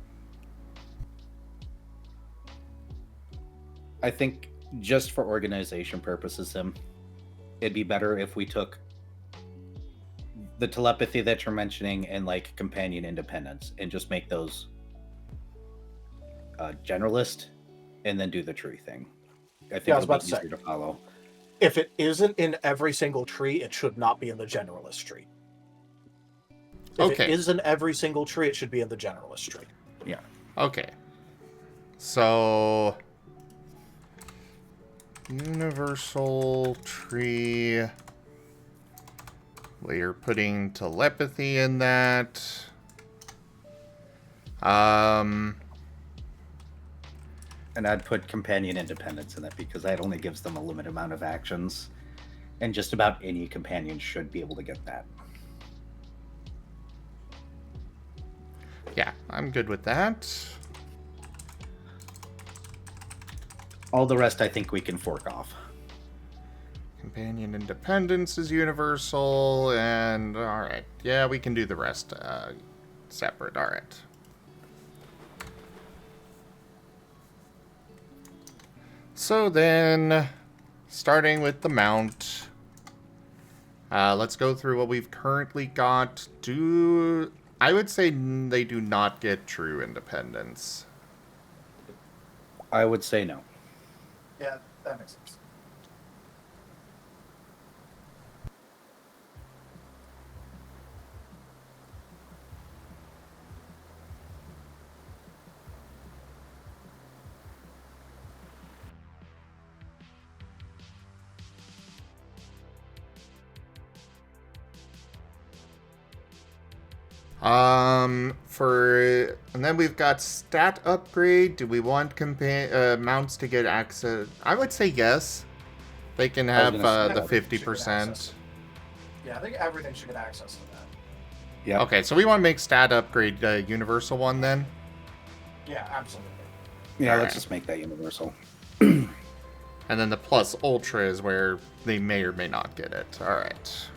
[SPEAKER 3] I think just for organization purposes, it'd be better if we took the telepathy that you're mentioning and like companion independence and just make those generalist and then do the tree thing. I think
[SPEAKER 2] I was
[SPEAKER 3] it'll
[SPEAKER 2] about
[SPEAKER 3] be
[SPEAKER 2] to
[SPEAKER 3] easier to follow.
[SPEAKER 2] If it isn't in every single tree, it should not be in the generalist tree. If it is in every single tree, it should be in the generalist tree.
[SPEAKER 3] Yeah.
[SPEAKER 1] Okay. So... universal tree... we're putting telepathy in that.
[SPEAKER 3] And I'd put companion independence in it because that only gives them a limited amount of actions. And just about any companion should be able to get that.
[SPEAKER 1] Yeah, I'm good with that.
[SPEAKER 3] All the rest I think we can fork off.
[SPEAKER 1] Companion independence is universal, and alright. Yeah, we can do the rest separate, alright. So then, starting with the mount, let's go through what we've currently got. I would say they do not get true independence.
[SPEAKER 3] I would say no.
[SPEAKER 2] Yeah, that makes sense.
[SPEAKER 1] And then we've got stat upgrade. Do we want mounts to get access? I would say yes. They can have the 50%.
[SPEAKER 2] Yeah, I think everything should get access to that.
[SPEAKER 3] Yeah.
[SPEAKER 1] Okay, so we want to make stat upgrade universal one then?
[SPEAKER 2] Yeah, absolutely.
[SPEAKER 3] Yeah,
[SPEAKER 1] All
[SPEAKER 3] let's
[SPEAKER 1] right.
[SPEAKER 3] just make that universal.
[SPEAKER 1] And then the plus ultra is where they may or may not get it. Alright.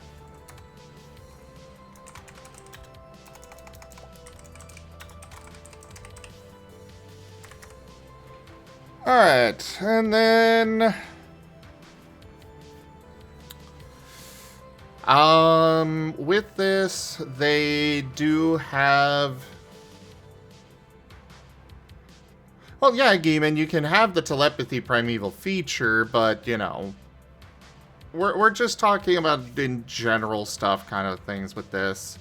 [SPEAKER 1] Alright, and then... with this, they do have... Well, yeah, Geeman, you can have the telepathy primeval feature, but, we're just talking about in general stuff kind of things with this.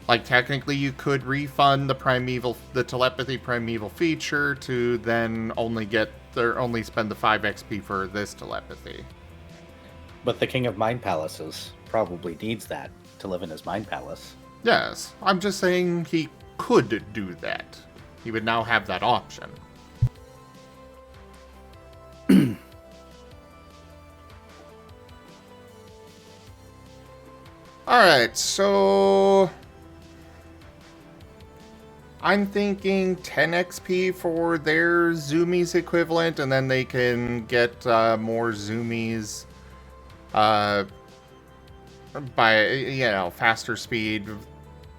[SPEAKER 1] Like, technically, you could refund the telepathy primeval feature to then only spend the 5 XP for this telepathy.
[SPEAKER 3] But the King of Mind Palaces probably needs that to live in his Mind Palace.
[SPEAKER 1] Yes, I'm just saying he could do that. He would now have that option. Alright, so I'm thinking 10 XP for their zoomies equivalent, and then they can get more zoomies by, faster speed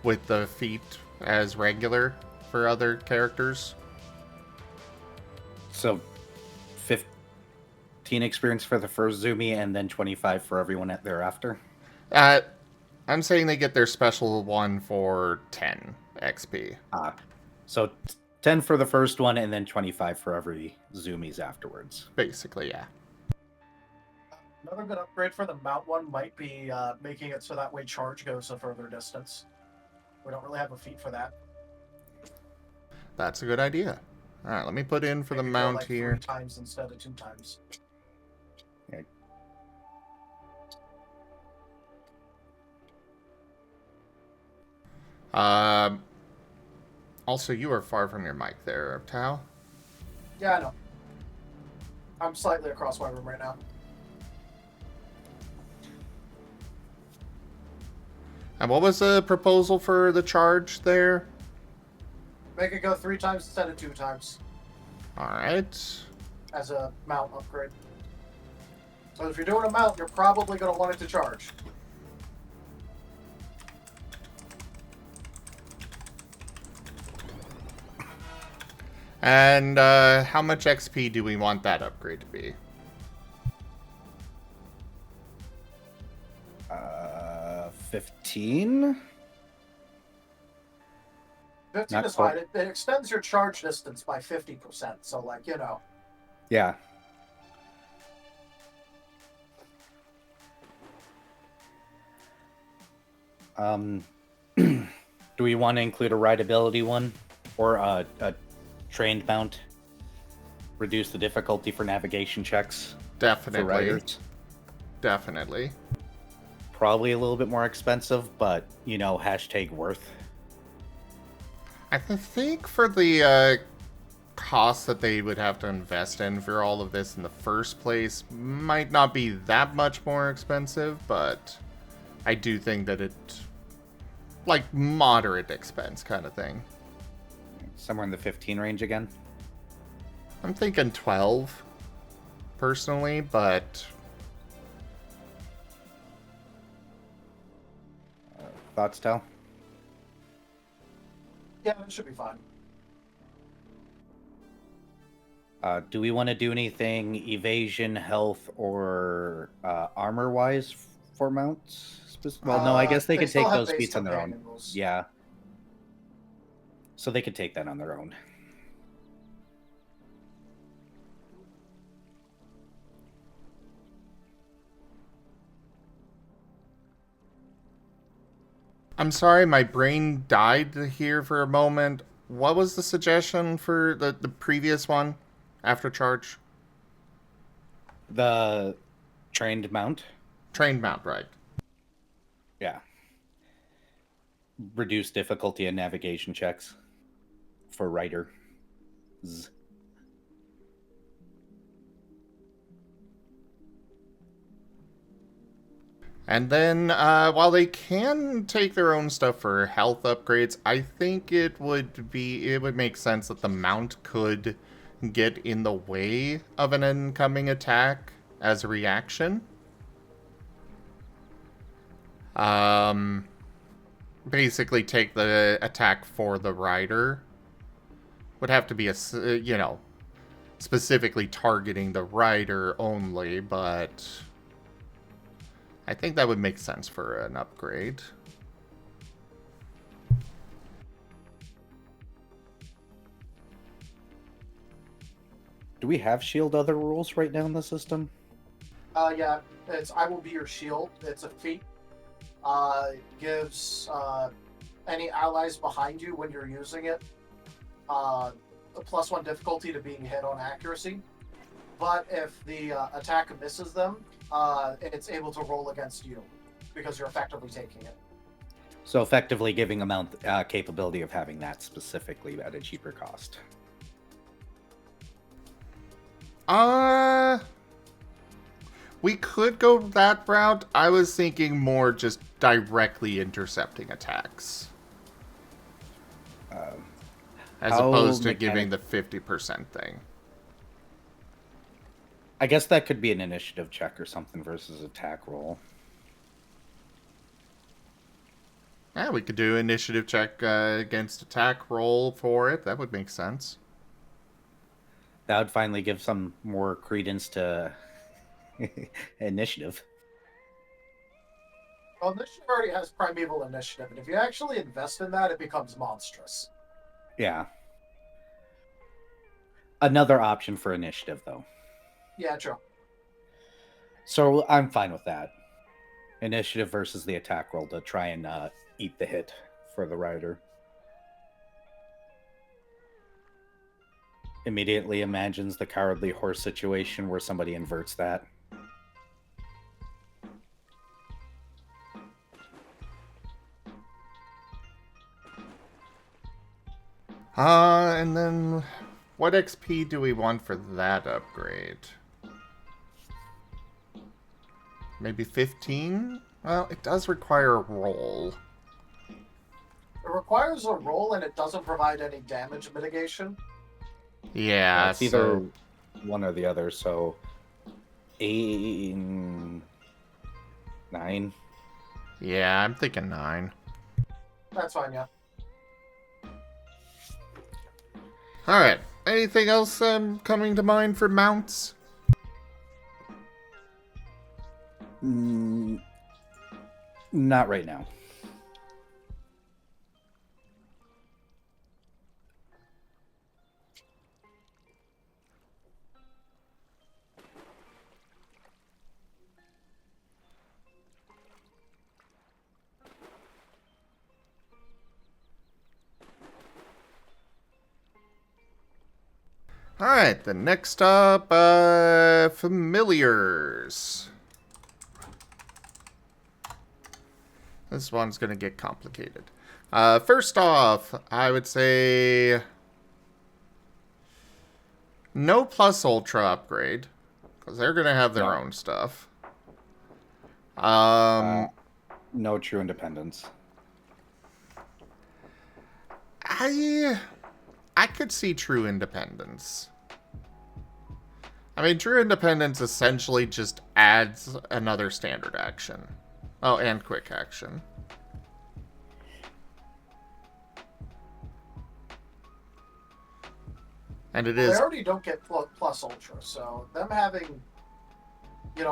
[SPEAKER 1] with the feet as regular for other characters.
[SPEAKER 3] So 15 experience for the first zoomie and then 25 for everyone thereafter?
[SPEAKER 1] I'm saying they get their special one for 10 XP.
[SPEAKER 3] So 10 for the first one and then 25 for every zoomies afterwards.
[SPEAKER 1] Basically, yeah.
[SPEAKER 4] Another good upgrade for the mount one might be making it so that way charge goes a further distance. We don't really have a feat for that.
[SPEAKER 1] That's a good idea. Alright, let me put in for
[SPEAKER 4] Maybe
[SPEAKER 1] the
[SPEAKER 4] go,
[SPEAKER 1] mount
[SPEAKER 4] like,
[SPEAKER 1] here.
[SPEAKER 4] 3 times instead of 2 times.
[SPEAKER 1] Also, you are far from your mic there, Tao.
[SPEAKER 4] Yeah, I know. I'm slightly across my room right now.
[SPEAKER 1] And what was the proposal for the charge there?
[SPEAKER 4] Make it go 3 times instead of 2 times
[SPEAKER 1] Alright.
[SPEAKER 4] as a mount upgrade. So if you're doing a mount, you're probably going to want it to charge.
[SPEAKER 1] And how much XP do we want that upgrade to be?
[SPEAKER 3] 15?
[SPEAKER 4] 15
[SPEAKER 3] Not
[SPEAKER 4] is
[SPEAKER 3] quite.
[SPEAKER 4] fine. It extends your charge distance by 50%. So, like, you know.
[SPEAKER 3] Yeah. Do we want to include a rideability one? Or a trained mount? Reduce the difficulty for navigation checks for
[SPEAKER 1] Definitely.
[SPEAKER 3] riders?
[SPEAKER 1] Definitely.
[SPEAKER 3] Probably a little bit more expensive, but, hashtag worth.
[SPEAKER 1] I think for the cost that they would have to invest in for all of this in the first place might not be that much more expensive, but I do think that it, like, moderate expense kind of thing.
[SPEAKER 3] Somewhere in the 15 range again?
[SPEAKER 1] I'm thinking 12, personally, but
[SPEAKER 3] Thoughts, Tal?
[SPEAKER 4] Yeah, it should be fine.
[SPEAKER 3] Do we want to do anything evasion, health, or armor-wise for mounts? Well, no, I guess they could
[SPEAKER 4] still
[SPEAKER 3] take
[SPEAKER 4] have
[SPEAKER 3] those
[SPEAKER 4] base
[SPEAKER 3] feats on their own.
[SPEAKER 4] companion rules.
[SPEAKER 3] Yeah. So they could take that on their own.
[SPEAKER 1] I'm sorry, my brain died here for a moment. What was the suggestion for the previous one after charge?
[SPEAKER 3] The trained mount?
[SPEAKER 1] Trained mount, right.
[SPEAKER 3] Yeah. Reduce difficulty in navigation checks for rider.
[SPEAKER 1] And then, while they can take their own stuff for health upgrades, I think it would make sense that the mount could get in the way of an incoming attack as a reaction. Basically take the attack for the rider. Would have to be specifically targeting the rider only, but I think that would make sense for an upgrade.
[SPEAKER 3] Do we have shield other rules right now in the system?
[SPEAKER 4] Yeah, it's I will be your shield. It's a feat. Gives any allies behind you when you're using it a +1 difficulty to being hit on accuracy. But if the attack misses them, it's able to roll against you because you're effectively taking it.
[SPEAKER 3] So effectively giving them capability of having that specifically at a cheaper cost.
[SPEAKER 1] We could go that route. I was thinking more just directly intercepting attacks. As opposed to giving the 50% thing.
[SPEAKER 3] I guess that could be an initiative check or something versus attack roll.
[SPEAKER 1] Yeah, we could do initiative check against attack roll for it. That would make sense.
[SPEAKER 3] That would finally give some more credence to initiative.
[SPEAKER 4] Well, initiative already has primeval initiative, and if you actually invest in that, it becomes monstrous.
[SPEAKER 3] Yeah. Another option for initiative, though.
[SPEAKER 4] Yeah, true.
[SPEAKER 3] So I'm fine with that. Initiative versus the attack roll to try and eat the hit for the rider. Immediately imagines the cowardly horse situation where somebody inverts that.
[SPEAKER 1] And then what XP do we want for that upgrade? Maybe 15? Well, it does require a roll.
[SPEAKER 4] It requires a roll, and it doesn't provide any damage mitigation.
[SPEAKER 1] Yeah,
[SPEAKER 3] It's either one or the other, so 8, 9.
[SPEAKER 1] Yeah, I'm thinking 9.
[SPEAKER 4] That's fine, yeah.
[SPEAKER 1] Alright, anything else coming to mind for mounts?
[SPEAKER 3] Not right now.
[SPEAKER 1] Alright, then next up, familiars. This one's gonna get complicated. First off, I would say no plus ultra upgrade, because they're gonna have their own stuff.
[SPEAKER 3] No true independence.
[SPEAKER 1] I could see true independence. I mean, true independence essentially just adds another standard action. Oh, and quick action. And it is...
[SPEAKER 4] They already don't get plus ultra, so them having,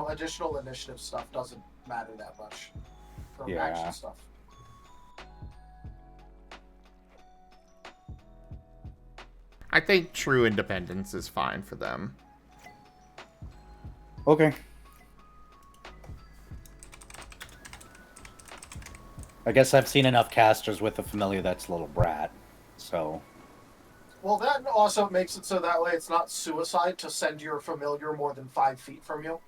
[SPEAKER 4] additional initiative stuff doesn't matter that much for action stuff.
[SPEAKER 1] I think true independence is fine for them.
[SPEAKER 3] Okay. I guess I've seen enough casters with a familiar that's a little brat, so...
[SPEAKER 4] Well, that also makes it so that way it's not suicide to send your familiar more than 5 feet from you.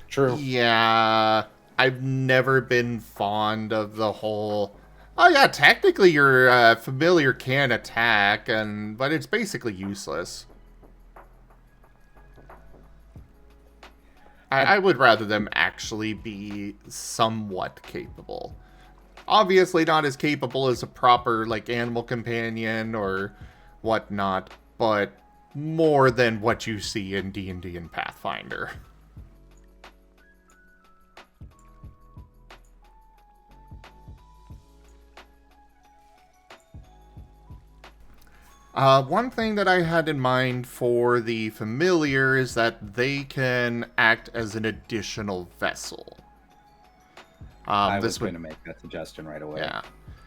[SPEAKER 3] True.
[SPEAKER 1] Yeah, I've never been fond of the whole... Oh yeah, technically your familiar can attack, but it's basically useless. I would rather them actually be somewhat capable. Obviously not as capable as a proper, animal companion or whatnot, but more than what you see in D&D and Pathfinder. One thing that I had in mind for the familiar is that they can act as an additional vessel.
[SPEAKER 3] I was going to make that suggestion right away.
[SPEAKER 1] Yeah.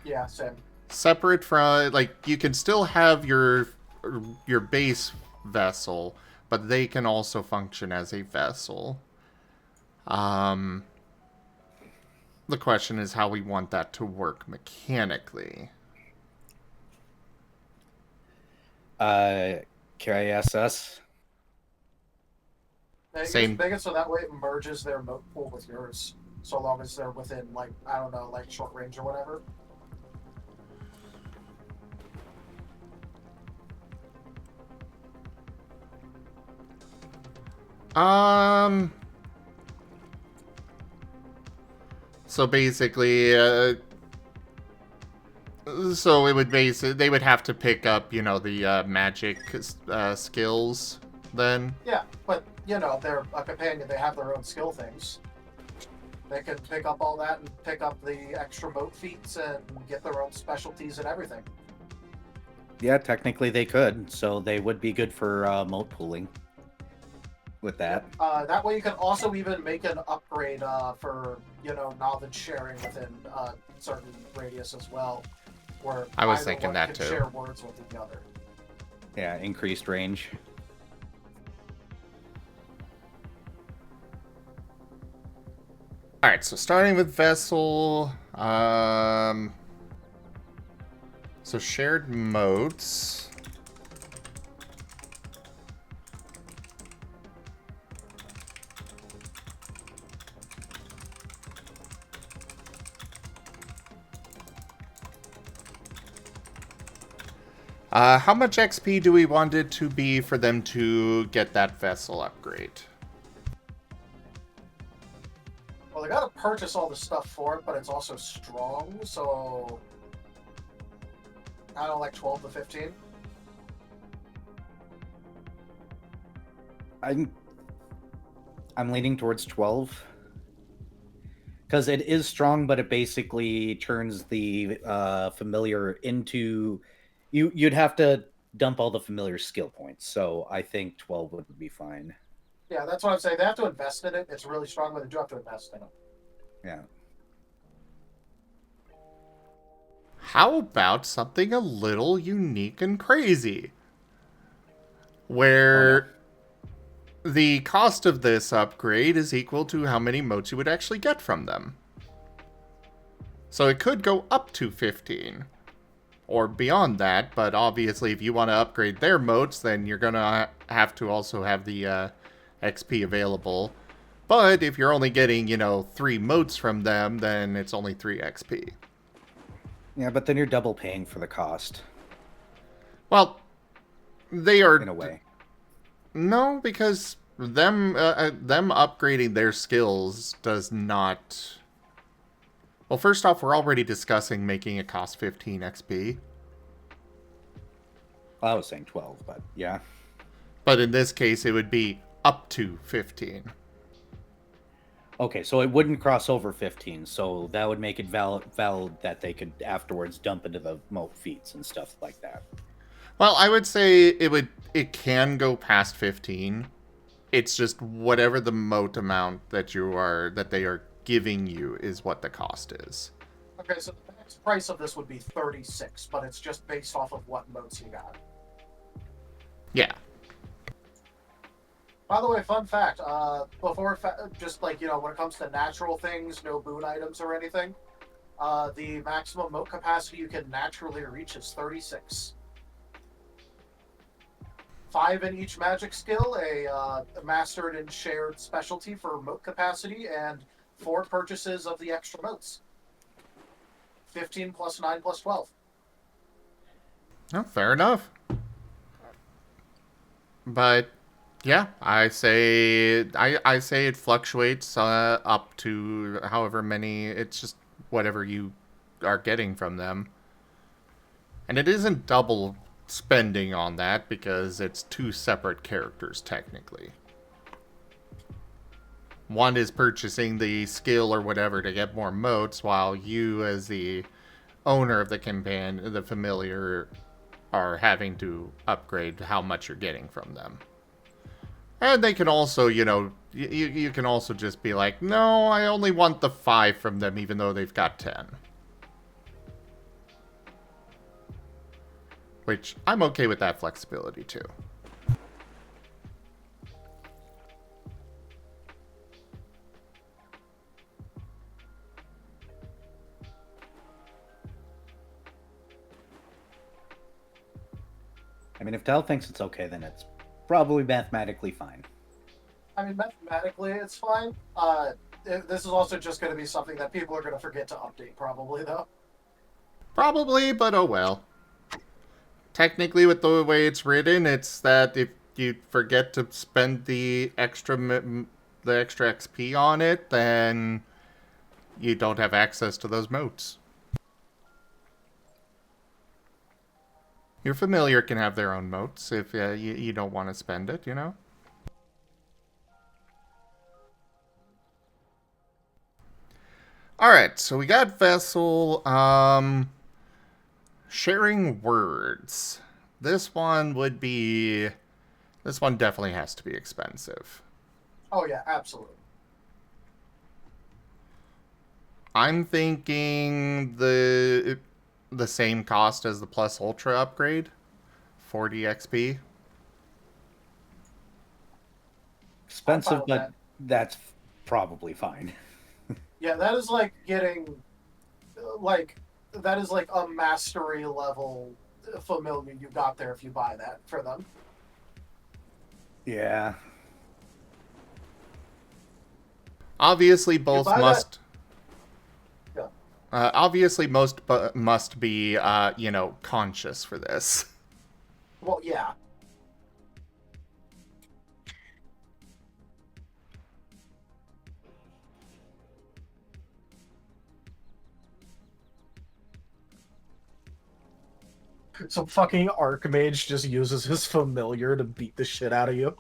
[SPEAKER 4] Yeah, same.
[SPEAKER 1] Separate from, you can still have your base vessel, but they can also function as a vessel. The question is how we want that to work mechanically.
[SPEAKER 3] KISS.
[SPEAKER 1] Same.
[SPEAKER 4] Make it so that way it merges their moat pool with yours, so long as they're within, short range or whatever.
[SPEAKER 1] So basically, so it would they would have to pick up, you know, the magic skills then.
[SPEAKER 4] Yeah, but you know, they're a companion. They have their own skill things. They can pick up all that and pick up the extra moat feats and get their own specialties and everything.
[SPEAKER 3] Yeah, technically they could, so they would be good for moat pooling with that.
[SPEAKER 4] That way you can also even make an upgrade for, you know, knowledge sharing within certain radius as well. Where
[SPEAKER 1] I was
[SPEAKER 4] either
[SPEAKER 1] thinking
[SPEAKER 4] one
[SPEAKER 1] that
[SPEAKER 4] can
[SPEAKER 1] too.
[SPEAKER 4] share words with the other.
[SPEAKER 3] Yeah, increased range.
[SPEAKER 1] All right, so starting with vessel, so shared moats. How much XP do we want it to be for them to get that vessel upgrade?
[SPEAKER 4] Well, they gotta purchase all the stuff for it, but it's also strong, so I don't know, like 12 to 15.
[SPEAKER 3] I'm leaning towards 12. Because it is strong, but it basically turns the familiar into... You'd have to dump all the familiar skill points, so I think 12 would be fine.
[SPEAKER 4] Yeah, that's what I'm saying. They have to invest in it. It's really strong, but they do have to invest in it.
[SPEAKER 3] Yeah.
[SPEAKER 1] How about something a little unique and crazy? Where the cost of this upgrade is equal to how many motes you would actually get from them. So it could go up to 15. Or beyond that, but obviously if you want to upgrade their motes, then you're going to have to also have the XP available. But if you're only getting, you know, 3 motes from them, then it's only 3 XP.
[SPEAKER 3] Yeah, but then you're double paying for the cost.
[SPEAKER 1] Well, they are...
[SPEAKER 3] In a way.
[SPEAKER 1] No, because them upgrading their skills does not... Well, first off, we're already discussing making it cost 15 XP.
[SPEAKER 3] I was saying 12, but yeah.
[SPEAKER 1] But in this case, it would be up to 15.
[SPEAKER 3] Okay, so it wouldn't cross over 15, so that would make it valid that they could afterwards dump into the moat feats and stuff like that.
[SPEAKER 1] Well, I would say it can go past 15. It's just whatever the moat amount that they are giving you is what the cost is.
[SPEAKER 4] Okay, so the max price of this would be 36, but it's just based off of what moats you got.
[SPEAKER 1] Yeah.
[SPEAKER 4] By the way, fun fact, just like, you know, when it comes to natural things, no boon items or anything, the maximum moat capacity you can naturally reach is 36. 5 in each magic skill, a mastered and shared specialty for moat capacity, and 4 purchases of the extra moats. 15 plus 9 plus 12.
[SPEAKER 1] Oh, fair enough. But yeah, I say it fluctuates up to however many. It's just whatever you are getting from them, and it isn't double spending on that because it's 2 separate characters technically. One is purchasing the skill or whatever to get more motes, while you, as the owner of the companion, the familiar, are having to upgrade how much you're getting from them. And they can also, you know, you can also just be like, no, I only want the 5 from them, even though they've got 10. Which, I'm okay with that flexibility, too.
[SPEAKER 3] I mean, if Tal thinks it's okay, then it's probably mathematically fine.
[SPEAKER 4] I mean, mathematically, it's fine. This is also just going to be something that people are going to forget to update, probably, though.
[SPEAKER 1] Probably, but oh well. Technically, with the way it's written, it's that you forget to spend the extra XP on it, then you don't have access to those motes. Your familiar can have their own motes if you don't want to spend it, you know? Alright, so we got Vessel. Sharing words. This one definitely has to be expensive.
[SPEAKER 4] Oh yeah, absolutely.
[SPEAKER 1] I'm thinking the same cost as the Plus Ultra upgrade, 40 XP.
[SPEAKER 3] Expensive,
[SPEAKER 4] with
[SPEAKER 3] but that's probably fine.
[SPEAKER 4] Yeah, that is like getting, that is like a mastery level familiar you got there if you buy that for them.
[SPEAKER 3] Yeah.
[SPEAKER 1] Obviously, both must.
[SPEAKER 4] Yeah.
[SPEAKER 1] Obviously, most must be, conscious for this.
[SPEAKER 4] Well, yeah. Some fucking Archmage just uses his familiar to beat the shit out of you.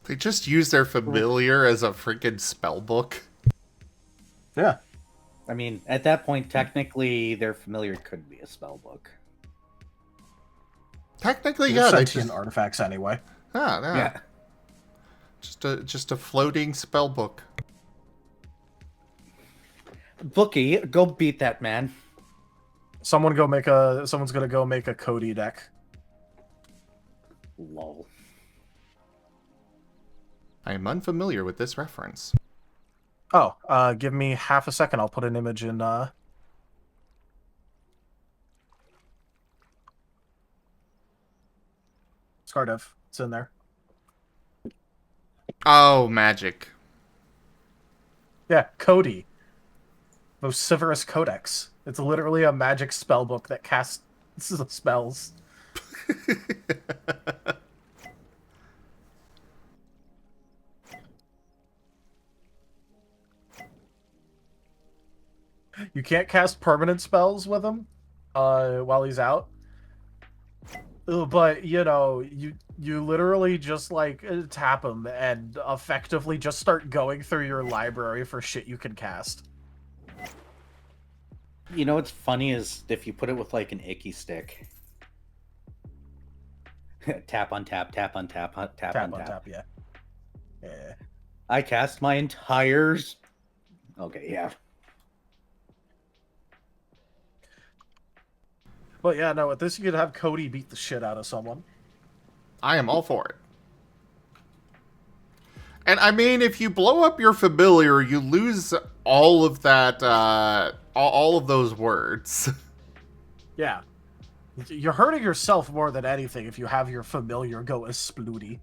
[SPEAKER 1] They just use their familiar as a freaking spellbook.
[SPEAKER 2] Yeah.
[SPEAKER 3] I mean, at that point, technically, their familiar could be a spell book.
[SPEAKER 1] Technically,
[SPEAKER 2] They're
[SPEAKER 1] yeah. They
[SPEAKER 2] sentient
[SPEAKER 1] just,
[SPEAKER 2] artifacts anyway.
[SPEAKER 1] yeah. Just a floating spellbook.
[SPEAKER 3] Bookie, go beat that man.
[SPEAKER 2] Someone's gonna go make a Cody deck.
[SPEAKER 3] Lol.
[SPEAKER 1] I am unfamiliar with this reference.
[SPEAKER 2] Oh, give me half a second. I'll put an image in, Scardev. It's in there.
[SPEAKER 1] Oh, magic.
[SPEAKER 2] Yeah, Cody. Vociferous Codex. It's literally a magic spellbook that casts spells. You can't cast permanent spells with him while he's out. But, you literally just, tap him and effectively just start going through your library for shit you can cast.
[SPEAKER 3] You know what's funny is if you put it with, an icky stick. Tap on tap, tap on tap, tap on tap.
[SPEAKER 2] Yeah. Yeah.
[SPEAKER 3] I cast my entire... Okay, yeah.
[SPEAKER 2] But yeah, no, with this you could have Cody beat the shit out of someone.
[SPEAKER 1] I am all for it. And I mean, if you blow up your familiar, you lose all of that, all of those words.
[SPEAKER 2] Yeah. You're hurting yourself more than anything if you have your familiar go as Splooty.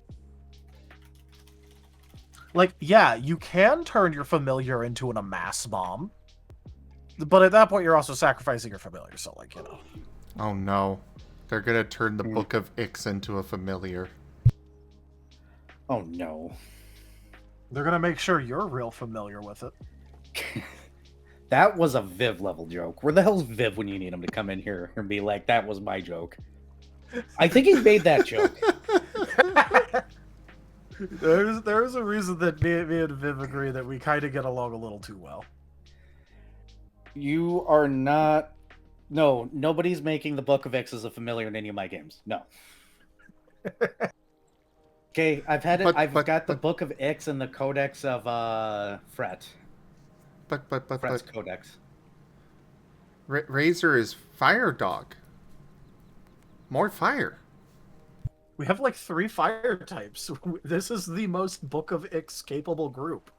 [SPEAKER 2] Yeah, you can turn your familiar into a mass bomb. But at that point, you're also sacrificing your familiar, so,
[SPEAKER 1] Oh no. They're gonna turn the Book of Ix into a familiar.
[SPEAKER 3] Oh no.
[SPEAKER 2] They're gonna make sure you're real familiar with it.
[SPEAKER 3] That was a Viv level joke. Where the hell's Viv when you need him to come in here and be like, that was my joke? I think he made that joke.
[SPEAKER 2] There's a reason that me and Viv agree that we kind of get along a little too well.
[SPEAKER 3] You are not... No, nobody's making the Book of X as a familiar in any of my games. No. Okay, I've had it. I've got the Book of X and the Codex of Fret. Fret's Codex.
[SPEAKER 1] Razor is Fire Dog. More fire.
[SPEAKER 2] We have 3 fire types. This is the most Book of X capable group.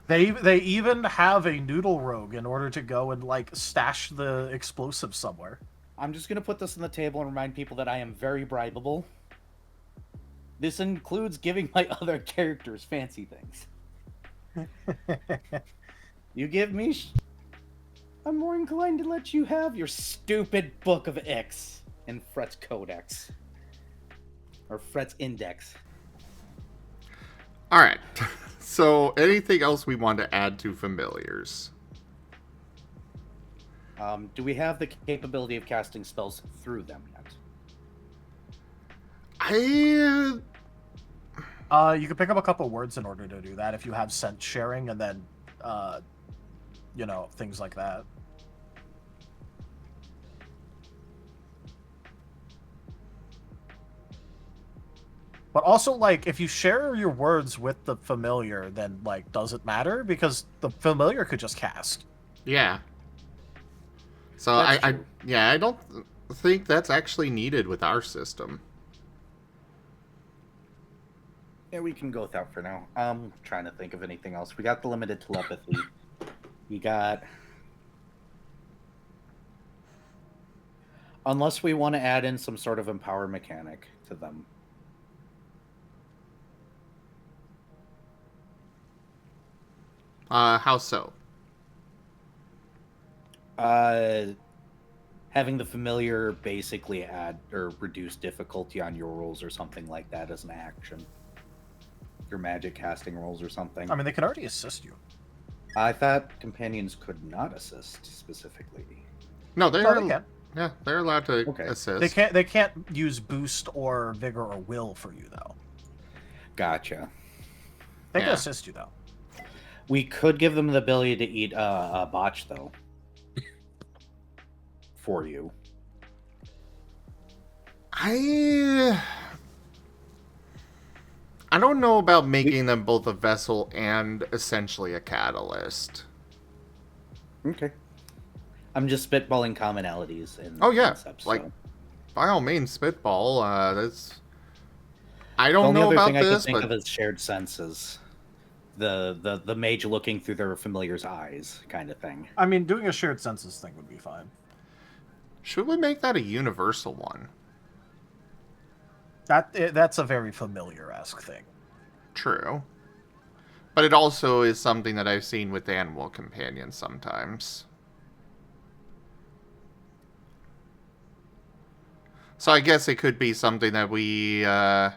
[SPEAKER 2] They even have a noodle rogue in order to go and stash the explosives somewhere.
[SPEAKER 3] I'm just gonna put this on the table and remind people that I am very bribable. This includes giving my other characters fancy things. You give me... I'm more inclined to let you have your stupid Book of Ix and Fret's Codex. Or Fret's Index.
[SPEAKER 1] Alright. So, anything else we want to add to familiars?
[SPEAKER 3] Do we have the capability of casting spells through them yet?
[SPEAKER 2] You can pick up a couple words in order to do that if you have sense sharing, and then, things like that. But also, like, if you share your words with the familiar, then, like, does it matter? Because the familiar could just cast.
[SPEAKER 1] Yeah. So I don't think that's actually needed with our system.
[SPEAKER 3] Yeah, we can go with that for now. I'm trying to think of anything else. We got the limited telepathy. We got... Unless we want to add in some sort of empower mechanic to them.
[SPEAKER 1] How so?
[SPEAKER 3] Having the familiar basically add or reduce difficulty on your rolls or something like that as an action. Your magic casting rolls or something.
[SPEAKER 2] I mean, they can already assist you.
[SPEAKER 3] I thought companions could not assist specifically.
[SPEAKER 1] No,
[SPEAKER 2] They can.
[SPEAKER 1] Yeah, they're allowed to assist.
[SPEAKER 2] They can't use boost or vigor or will for you though.
[SPEAKER 3] Gotcha.
[SPEAKER 2] They can assist you though.
[SPEAKER 3] We could give them the ability to eat a botch though. For you.
[SPEAKER 1] I don't know about making them both a vessel and essentially a catalyst.
[SPEAKER 3] Okay. I'm just spitballing commonalities and concepts.
[SPEAKER 1] Like,
[SPEAKER 3] so.
[SPEAKER 1] By all means, spitball. That's. I don't know about
[SPEAKER 3] the only other thing
[SPEAKER 1] this,
[SPEAKER 3] I can think
[SPEAKER 1] but
[SPEAKER 3] of is shared senses. The mage looking through their familiar's eyes, kind of thing.
[SPEAKER 2] I mean, doing a shared senses thing would be fine.
[SPEAKER 1] should we make that a universal one?
[SPEAKER 2] That's a very familiar-esque thing.
[SPEAKER 1] True. But it also is something that I've seen with animal companions sometimes. So I guess it could be something that we,
[SPEAKER 3] Throw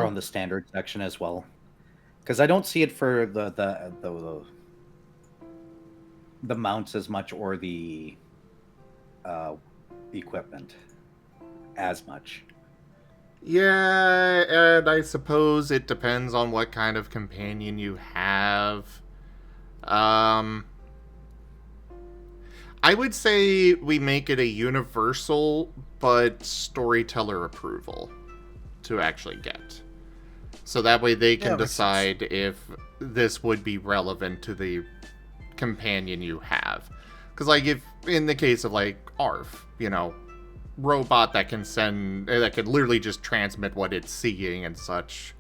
[SPEAKER 3] in the standard section as well. Because I don't see it for the mounts as much or the equipment as much.
[SPEAKER 1] Yeah, and I suppose it depends on what kind of companion you have. I would say we make it a universal, but storyteller approval to actually get. So that way they can decide if this would be relevant to the companion you have. Because, like, if in the case of, like, ARF, you know, robot that can literally just transmit what it's seeing and such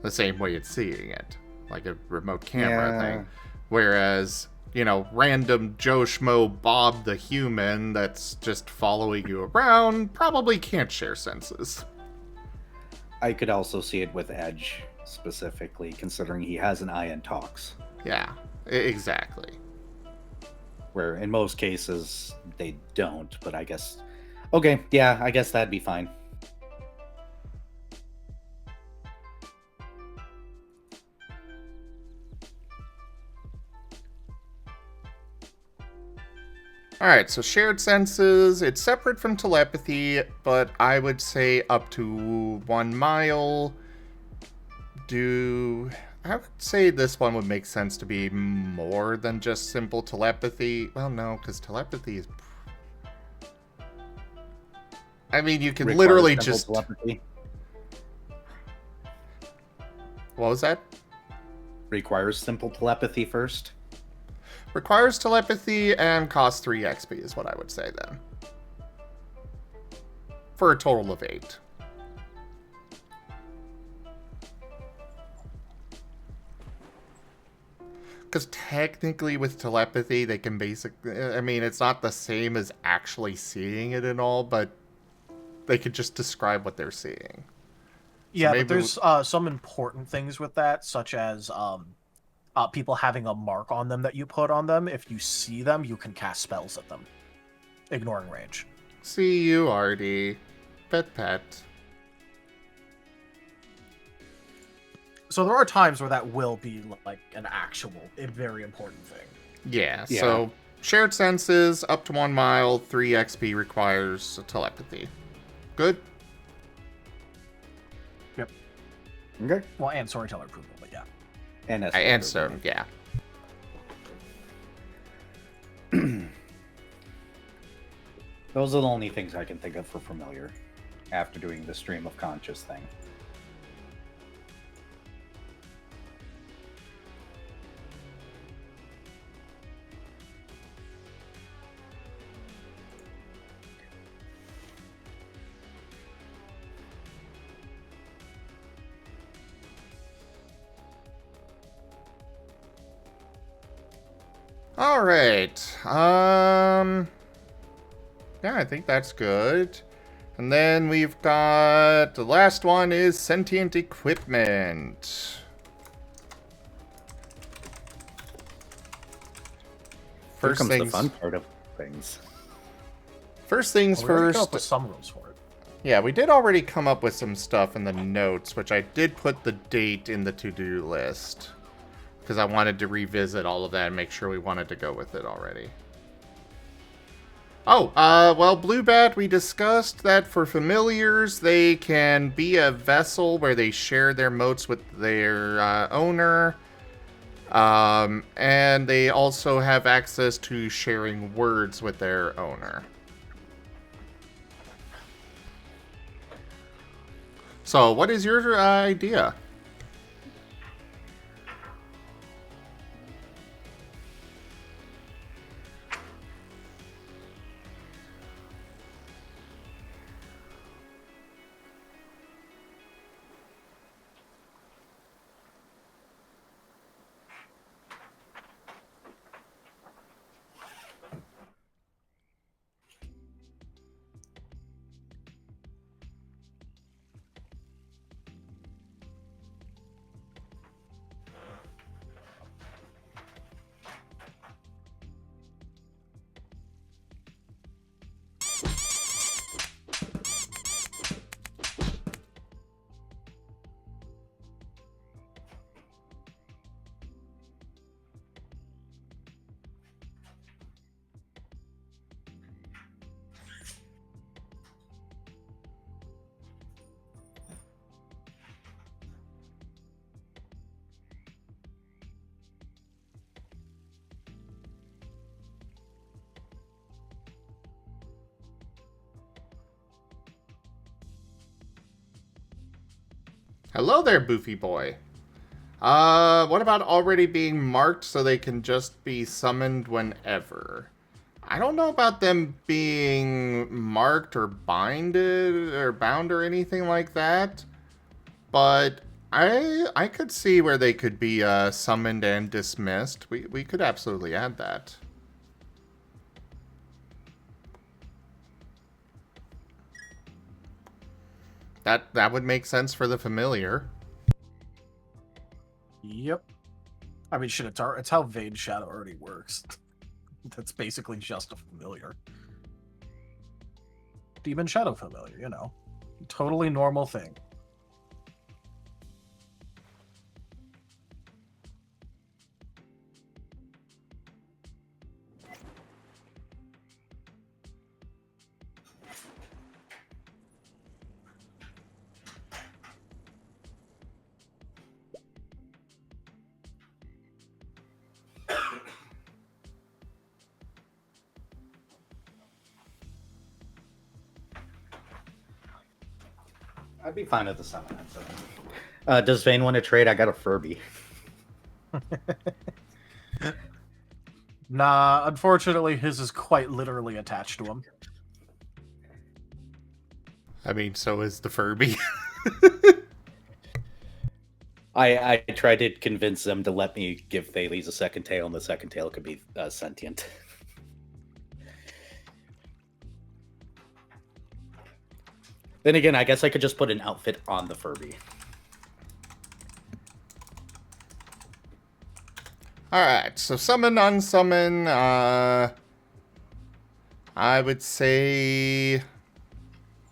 [SPEAKER 1] the same way it's seeing it, like a remote camera thing. Whereas, you know, random Joe Schmo Bob the human that's just following you around probably can't share senses.
[SPEAKER 3] I could also see it with Edge specifically, considering he has an eye and talks.
[SPEAKER 1] Yeah, exactly.
[SPEAKER 3] Where in most cases they don't, but I guess... Okay, yeah, I guess that'd be fine.
[SPEAKER 1] Alright, so shared senses, it's separate from telepathy, but I would say up to 1 mile. I would say this one would make sense to be more than just simple telepathy. Well, no, because telepathy is... I mean, you can literally just...
[SPEAKER 3] Telepathy.
[SPEAKER 1] What was that?
[SPEAKER 3] Requires simple telepathy first.
[SPEAKER 1] Requires telepathy and costs 3 XP is what I would say then. For a total of 8. Because technically with telepathy, they can basically... I mean, it's not the same as actually seeing it and all, but they could just describe what they're seeing.
[SPEAKER 2] Yeah,
[SPEAKER 1] maybe
[SPEAKER 2] but there's some important things with that, such as people having a mark on them that you put on them. If you see them, you can cast spells at them, ignoring range.
[SPEAKER 1] See you, Artie. Pet.
[SPEAKER 2] So there are times where that will be like an actual, a very important thing.
[SPEAKER 1] Yeah,
[SPEAKER 3] Yeah.
[SPEAKER 1] so shared senses, up to 1 mile, 3 XP requires telepathy. Good?
[SPEAKER 2] Yep.
[SPEAKER 3] Okay.
[SPEAKER 2] Well, and storyteller approval, but yeah.
[SPEAKER 1] And so, yeah.
[SPEAKER 3] Those are the only things I can think of for familiar after doing the stream of conscious thing.
[SPEAKER 1] All right. Yeah, I think that's good. And then we've got the last one is sentient equipment.
[SPEAKER 3] Here
[SPEAKER 1] First
[SPEAKER 3] comes
[SPEAKER 1] things
[SPEAKER 3] the fun part of things.
[SPEAKER 1] First things
[SPEAKER 2] Well, we already came
[SPEAKER 1] first.
[SPEAKER 2] up with some rules for it.
[SPEAKER 1] Yeah, we did already come up with some stuff in the notes, which I did put the date in the to-do list. Because I wanted to revisit all of that and make sure we wanted to go with it already. Oh, well, Blue Bat, we discussed that for familiars, they can be a vessel where they share their motes with their owner. And they also have access to sharing words with their owner. So, what is your idea? Hello there, Boofy boy. What about already being marked so they can just be summoned whenever? I don't know about them being marked or binded or bound or anything like that, but I could see where they could be summoned and dismissed. We could absolutely add that. That would make sense for the familiar.
[SPEAKER 2] Yep. I mean, shit, it's how Vade Shadow already works. That's basically just a familiar. Demon Shadow familiar, you know. Totally normal thing.
[SPEAKER 3] I'd be fine with the summon. Does Vane want to trade? I got a Furby.
[SPEAKER 2] Nah, unfortunately, his is quite literally attached to him.
[SPEAKER 1] I mean, so is the Furby.
[SPEAKER 3] I tried to convince them to let me give Thales a second tail, and the second tail could be sentient. Then again, I guess I could just put an outfit on the Furby.
[SPEAKER 1] Alright, so summon, unsummon, I would say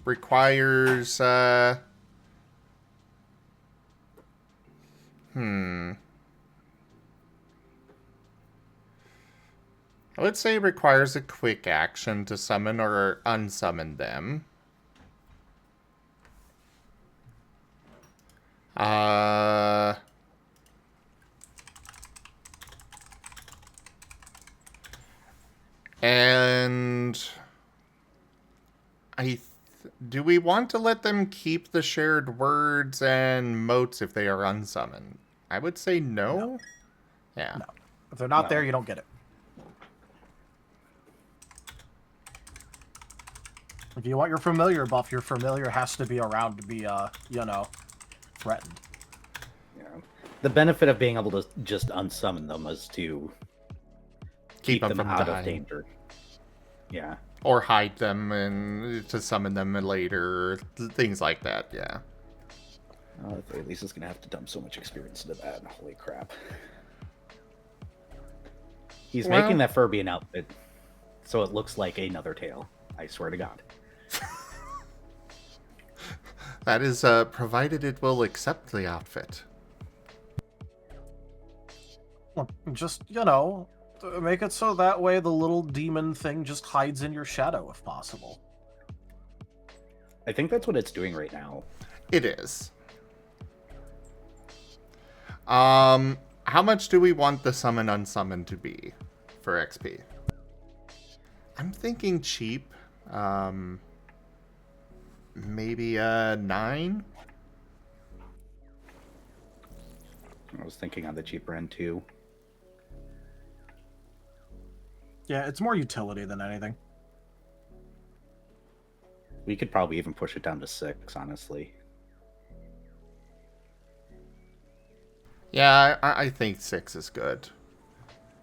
[SPEAKER 1] requires, I would say requires a quick action to summon or unsummon them. And do we want to let them keep the shared words and motes if they are unsummoned? I would say no. Yeah.
[SPEAKER 2] No. If they're not there, you don't get it. If you want your familiar buff, your familiar has to be around to be, you know, threatened.
[SPEAKER 3] Yeah. The benefit of being able to just unsummon them is to keep them
[SPEAKER 1] from
[SPEAKER 3] out
[SPEAKER 1] dying.
[SPEAKER 3] of danger. Yeah.
[SPEAKER 1] Or hide them and to summon them later, things like that, yeah.
[SPEAKER 3] Oh, at the very least, is going to have to dump so much experience into that. Holy crap. He's making that Furby an outfit, so it looks like another tail. I swear to God.
[SPEAKER 1] That is, provided it will accept the outfit.
[SPEAKER 2] Well, just, you know, make it so that way the little demon thing just hides in your shadow if possible.
[SPEAKER 3] I think that's what it's doing right now.
[SPEAKER 1] It is. How much do we want the summon unsummon to be for XP? I'm thinking cheap. Maybe 9?
[SPEAKER 3] I was thinking on the cheaper end too.
[SPEAKER 2] Yeah, it's more utility than anything.
[SPEAKER 3] We could probably even push it down to 6, honestly.
[SPEAKER 1] Yeah, I think 6 is good.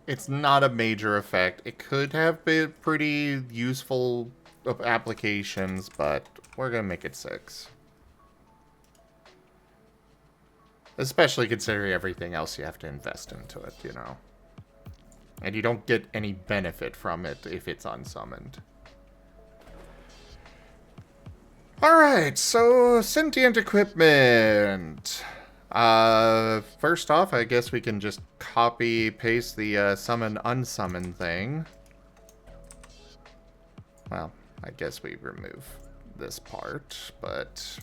[SPEAKER 1] It's not a major effect. It could have been pretty useful of applications, but we're gonna make it 6. Especially considering everything else you have to invest into it, you know. And you don't get any benefit from it if it's unsummoned. Alright, so sentient equipment. First off, I guess we can just copy paste the summon unsummon thing. Well, I guess we remove this part, but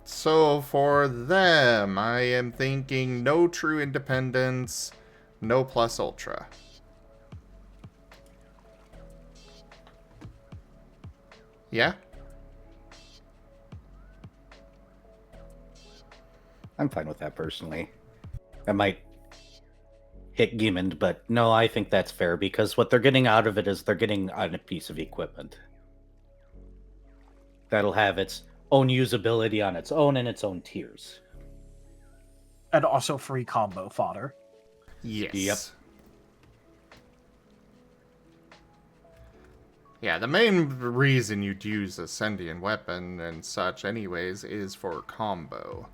[SPEAKER 1] so for them, I am thinking no true independence, no plus ultra. Yeah?
[SPEAKER 3] I'm fine with that personally. I might hit Giemond, but no, I think that's fair because what they're getting out of it is they're getting on a piece of equipment that'll have its own usability on its own and its own tiers.
[SPEAKER 2] And also free combo fodder.
[SPEAKER 1] Yes.
[SPEAKER 3] Yep.
[SPEAKER 1] Yeah, the main reason you'd use a sentient weapon and such anyways is for combo.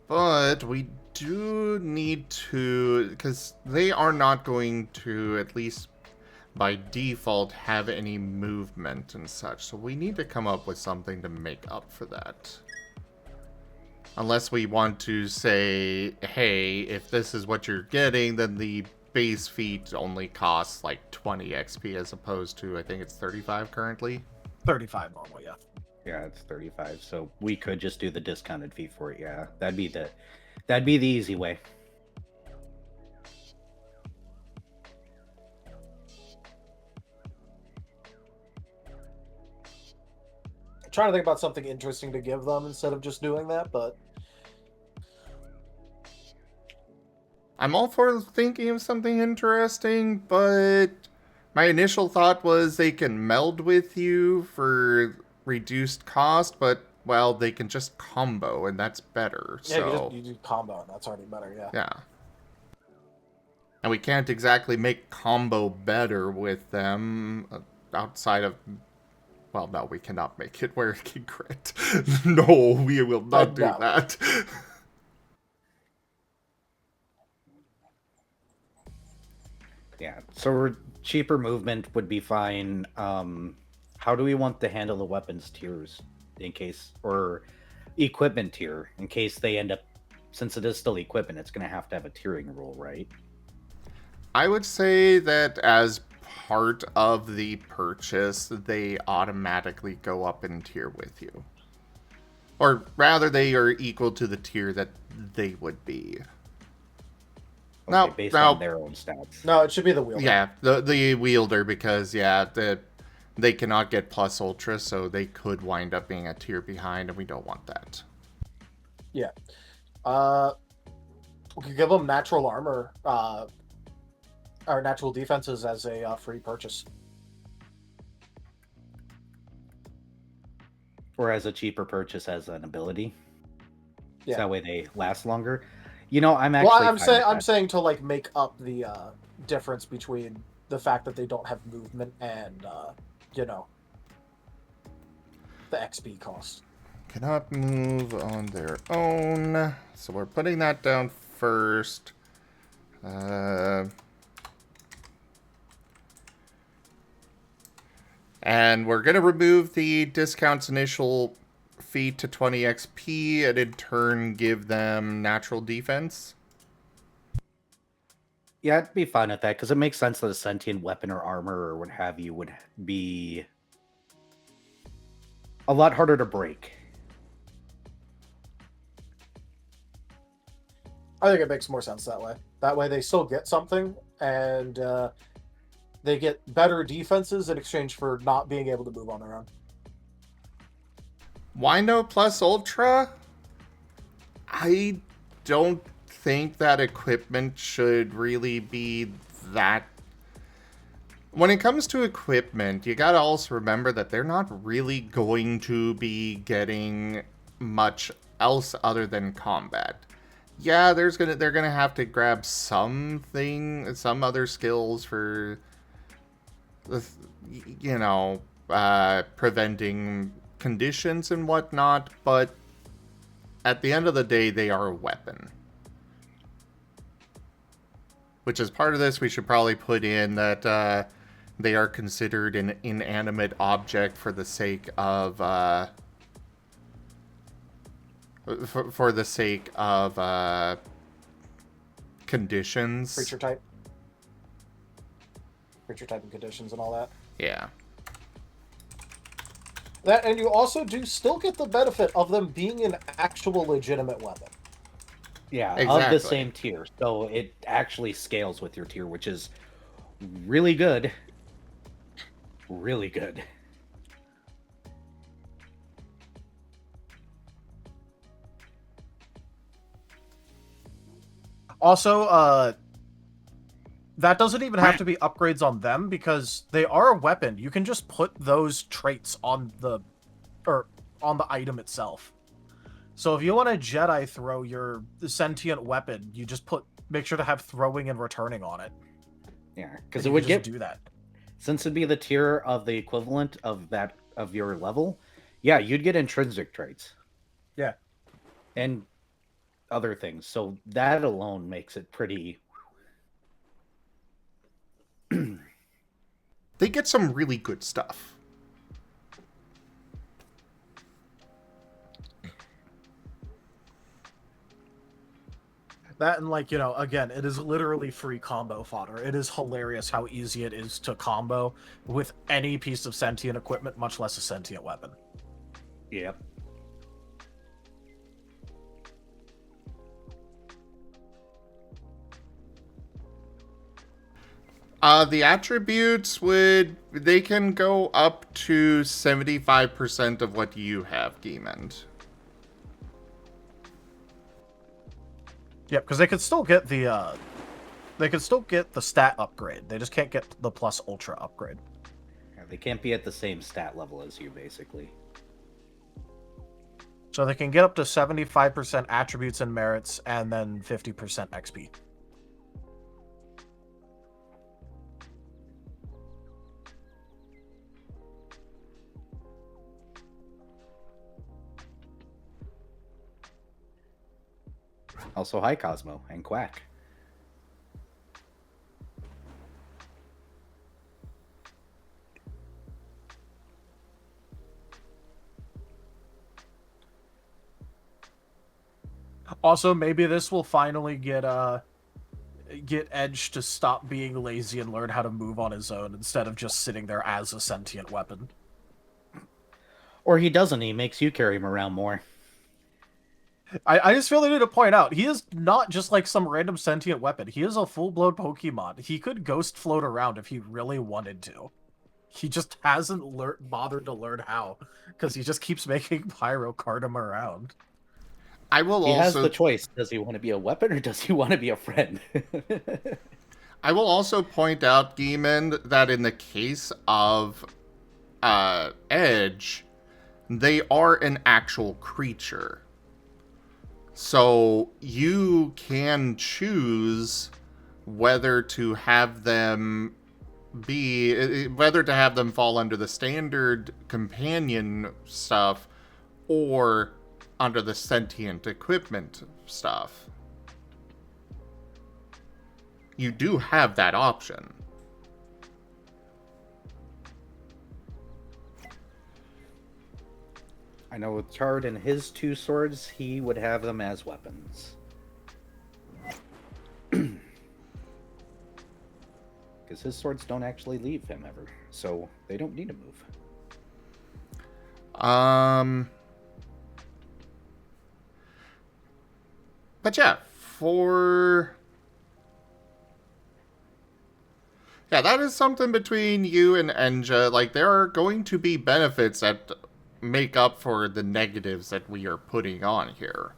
[SPEAKER 1] But we do need to, because they are not going to, at least by default, have any movement and such. So we need to come up with something to make up for that. Unless we want to say, hey, if this is what you're getting, then the base feat only costs like 20 XP as opposed to, I think it's 35 currently.
[SPEAKER 2] 35 normally, yeah.
[SPEAKER 3] Yeah, it's 35. So we could just do the discounted fee for it. Yeah, that'd be the easy way.
[SPEAKER 4] I'm trying to think about something interesting to give them instead of just doing that, but
[SPEAKER 1] I'm all for thinking of something interesting, but my initial thought was they can meld with you for reduced cost, but, well, they can just combo, and that's better,
[SPEAKER 4] yeah,
[SPEAKER 1] so...
[SPEAKER 4] you do combo, and that's already better, yeah.
[SPEAKER 1] Yeah. And we can't exactly make combo better with them outside of... Well, no, we cannot make it where it can crit. No, we will not do
[SPEAKER 4] No.
[SPEAKER 1] that.
[SPEAKER 3] Yeah, so cheaper movement would be fine. How do we want to handle the weapons tiers in case, or equipment tier in case they end up, since it is still equipment, it's going to have a tiering rule, right?
[SPEAKER 1] I would say that as part of the purchase, they automatically go up in tier with you. Or rather, they are equal to the tier that they would be.
[SPEAKER 3] Okay, based on their own stats.
[SPEAKER 4] No, it should be the wielder.
[SPEAKER 1] Yeah, the wielder, because, yeah, they cannot get plus ultra, so they could wind up being a tier behind, and we don't want that.
[SPEAKER 4] Yeah. We could give them natural armor, or natural defenses as a free purchase.
[SPEAKER 3] Or as a cheaper purchase as an ability.
[SPEAKER 4] Yeah.
[SPEAKER 3] So that way they last longer. You know, I'm actually.
[SPEAKER 4] Well, I'm saying to like make up the difference between the fact that they don't have movement and you know, the XP cost.
[SPEAKER 1] Cannot move on their own, so we're putting that down first. And we're going to remove the discounts initial fee to 20 XP and in turn give them natural defense.
[SPEAKER 3] Yeah, I'd be fine with that because it makes sense that a sentient weapon or armor or what have you would be a lot harder to break.
[SPEAKER 4] I think it makes more sense that way. That way they still get something, and they get better defenses in exchange for not being able to move on their own.
[SPEAKER 1] Why no plus ultra? I don't think that equipment should really be that... When it comes to equipment, you gotta also remember that they're not really going to be getting much else other than combat. Yeah, they're gonna have to grab something, some other skills for, you know, preventing conditions and whatnot, but at the end of the day, they are a weapon. Which is part of this, we should probably put in that they are considered an inanimate object for the sake of for the sake of conditions.
[SPEAKER 4] Creature type and conditions and all that.
[SPEAKER 1] Yeah.
[SPEAKER 4] That, and you also do still get the benefit of them being an actual legitimate weapon.
[SPEAKER 3] Yeah,
[SPEAKER 1] exactly.
[SPEAKER 3] Of the same tier. So it actually scales with your tier, which is really good. Really good.
[SPEAKER 2] Also, that doesn't even have to be upgrades on them because they are a weapon. You can just put those traits on the item itself. So if you want to Jedi throw your sentient weapon, you just make sure to have throwing and returning on it.
[SPEAKER 3] Yeah, because it would
[SPEAKER 2] do that.
[SPEAKER 3] Since it'd be the tier of the equivalent of that of your level, yeah, you'd get intrinsic traits.
[SPEAKER 2] Yeah.
[SPEAKER 3] And other things. So that alone makes it pretty.
[SPEAKER 1] They get some really good stuff.
[SPEAKER 2] That and, like, you know, again, it is literally free combo fodder. It is hilarious how easy it is to combo with any piece of sentient equipment, much less a sentient weapon.
[SPEAKER 3] Yep.
[SPEAKER 1] The attributes they can go up to 75% of what you have, Geemond.
[SPEAKER 2] Yep, because they could still get the stat upgrade. They just can't get the plus ultra upgrade.
[SPEAKER 3] Yeah, they can't be at the same stat level as you, basically.
[SPEAKER 2] So they can get up to 75% attributes and merits, and then 50% XP.
[SPEAKER 3] Also, hi, Cosmo and Quack.
[SPEAKER 2] Also, maybe this will finally get Edge to stop being lazy and learn how to move on his own instead of just sitting there as a sentient weapon.
[SPEAKER 3] Or he doesn't. He makes you carry him around more.
[SPEAKER 2] I just feel the need to point out, he is not just like some random sentient weapon. He is a full-blown Pokemon. He could ghost float around if he really wanted to. He just hasn't bothered to learn how, because he just keeps making Pyro cart him around.
[SPEAKER 1] I will
[SPEAKER 3] He has
[SPEAKER 1] also
[SPEAKER 3] the choice. Does he want to be a weapon or does he want to be a friend?
[SPEAKER 1] I will also point out, Demon, that in the case of Edge, they are an actual creature. So you can choose whether to have them fall under the standard companion stuff or under the sentient equipment stuff. You do have that option.
[SPEAKER 3] I know with Chard and his 2 swords, he would have them as weapons. Because his swords don't actually leave him ever, so they don't need to move.
[SPEAKER 1] But yeah, yeah, that is something between you and Enja. Like, there are going to be benefits that make up for the negatives that we are putting on here.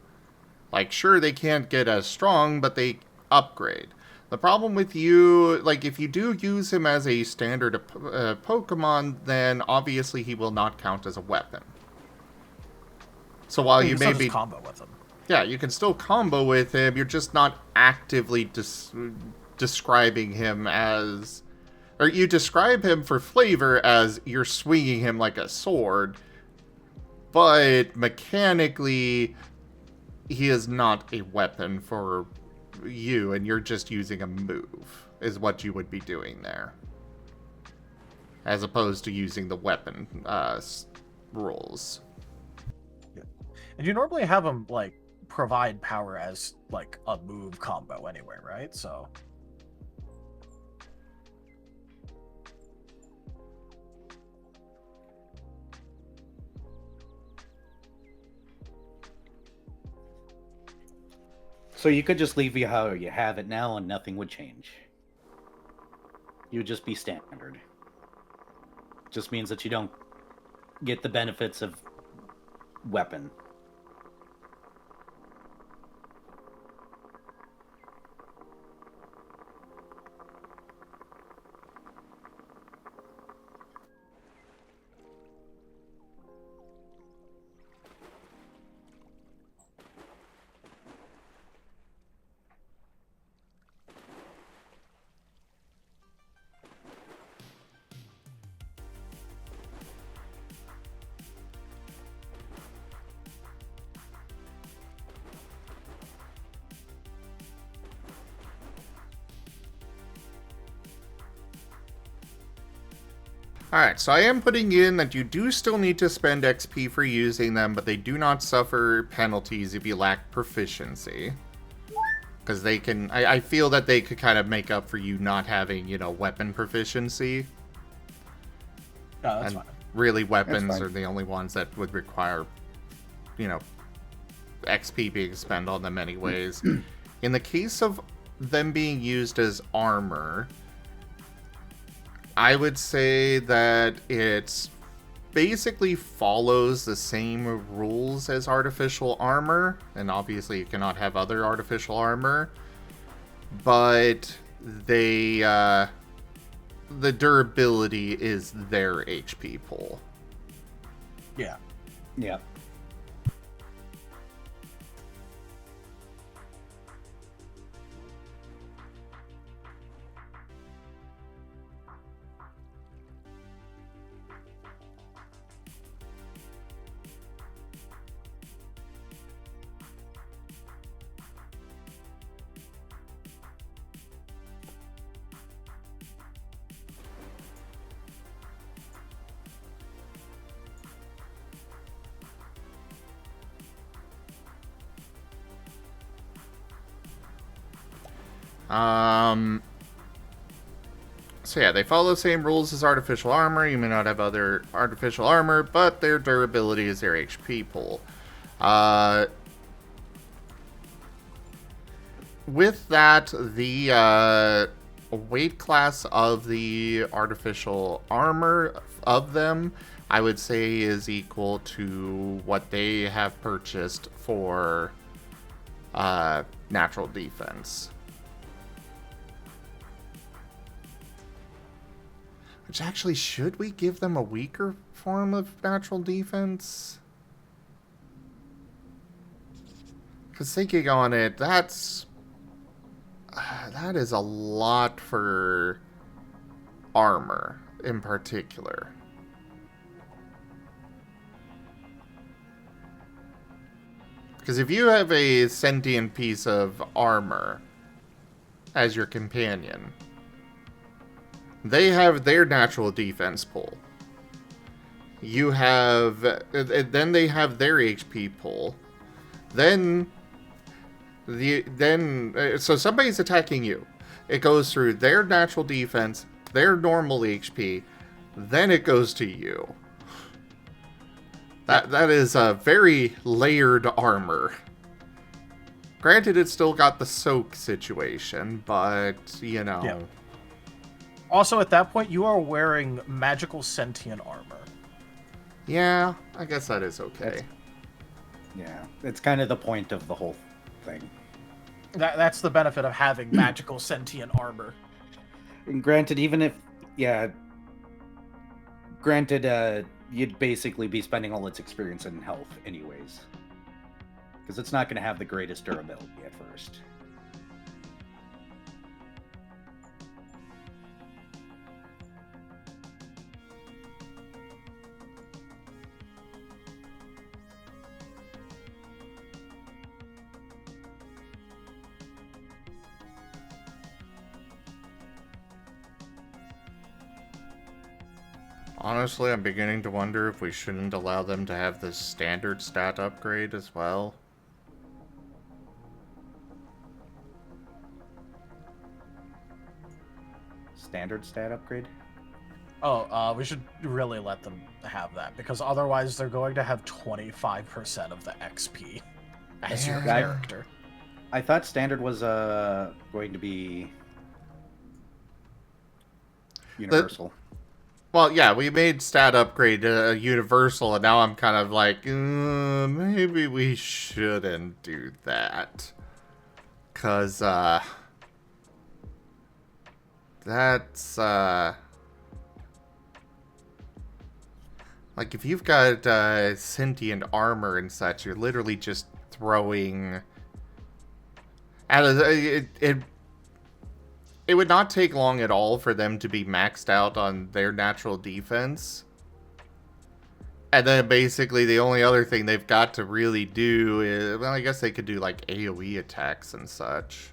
[SPEAKER 1] Like, sure, they can't get as strong, but they upgrade. The problem with you, like, if you do use him as a standard Pokemon, then obviously he will not count as a weapon. So while you may be...
[SPEAKER 2] combo with him.
[SPEAKER 1] Yeah, you can still combo with him, you're just not actively describing him as... Or you describe him for flavor as you're swinging him like a sword, but mechanically, he is not a weapon for you, and you're just using a move, is what you would be doing there. As opposed to using the weapon rules.
[SPEAKER 2] Yeah. And you normally have him, like, provide power as, like, a move combo anyway, right? So...
[SPEAKER 3] So you could just leave you how you have it now and nothing would change. You would just be standard. Just means that you don't get the benefits of weapon.
[SPEAKER 1] Alright, so I am putting in that you do still need to spend XP for using them, but they do not suffer penalties if you lack proficiency. Because they can... I feel that they could kind of make up for you not having, you know, weapon proficiency.
[SPEAKER 2] No, that's fine.
[SPEAKER 1] Really, weapons are the only ones that would require, you know, XP being spent on them anyways. In the case of them being used as armor... I would say that it basically follows the same rules as artificial armor, and obviously you cannot have other artificial armor, but they, the durability is their HP pool.
[SPEAKER 2] Yeah.
[SPEAKER 3] Yeah.
[SPEAKER 1] So yeah, they follow the same rules as artificial armor. You may not have other artificial armor, but their durability is their HP pool. With that, the weight class of the artificial armor of them, I would say, is equal to what they have purchased for natural defense. Which actually, should we give them a weaker form of natural defense? Because thinking on it, that is a lot for armor in particular. Because if you have a sentient piece of armor as your companion, they have their natural defense pool. You have... Then they have their HP pool. So somebody's attacking you. It goes through their natural defense, their normal HP, then it goes to you. That is a very layered armor. Granted, it's still got the soak situation, but, you know...
[SPEAKER 2] Yeah. Also, at that point, you are wearing magical sentient armor.
[SPEAKER 1] Yeah, I guess that is okay.
[SPEAKER 3] Yeah, it's kind of the point of the whole thing.
[SPEAKER 2] That's the benefit of having magical sentient armor.
[SPEAKER 3] And granted, even if... Yeah. Granted, you'd basically be spending all its experience in health anyways. Because it's not going to have the greatest durability at first.
[SPEAKER 1] Honestly, I'm beginning to wonder if we shouldn't allow them to have this standard stat upgrade as well.
[SPEAKER 3] Standard stat upgrade?
[SPEAKER 2] Oh, we should really let them have that, because otherwise they're going to have 25% of the XP as your
[SPEAKER 1] Yeah.
[SPEAKER 2] character.
[SPEAKER 3] I thought standard was going to be universal.
[SPEAKER 1] Well, yeah, we made stat upgrade universal, and now I'm kind of like, maybe we shouldn't do that. Because, that's, like, if you've got sentient armor and such, you're literally just throwing... It would not take long at all for them to be maxed out on their natural defense. And then basically the only other thing they've got to really do is... Well, I guess they could do, like, AoE attacks and such.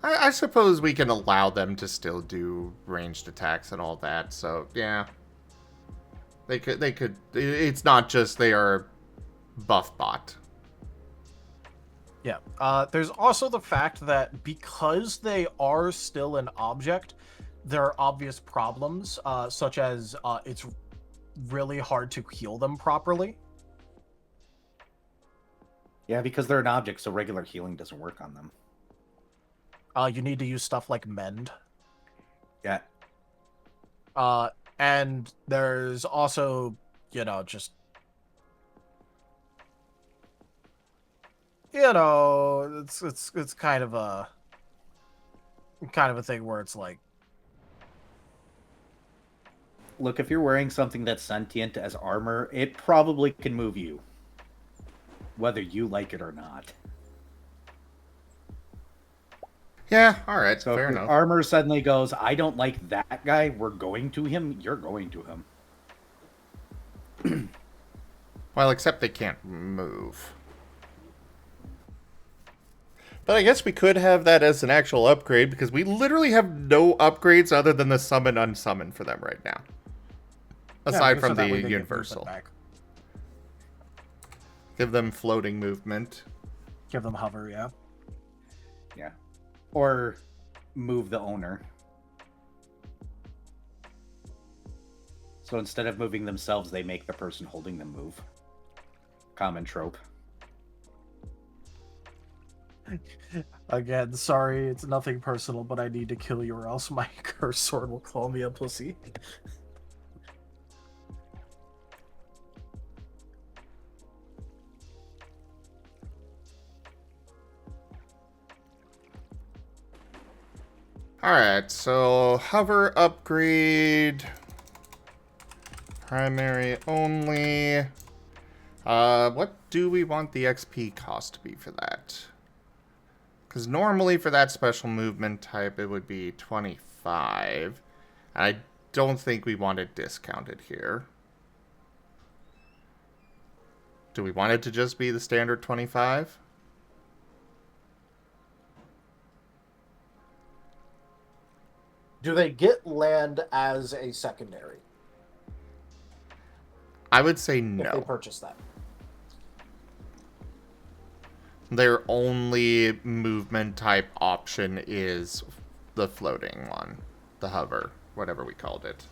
[SPEAKER 1] I suppose we can allow them to still do ranged attacks and all that, so, yeah. They could... It's not just they are buff bot.
[SPEAKER 2] Yeah. There's also the fact that because they are still an object, there are obvious problems, such as it's really hard to heal them properly.
[SPEAKER 3] Yeah, because they're an object, so regular healing doesn't work on them.
[SPEAKER 2] You need to use stuff like Mend.
[SPEAKER 3] Yeah.
[SPEAKER 2] And there's also, just... it's kind of a thing where it's like,
[SPEAKER 3] Look, if you're wearing something that's sentient as armor, it probably can move you, whether you like it or not.
[SPEAKER 1] Yeah, alright,
[SPEAKER 3] So
[SPEAKER 1] fair
[SPEAKER 3] if your
[SPEAKER 1] enough.
[SPEAKER 3] armor suddenly goes, I don't like that guy, we're going to him, you're going to him.
[SPEAKER 1] Well, except they can't move. But I guess we could have that as an actual upgrade, because we literally have no upgrades other than the summon unsummon for them right now. Aside from the universal. Give them floating movement.
[SPEAKER 2] Give them hover, yeah.
[SPEAKER 3] Yeah. Or move the owner. So instead of moving themselves, they make the person holding them move. Common trope.
[SPEAKER 2] Again, sorry, it's nothing personal, but I need to kill you or else my curse sword will call me a pussy.
[SPEAKER 1] Alright, so hover upgrade. Primary only. What do we want the XP cost to be for that? Because normally for that special movement type, it would be 25. I don't think we want it discounted here. Do we want it to just be the standard 25?
[SPEAKER 4] Do they get land as a secondary
[SPEAKER 1] I would say
[SPEAKER 4] if they
[SPEAKER 1] no.
[SPEAKER 4] purchase that?
[SPEAKER 1] Their only movement type option is the floating one. The hover, whatever we called it.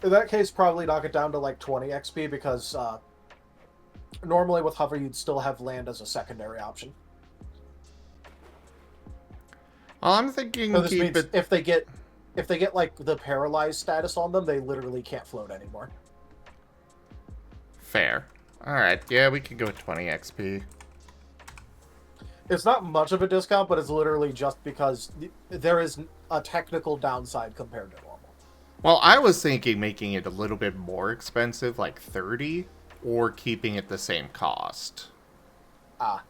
[SPEAKER 4] In that case, probably knock it down to like 20 XP because normally with hover you'd still have land as a secondary option.
[SPEAKER 1] Well, I'm thinking
[SPEAKER 4] So this
[SPEAKER 1] keep
[SPEAKER 4] means
[SPEAKER 1] it.
[SPEAKER 4] if they get like the paralyzed status on them, they literally can't float anymore.
[SPEAKER 1] Fair. Alright, yeah, we can go with 20 XP.
[SPEAKER 4] It's not much of a discount, but it's literally just because there is a technical downside compared to normal.
[SPEAKER 1] Well, I was thinking making it a little bit more expensive, like 30, or keeping it the same cost.
[SPEAKER 4] Ah.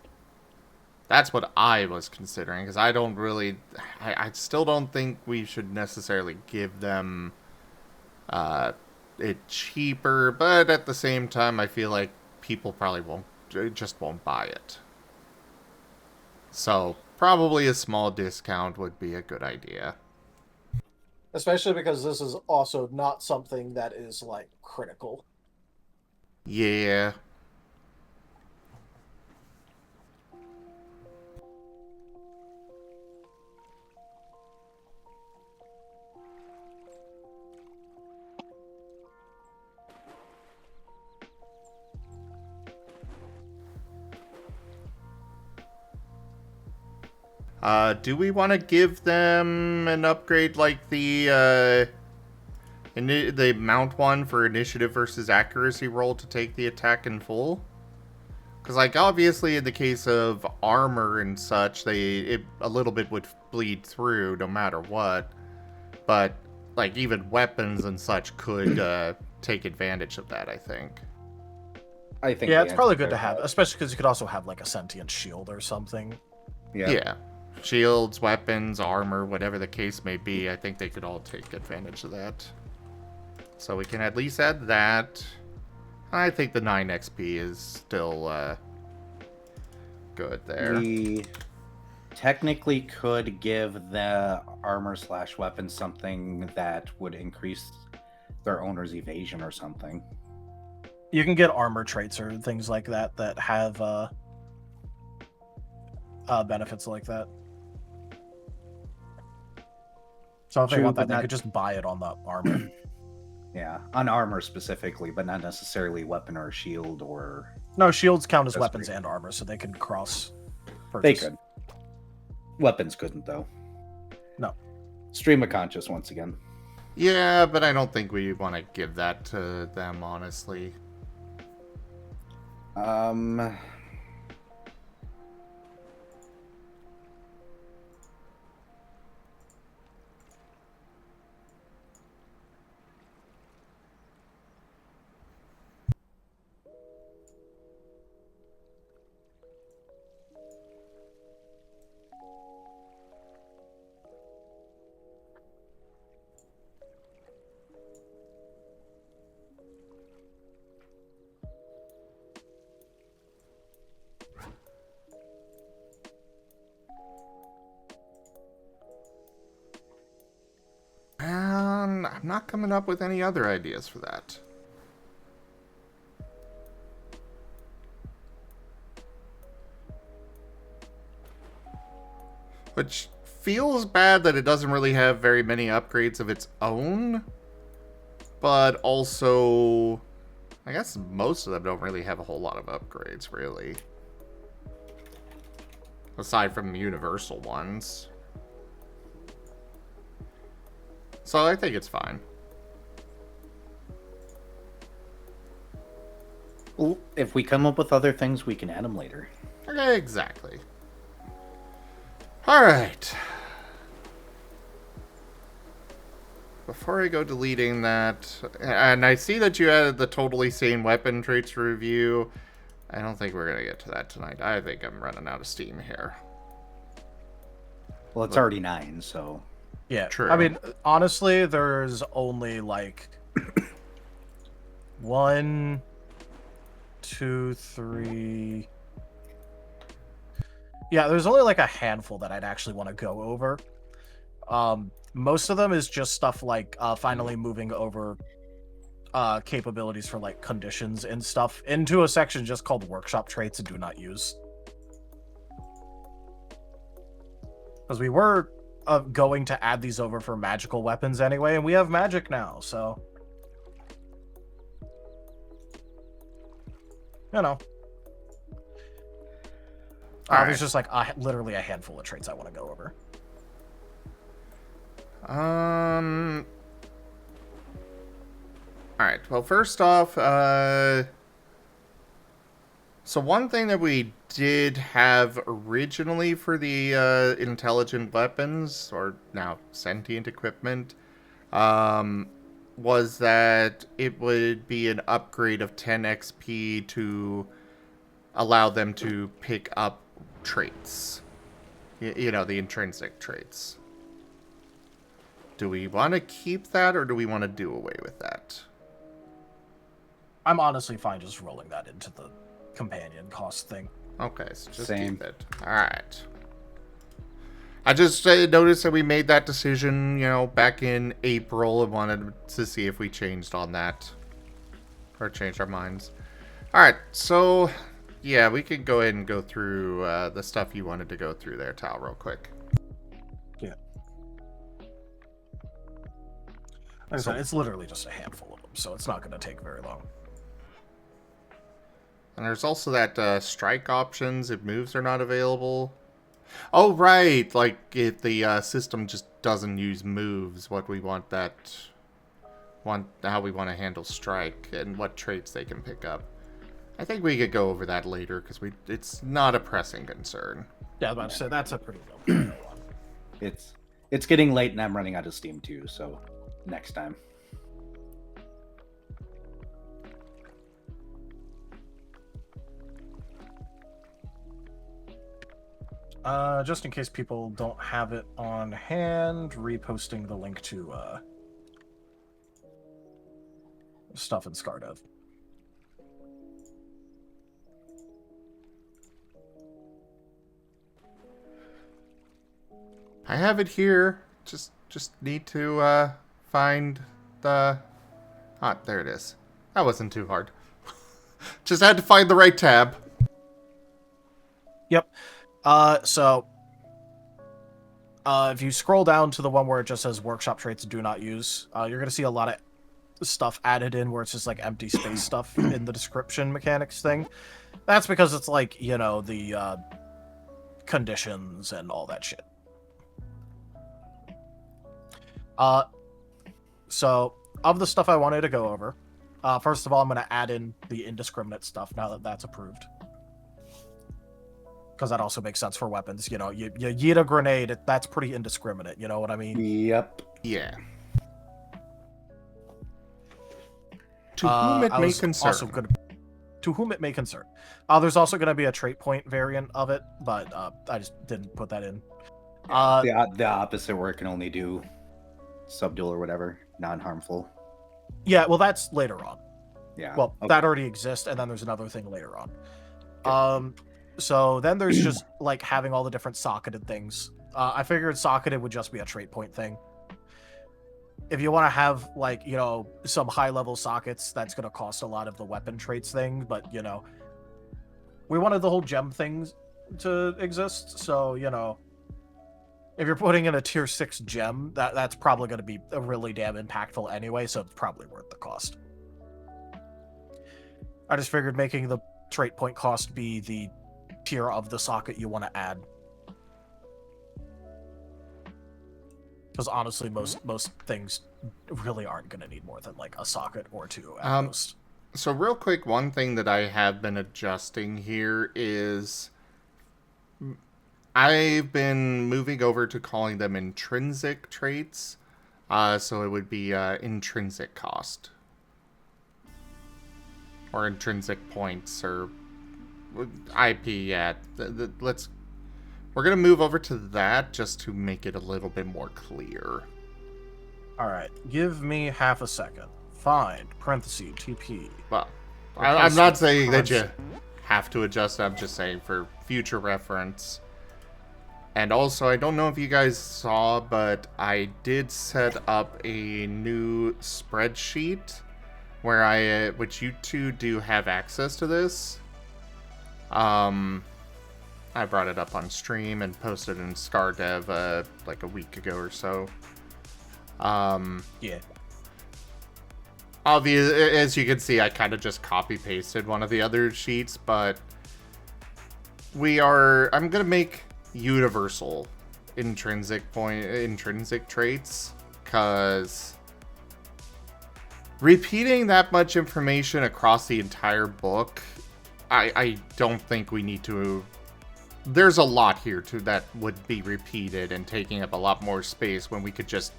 [SPEAKER 1] That's what I was considering, because I don't really... I still don't think we should necessarily give them it cheaper, but at the same time, I feel like people probably won't buy it. So, probably a small discount would be a good idea.
[SPEAKER 4] Especially because this is also not something that is, like, critical.
[SPEAKER 1] Yeah. Do we want to give them an upgrade like the mount one for initiative versus accuracy roll to take the attack in full? Because, like, obviously in the case of armor and such, a little bit would bleed through no matter what. But, like, even weapons and such could take advantage of that, I think.
[SPEAKER 3] I think
[SPEAKER 2] Yeah,
[SPEAKER 3] the
[SPEAKER 2] it's probably
[SPEAKER 3] answer
[SPEAKER 2] good to
[SPEAKER 3] is
[SPEAKER 2] have,
[SPEAKER 3] that.
[SPEAKER 2] especially because you could also have like a sentient shield or something.
[SPEAKER 1] Yeah. Shields, weapons, armor, whatever the case may be, I think they could all take advantage of that. So we can at least add that. I think the 9 XP is still good there.
[SPEAKER 3] We technically could give the armor/weapon something that would increase their owner's evasion or something.
[SPEAKER 2] You can get armor traits or things like that that have benefits like that. So if they
[SPEAKER 3] True,
[SPEAKER 2] want that,
[SPEAKER 3] but
[SPEAKER 2] they
[SPEAKER 3] not-
[SPEAKER 2] could just buy it on the armor.
[SPEAKER 3] Yeah, on armor specifically, but not necessarily weapon or shield or...
[SPEAKER 2] No, shields count as
[SPEAKER 3] That's
[SPEAKER 2] weapons
[SPEAKER 3] pretty-
[SPEAKER 2] and armor, so they can cross
[SPEAKER 3] They
[SPEAKER 2] purchase.
[SPEAKER 3] could. Weapons couldn't, though.
[SPEAKER 2] No.
[SPEAKER 3] Stream of conscious, once again.
[SPEAKER 1] Yeah, but I don't think we want to give that to them, honestly. And I'm not coming up with any other ideas for that. Which feels bad that it doesn't really have very many upgrades of its own. But also, I guess most of them don't really have a whole lot of upgrades, really. Aside from the universal ones. So I think it's fine.
[SPEAKER 3] Well, if we come up with other things, we can add them later.
[SPEAKER 1] Okay, exactly. Alright. Before I go deleting that, and I see that you added the totally sane weapon traits review. I don't think we're going to get to that tonight. I think I'm running out of steam here.
[SPEAKER 3] Well, it's already 9, so...
[SPEAKER 2] Yeah,
[SPEAKER 1] True.
[SPEAKER 2] I mean, honestly, there's only like 1, 2, 3. Yeah, there's only like a handful that I'd actually want to go over. Most of them is just stuff like finally moving over capabilities for like conditions and stuff into a section just called workshop traits and do not use. Because we were going to add these over for magical weapons anyway, and we have magic now, so... You know. There's just like literally a handful of traits I want to go over.
[SPEAKER 1] Alright, well, first off, so one thing that we did have originally for the intelligent weapons, or now sentient equipment, was that it would be an upgrade of 10 XP to allow them to pick up traits. You know, the intrinsic traits. Do we want to keep that, or do we want to do away with that?
[SPEAKER 2] I'm honestly fine just rolling that into the companion cost thing.
[SPEAKER 1] Okay, so just
[SPEAKER 3] Same.
[SPEAKER 1] keep it. Alright. I just noticed that we made that decision, you know, back in April, and wanted to see if we changed on that. Or changed our minds. Alright, so... yeah, we can go ahead and go through the stuff you wanted to go through there, Tal, real quick.
[SPEAKER 2] Yeah. Like I said, it's literally just a handful of them, so it's not going to take very long.
[SPEAKER 1] And there's also that strike options if moves are not available. Oh, right. Like, if the system just doesn't use moves, what we want that... how we want to handle strike, and what traits they can pick up. I think we could go over that later, because it's not a pressing concern.
[SPEAKER 2] Yeah, I was about to say, that's a pretty low one.
[SPEAKER 3] It's getting late and I'm running out of steam too, so next time.
[SPEAKER 2] Just in case people don't have it on hand, reposting the link to stuff in ScarDev.
[SPEAKER 1] I have it here. Just need to find the... ah, there it is. That wasn't too hard. Just had to find the right tab.
[SPEAKER 2] Yep. So if you scroll down to the one where it just says workshop traits do not use, you're going to see a lot of stuff added in where it's just like empty space stuff in the description mechanics thing. That's because it's like, you know, the conditions and all that shit. So of the stuff I wanted to go over, first of all, I'm going to add in the indiscriminate stuff now that that's approved. Because that also makes sense for weapons. You know, you yeet a grenade, that's pretty indiscriminate. You know what I mean?
[SPEAKER 3] Yep.
[SPEAKER 1] Yeah. To whom it may concern.
[SPEAKER 2] Also to whom it may concern. There's also going to be a trait point variant of it, but I just didn't put that in.
[SPEAKER 3] The opposite, where it can only do subdual or whatever, non-harmful.
[SPEAKER 2] Yeah, well, that's later on.
[SPEAKER 3] Yeah.
[SPEAKER 2] Well,
[SPEAKER 3] okay.
[SPEAKER 2] that already exists, and then there's another thing later on. So then there's just like having all the different socketed things. I figured socketed would just be a trait point thing. If you want to have like, you know, some high level sockets, that's going to cost a lot of the weapon traits thing. But, you know, we wanted the whole gem things to exist. So, you know, If you're putting in a tier 6 gem, that's probably going to be really damn impactful anyway, so it's probably worth the cost. I just figured making the trait point cost be the tier of the socket you want to add. Because honestly, most things really aren't going to need more than like a socket or two at most.
[SPEAKER 1] So real quick, one thing that I have been adjusting here is I've been moving over to calling them intrinsic traits. So it would be intrinsic cost. Or intrinsic points, or IP, yeah. We're going to move over to that just to make it a little bit more clear.
[SPEAKER 2] Alright, give me half a second. Find, parentheses, TP.
[SPEAKER 1] Well, I'm not saying that you have to adjust, I'm just saying for future reference. And also, I don't know if you guys saw, but I did set up a new spreadsheet where which you two do have access to this. I brought it up on stream and posted in ScarDev like a week ago or so.
[SPEAKER 2] Yeah.
[SPEAKER 1] Obviously, as you can see, I kind of just copy-pasted one of the other sheets, but I'm going to make universal intrinsic traits, because repeating that much information across the entire book, I don't think we need to. There's a lot here that would be repeated and taking up a lot more space when we could just.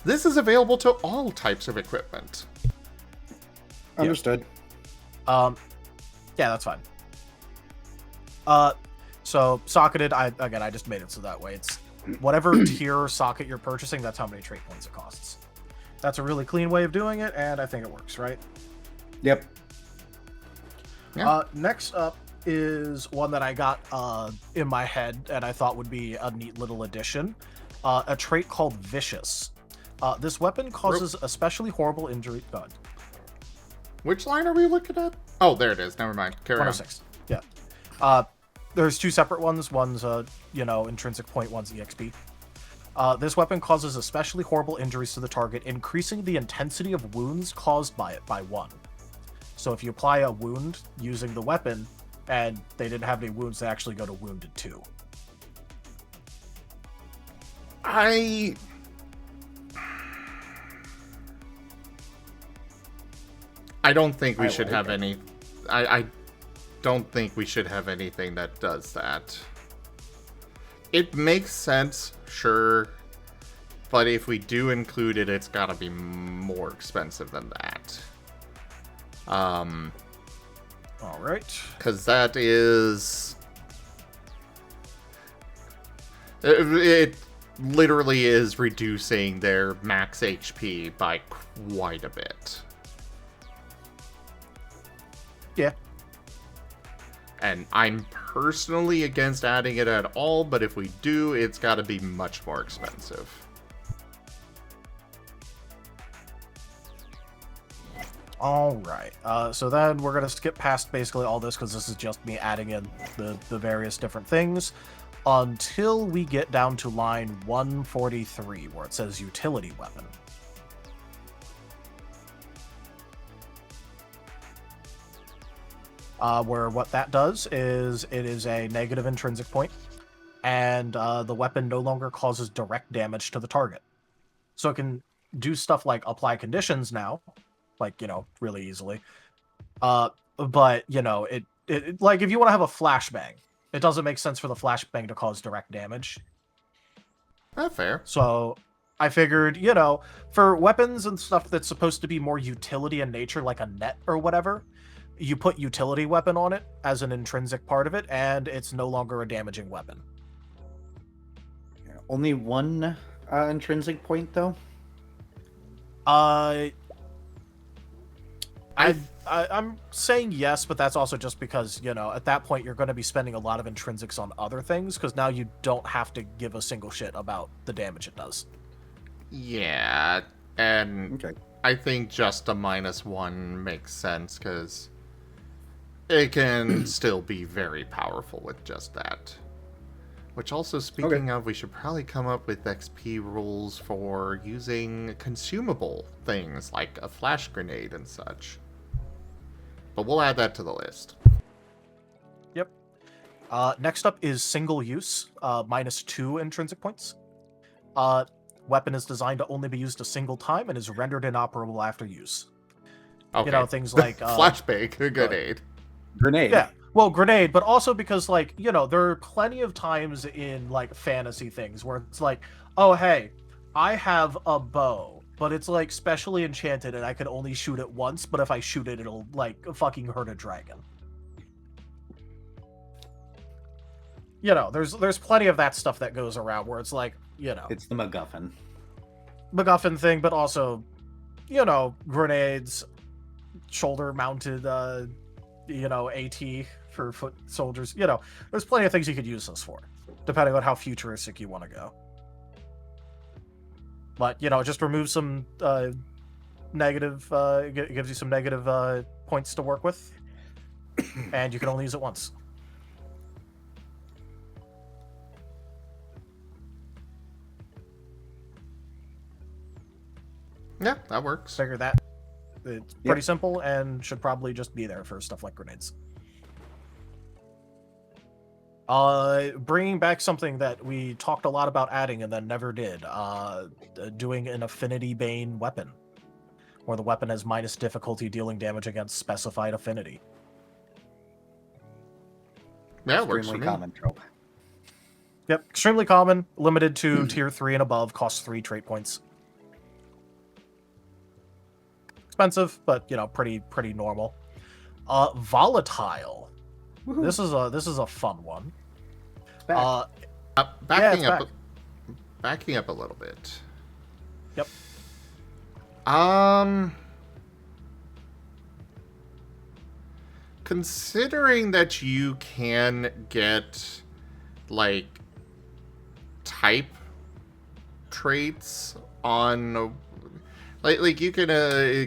[SPEAKER 1] This is available to all types of equipment.
[SPEAKER 3] Understood.
[SPEAKER 2] Yeah, that's fine. So socketed, I just made it so that way it's whatever tier socket you're purchasing, that's how many trait points it costs. That's a really clean way of doing it, and I think it works, right?
[SPEAKER 3] Yep.
[SPEAKER 1] Yeah.
[SPEAKER 2] Next up is one that I got in my head and I thought would be a neat little addition. A trait called Vicious. This weapon causes especially horrible injury.
[SPEAKER 1] Which line are we looking at? Oh, there it is. Never mind. Carry on.
[SPEAKER 2] 106. Yeah. There's two separate ones. One's intrinsic point, one's EXP. This weapon causes especially horrible injuries to the target, increasing the intensity of wounds caused by it by 1. So if you apply a wound using the weapon, and they didn't have any wounds, they actually go to wounded 2.
[SPEAKER 1] I don't think we should have any. I don't think we should have anything that does that. It makes sense, sure, but if we do include it, it's gotta be more expensive than that.
[SPEAKER 2] All right.
[SPEAKER 1] Because that is. It literally is reducing their max HP by quite a bit.
[SPEAKER 2] Yeah.
[SPEAKER 1] And I'm personally against adding it at all, but if we do, it's got to be much more expensive.
[SPEAKER 2] All right. So then we're going to skip past basically all this because this is just me adding in the various different things until we get down to line 143 where it says utility weapon. Where what that does is it is a negative intrinsic point, and the weapon no longer causes direct damage to the target. So it can do stuff like apply conditions now, like, really easily. But, it like, if you want to have a flashbang, it doesn't make sense for the flashbang to cause direct damage.
[SPEAKER 1] Not fair.
[SPEAKER 2] So I figured, for weapons and stuff that's supposed to be more utility in nature, like a net or whatever, you put utility weapon on it as an intrinsic part of it, and it's no longer a damaging weapon.
[SPEAKER 3] Only one intrinsic point, though?
[SPEAKER 2] I'm saying yes, but that's also just because, at that point you're going to be spending a lot of intrinsics on other things, because now you don't have to give a single shit about the damage it does.
[SPEAKER 1] Yeah, and
[SPEAKER 3] Okay.
[SPEAKER 1] I think just a -1 makes sense, because it can still be very powerful with just that. Which also, speaking of, we should probably come up with XP rules for using consumable things like a flash grenade and such. But we'll add that to the list.
[SPEAKER 2] Yep. Next up is single use, -2 intrinsic points. Weapon is designed to only be used a single time and is rendered inoperable after use.
[SPEAKER 1] Okay.
[SPEAKER 2] You know, things like
[SPEAKER 1] flashbang grenade.
[SPEAKER 3] Grenade.
[SPEAKER 2] Yeah. Well, grenade, but also because, like, you know, there are plenty of times in, like, fantasy things where it's like, oh, hey, I have a bow, but it's, like, specially enchanted and I can only shoot it once, but if I shoot it, it'll, like, fucking hurt a dragon. You know, there's plenty of that stuff that goes around where it's like, you know...
[SPEAKER 3] It's the
[SPEAKER 2] MacGuffin thing, but also, you know, grenades, shoulder-mounted, you know, AT for foot soldiers. You know, there's plenty of things you could use this for, depending on how futuristic you want to go. But, you know, just remove some negative, gives you some negative points to work with, and you can only use it once.
[SPEAKER 1] Yeah, that works.
[SPEAKER 2] Figure that. It's pretty simple and should probably just be there for stuff like grenades. Bringing back something that we talked a lot about adding and then never did. Doing an affinity bane weapon, where the weapon has minus difficulty dealing damage against specified affinity.
[SPEAKER 1] Yeah, it works for
[SPEAKER 3] Extremely
[SPEAKER 1] me.
[SPEAKER 3] common trope.
[SPEAKER 2] Yep, extremely common, limited to tier 3 and above, costs 3 trait points. Expensive, but you know, pretty normal. Volatile.
[SPEAKER 3] Woohoo.
[SPEAKER 2] This is a fun one.
[SPEAKER 3] Back.
[SPEAKER 1] Backing
[SPEAKER 2] it's
[SPEAKER 1] up a little bit.
[SPEAKER 2] Yep.
[SPEAKER 1] Considering that you can get like type traits on like you can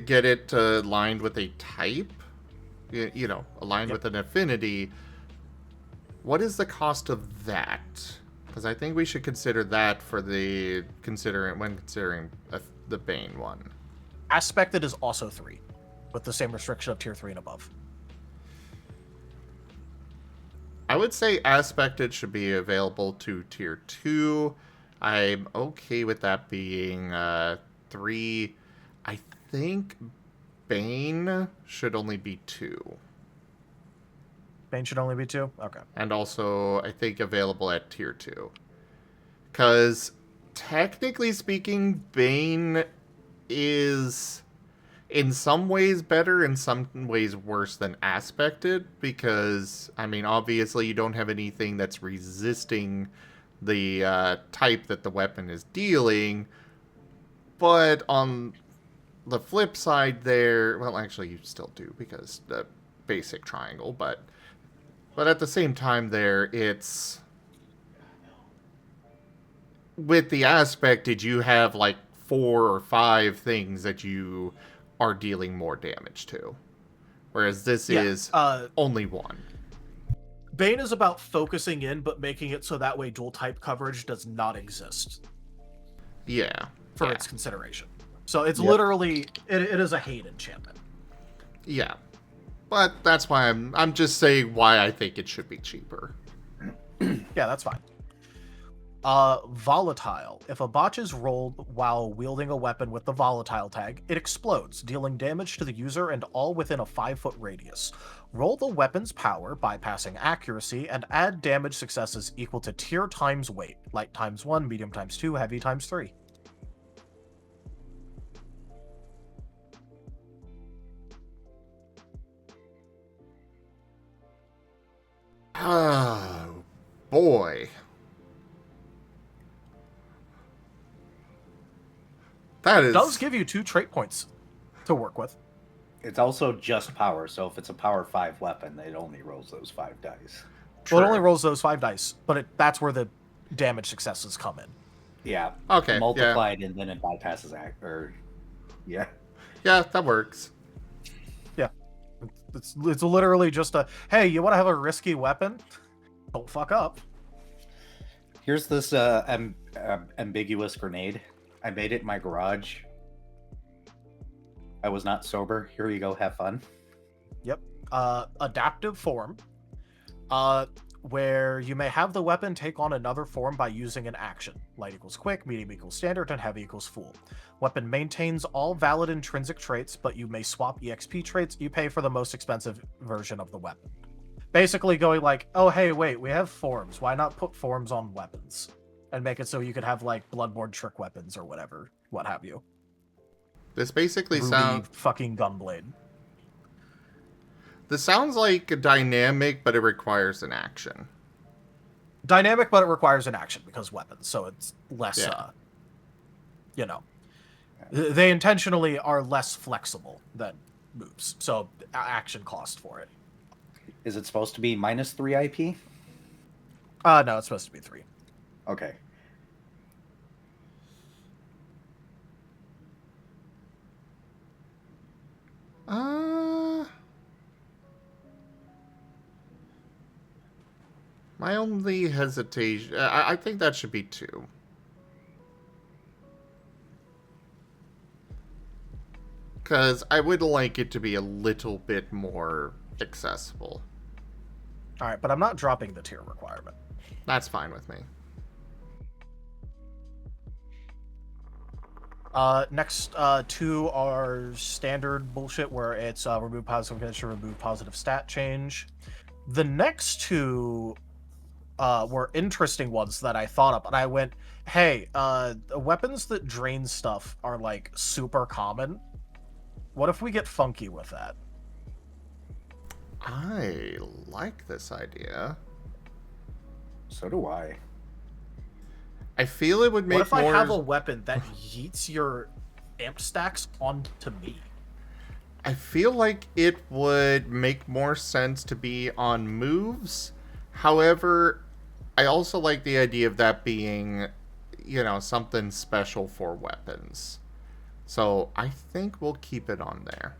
[SPEAKER 1] get it aligned with a type, you know, aligned with an affinity. What is the cost of that? Because I think we should consider that for the considering the Bane one.
[SPEAKER 2] Aspected is also 3, with the same restriction of tier 3 and above.
[SPEAKER 1] I would say Aspected should be available to tier 2. I'm okay with that being 3. I think Bane should only be 2.
[SPEAKER 2] Bane should only be 2? Okay.
[SPEAKER 1] And also, I think available at tier 2. Because, technically speaking, Bane is in some ways better, in some ways worse than Aspected. Because, I mean, obviously you don't have anything that's resisting the type that the weapon is dealing. But on the flip side there, well, actually you still do, because the basic triangle, but at the same time there, it's with the Aspected, you have like 4 or 5 things that you are dealing more damage to, whereas this is only 1.
[SPEAKER 2] Bane is about focusing in, but making it so that way dual type coverage does not exist.
[SPEAKER 1] Yeah.
[SPEAKER 2] For its consideration. So it's literally, it is a hate enchantment.
[SPEAKER 1] Yeah. But that's why I'm just saying why I think it should be cheaper.
[SPEAKER 2] Yeah, that's fine. Volatile. If a botch is rolled while wielding a weapon with the volatile tag, it explodes, dealing damage to the user and all within a 5-foot radius. Roll the weapon's power, bypassing accuracy, and add damage successes equal to tier times weight. Light times 1, medium times 2, heavy times 3.
[SPEAKER 1] Oh, boy. That is...
[SPEAKER 2] It does give you 2 trait points to work with.
[SPEAKER 3] It's also just power, so if it's a power 5 weapon, it only rolls those 5 dice.
[SPEAKER 2] Well, it only rolls those 5 dice, but that's where the damage successes come in.
[SPEAKER 3] Yeah.
[SPEAKER 1] Okay.
[SPEAKER 3] Multiplied, and then it bypasses yeah.
[SPEAKER 1] Yeah, that works.
[SPEAKER 2] Yeah. It's literally just a, hey, you want to have a risky weapon? Don't fuck up.
[SPEAKER 3] Here's this ambiguous grenade. I made it in my garage. I was not sober. Here you go. Have fun.
[SPEAKER 2] Yep. Adaptive form. Where you may have the weapon take on another form by using an action. Light equals quick, medium equals standard, and heavy equals full. Weapon maintains all valid intrinsic traits, but you may swap EXP traits. You pay for the most expensive version of the weapon. Basically going like, oh, hey, wait, we have forms. Why not put forms on weapons? And make it so you could have, like, Bloodborne trick weapons or whatever. What have you.
[SPEAKER 1] This basically
[SPEAKER 2] Ruby
[SPEAKER 1] sounds...
[SPEAKER 2] fucking Gunblade.
[SPEAKER 1] This sounds like a dynamic, but it requires an action.
[SPEAKER 2] Dynamic, but it requires an action because weapons, so it's less, you know. They intentionally are less flexible than moves, so action cost for it.
[SPEAKER 3] Is it supposed to be -3 IP?
[SPEAKER 2] No, it's supposed to be 3.
[SPEAKER 3] Okay.
[SPEAKER 1] My only hesitation... I think that should be 2. Because I would like it to be a little bit more accessible.
[SPEAKER 2] Alright, but I'm not dropping the tier requirement.
[SPEAKER 1] That's fine with me.
[SPEAKER 2] Next 2 are standard bullshit where it's remove positive condition, remove positive stat change. The next 2 were interesting ones that I thought up, and I went, hey, weapons that drain stuff are like super common. What if we get funky with that?
[SPEAKER 1] I like this idea.
[SPEAKER 3] So do I.
[SPEAKER 1] I feel it would make
[SPEAKER 2] What if
[SPEAKER 1] more...
[SPEAKER 2] I have a weapon that yeets your amp stacks onto me?
[SPEAKER 1] I feel like it would make more sense to be on moves. However, I also like the idea of that being, you know, something special for weapons. So I think we'll keep it on there.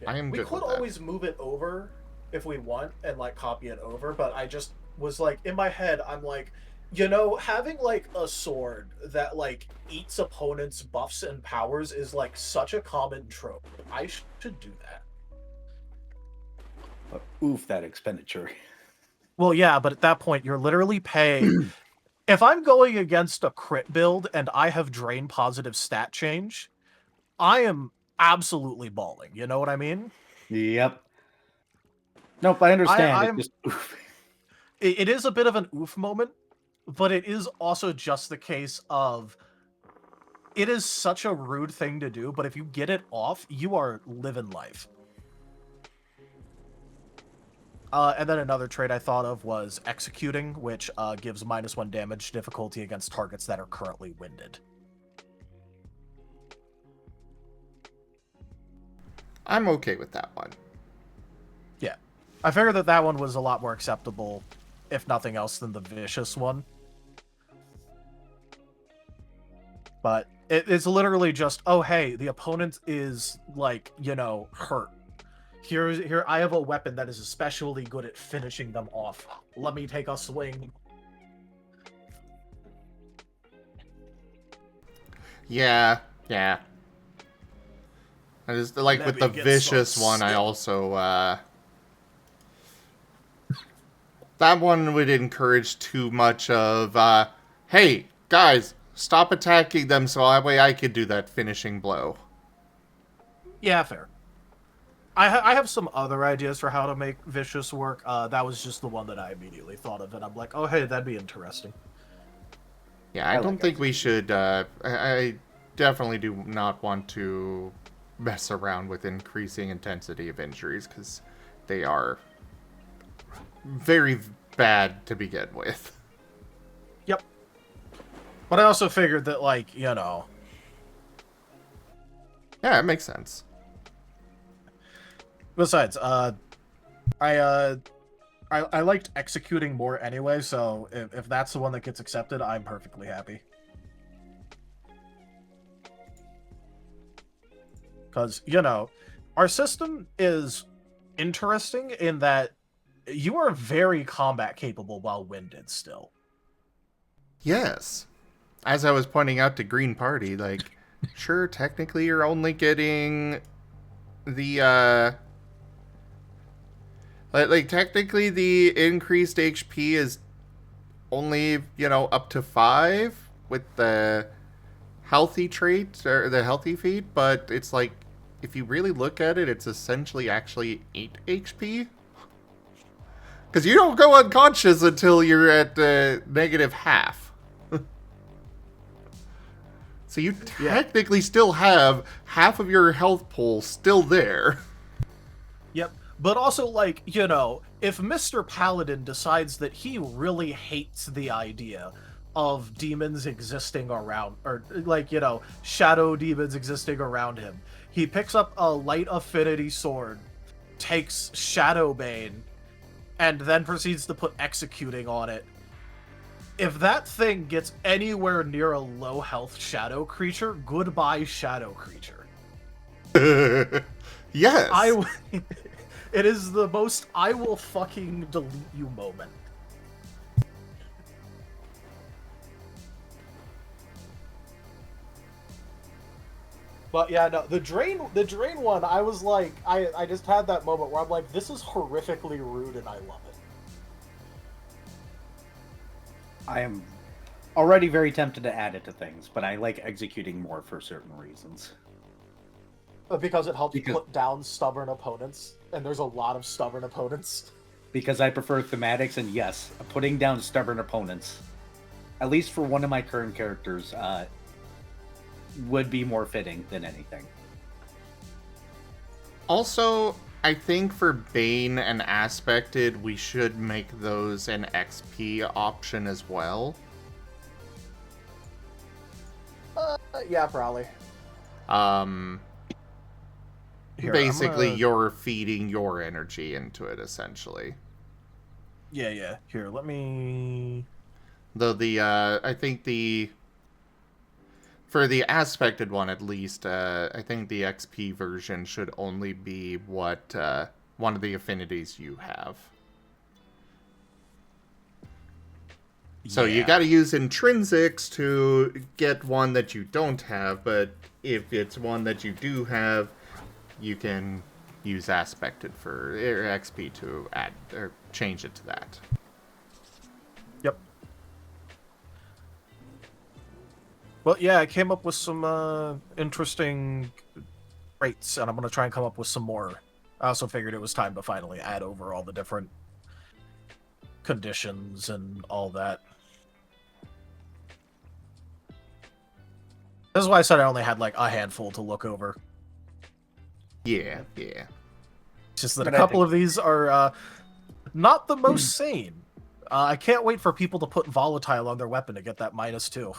[SPEAKER 4] Yeah.
[SPEAKER 1] I am good
[SPEAKER 4] We could
[SPEAKER 1] with that.
[SPEAKER 4] always move it over if we want and like copy it over, but I just was like in my head, I'm like, you know, having like a sword that like eats opponents' buffs and powers is like such a common trope. I should do that.
[SPEAKER 3] But oof, that expenditure.
[SPEAKER 2] Well, yeah, but at that point, you're literally paying... If I'm going against a crit build and I have drain positive stat change, I am absolutely balling. You know what I mean?
[SPEAKER 3] Yep. Nope, I understand.
[SPEAKER 2] I'm-
[SPEAKER 3] It's just oof.
[SPEAKER 2] It is a bit of an oof moment, but it is also just the case of... It is such a rude thing to do, but if you get it off, you are living life. And then another trait I thought of was executing, which gives -1 damage difficulty against targets that are currently winded.
[SPEAKER 1] I'm okay with that one.
[SPEAKER 2] Yeah. I figured that that one was a lot more acceptable, if nothing else, than the vicious one. But it's literally just, oh, hey, the opponent is, like, you know, hurt. Here, I have a weapon that is especially good at finishing them off. Let me take a swing.
[SPEAKER 1] Yeah. I just like
[SPEAKER 2] Let
[SPEAKER 1] with
[SPEAKER 2] me
[SPEAKER 1] the
[SPEAKER 2] get
[SPEAKER 1] vicious
[SPEAKER 2] some
[SPEAKER 1] one, I
[SPEAKER 2] skill.
[SPEAKER 1] also that one would encourage too much of hey, guys, stop attacking them so that way I could do that finishing blow.
[SPEAKER 2] Yeah, fair. I have some other ideas for how to make vicious work. That was just the one that I immediately thought of, and I'm like, oh, hey, that'd be interesting.
[SPEAKER 1] Yeah, I don't
[SPEAKER 3] like
[SPEAKER 1] think we should I definitely do not want to mess around with increasing intensity of injuries because they are very bad to begin with.
[SPEAKER 2] Yep. But I also figured that, like, you know...
[SPEAKER 1] Yeah, it makes sense.
[SPEAKER 2] Besides, I liked executing more anyway, so if that's the one that gets accepted, I'm perfectly happy. Because, you know, our system is interesting in that you are very combat capable while winded still.
[SPEAKER 1] Yes. As I was pointing out to Green Party, like, sure, technically you're only getting the, technically the increased HP is only, up to 5 with the healthy trait, or the healthy feat, but it's like, if you really look at it, it's essentially actually 8 HP. Because you don't go unconscious until you're at negative half. So you technically still have half of your health pool still there.
[SPEAKER 2] Yep. But also, like, if Mr. Paladin decides that he really hates the idea of demons existing around, or, like, shadow demons existing around him, he picks up a light affinity sword, takes Shadowbane, and then proceeds to put executing on it. If that thing gets anywhere near a low health shadow creature, goodbye shadow creature.
[SPEAKER 1] Yes.
[SPEAKER 2] It is the most I will fucking delete you moment.
[SPEAKER 4] But yeah, no, the drain one, I was like, I just had that moment where I'm like, this is horrifically rude and I love it.
[SPEAKER 3] I am already very tempted to add it to things, but I like executing more for certain reasons.
[SPEAKER 4] Because it helps put down stubborn opponents, and there's a lot of stubborn opponents.
[SPEAKER 3] Because I prefer thematics, and yes, putting down stubborn opponents, at least for one of my current characters, would be more fitting than anything.
[SPEAKER 1] Also, I think for Bane and Aspected, we should make those an XP option as well.
[SPEAKER 4] Yeah, probably.
[SPEAKER 2] Here,
[SPEAKER 1] Basically, you're feeding your energy into it, essentially.
[SPEAKER 2] Yeah. Here, let me...
[SPEAKER 1] Though I think for the aspected one at least, I think the XP version should only be what, one of the affinities you have. So you gotta use intrinsics to get one that you don't have, but if it's one that you do have, you can use aspected for XP to add or change it to that.
[SPEAKER 2] Yep. Well, yeah, I came up with some interesting traits, and I'm going to try and come up with some more. I also figured it was time to finally add over all the different conditions and all that. This is why I said I only had, like, a handful to look over.
[SPEAKER 1] Yeah.
[SPEAKER 2] It's just that a couple of these are not the most sane. I can't wait for people to put volatile on their weapon to get that -2.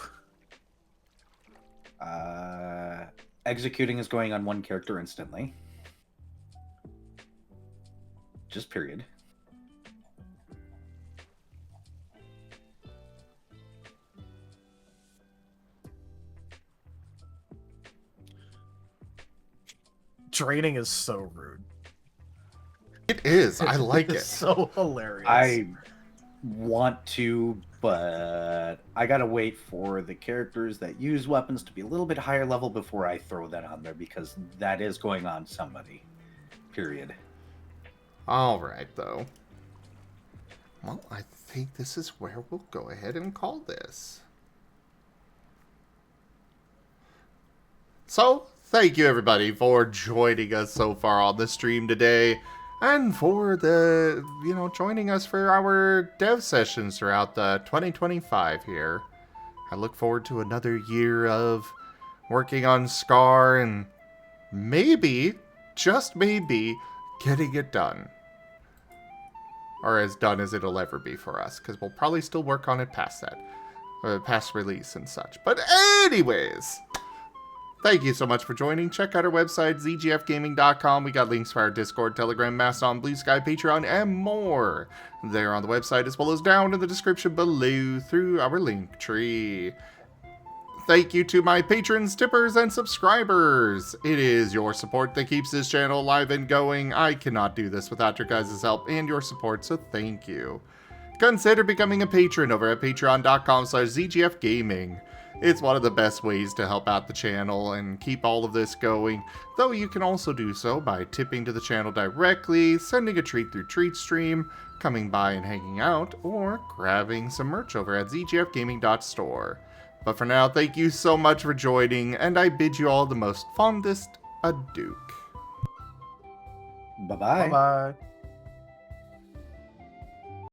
[SPEAKER 3] Executing is going on one character instantly. Just period.
[SPEAKER 2] Draining is so rude.
[SPEAKER 1] It is. I like it.
[SPEAKER 2] It's so hilarious.
[SPEAKER 3] I want to, but I gotta wait for the characters that use weapons to be a little bit higher level before I throw that on there, because that is going on somebody. Period.
[SPEAKER 1] Alright, though. Well, I think this is where we'll go ahead and call this. So, thank you everybody for joining us so far on the stream today, and for the, joining us for our dev sessions throughout the 2025 here. I look forward to another year of working on Scar and maybe, just maybe, getting it done. Or as done as it'll ever be for us, because we'll probably still work on it past that. Past release and such. But anyways, thank you so much for joining. Check out our website, zgfgaming.com. We got links for our Discord, Telegram, Mastodon, Blue Sky, Patreon, and more there on the website, as well as down in the description below through our link tree. Thank you to my patrons, tippers, and subscribers. It is your support that keeps this channel alive and going. I cannot do this without your guys' help and your support, so thank you. consider becoming a patron over at patreon.com/zgfgaming. It's one of the best ways to help out the channel and keep all of this going, though you can also do so by tipping to the channel directly, sending a treat through TreatStream, coming by and hanging out, or grabbing some merch over at zgfgaming.store. But for now, thank you so much for joining, and I bid you all the most fondest adieu.
[SPEAKER 3] Bye-bye.
[SPEAKER 2] Bye-bye.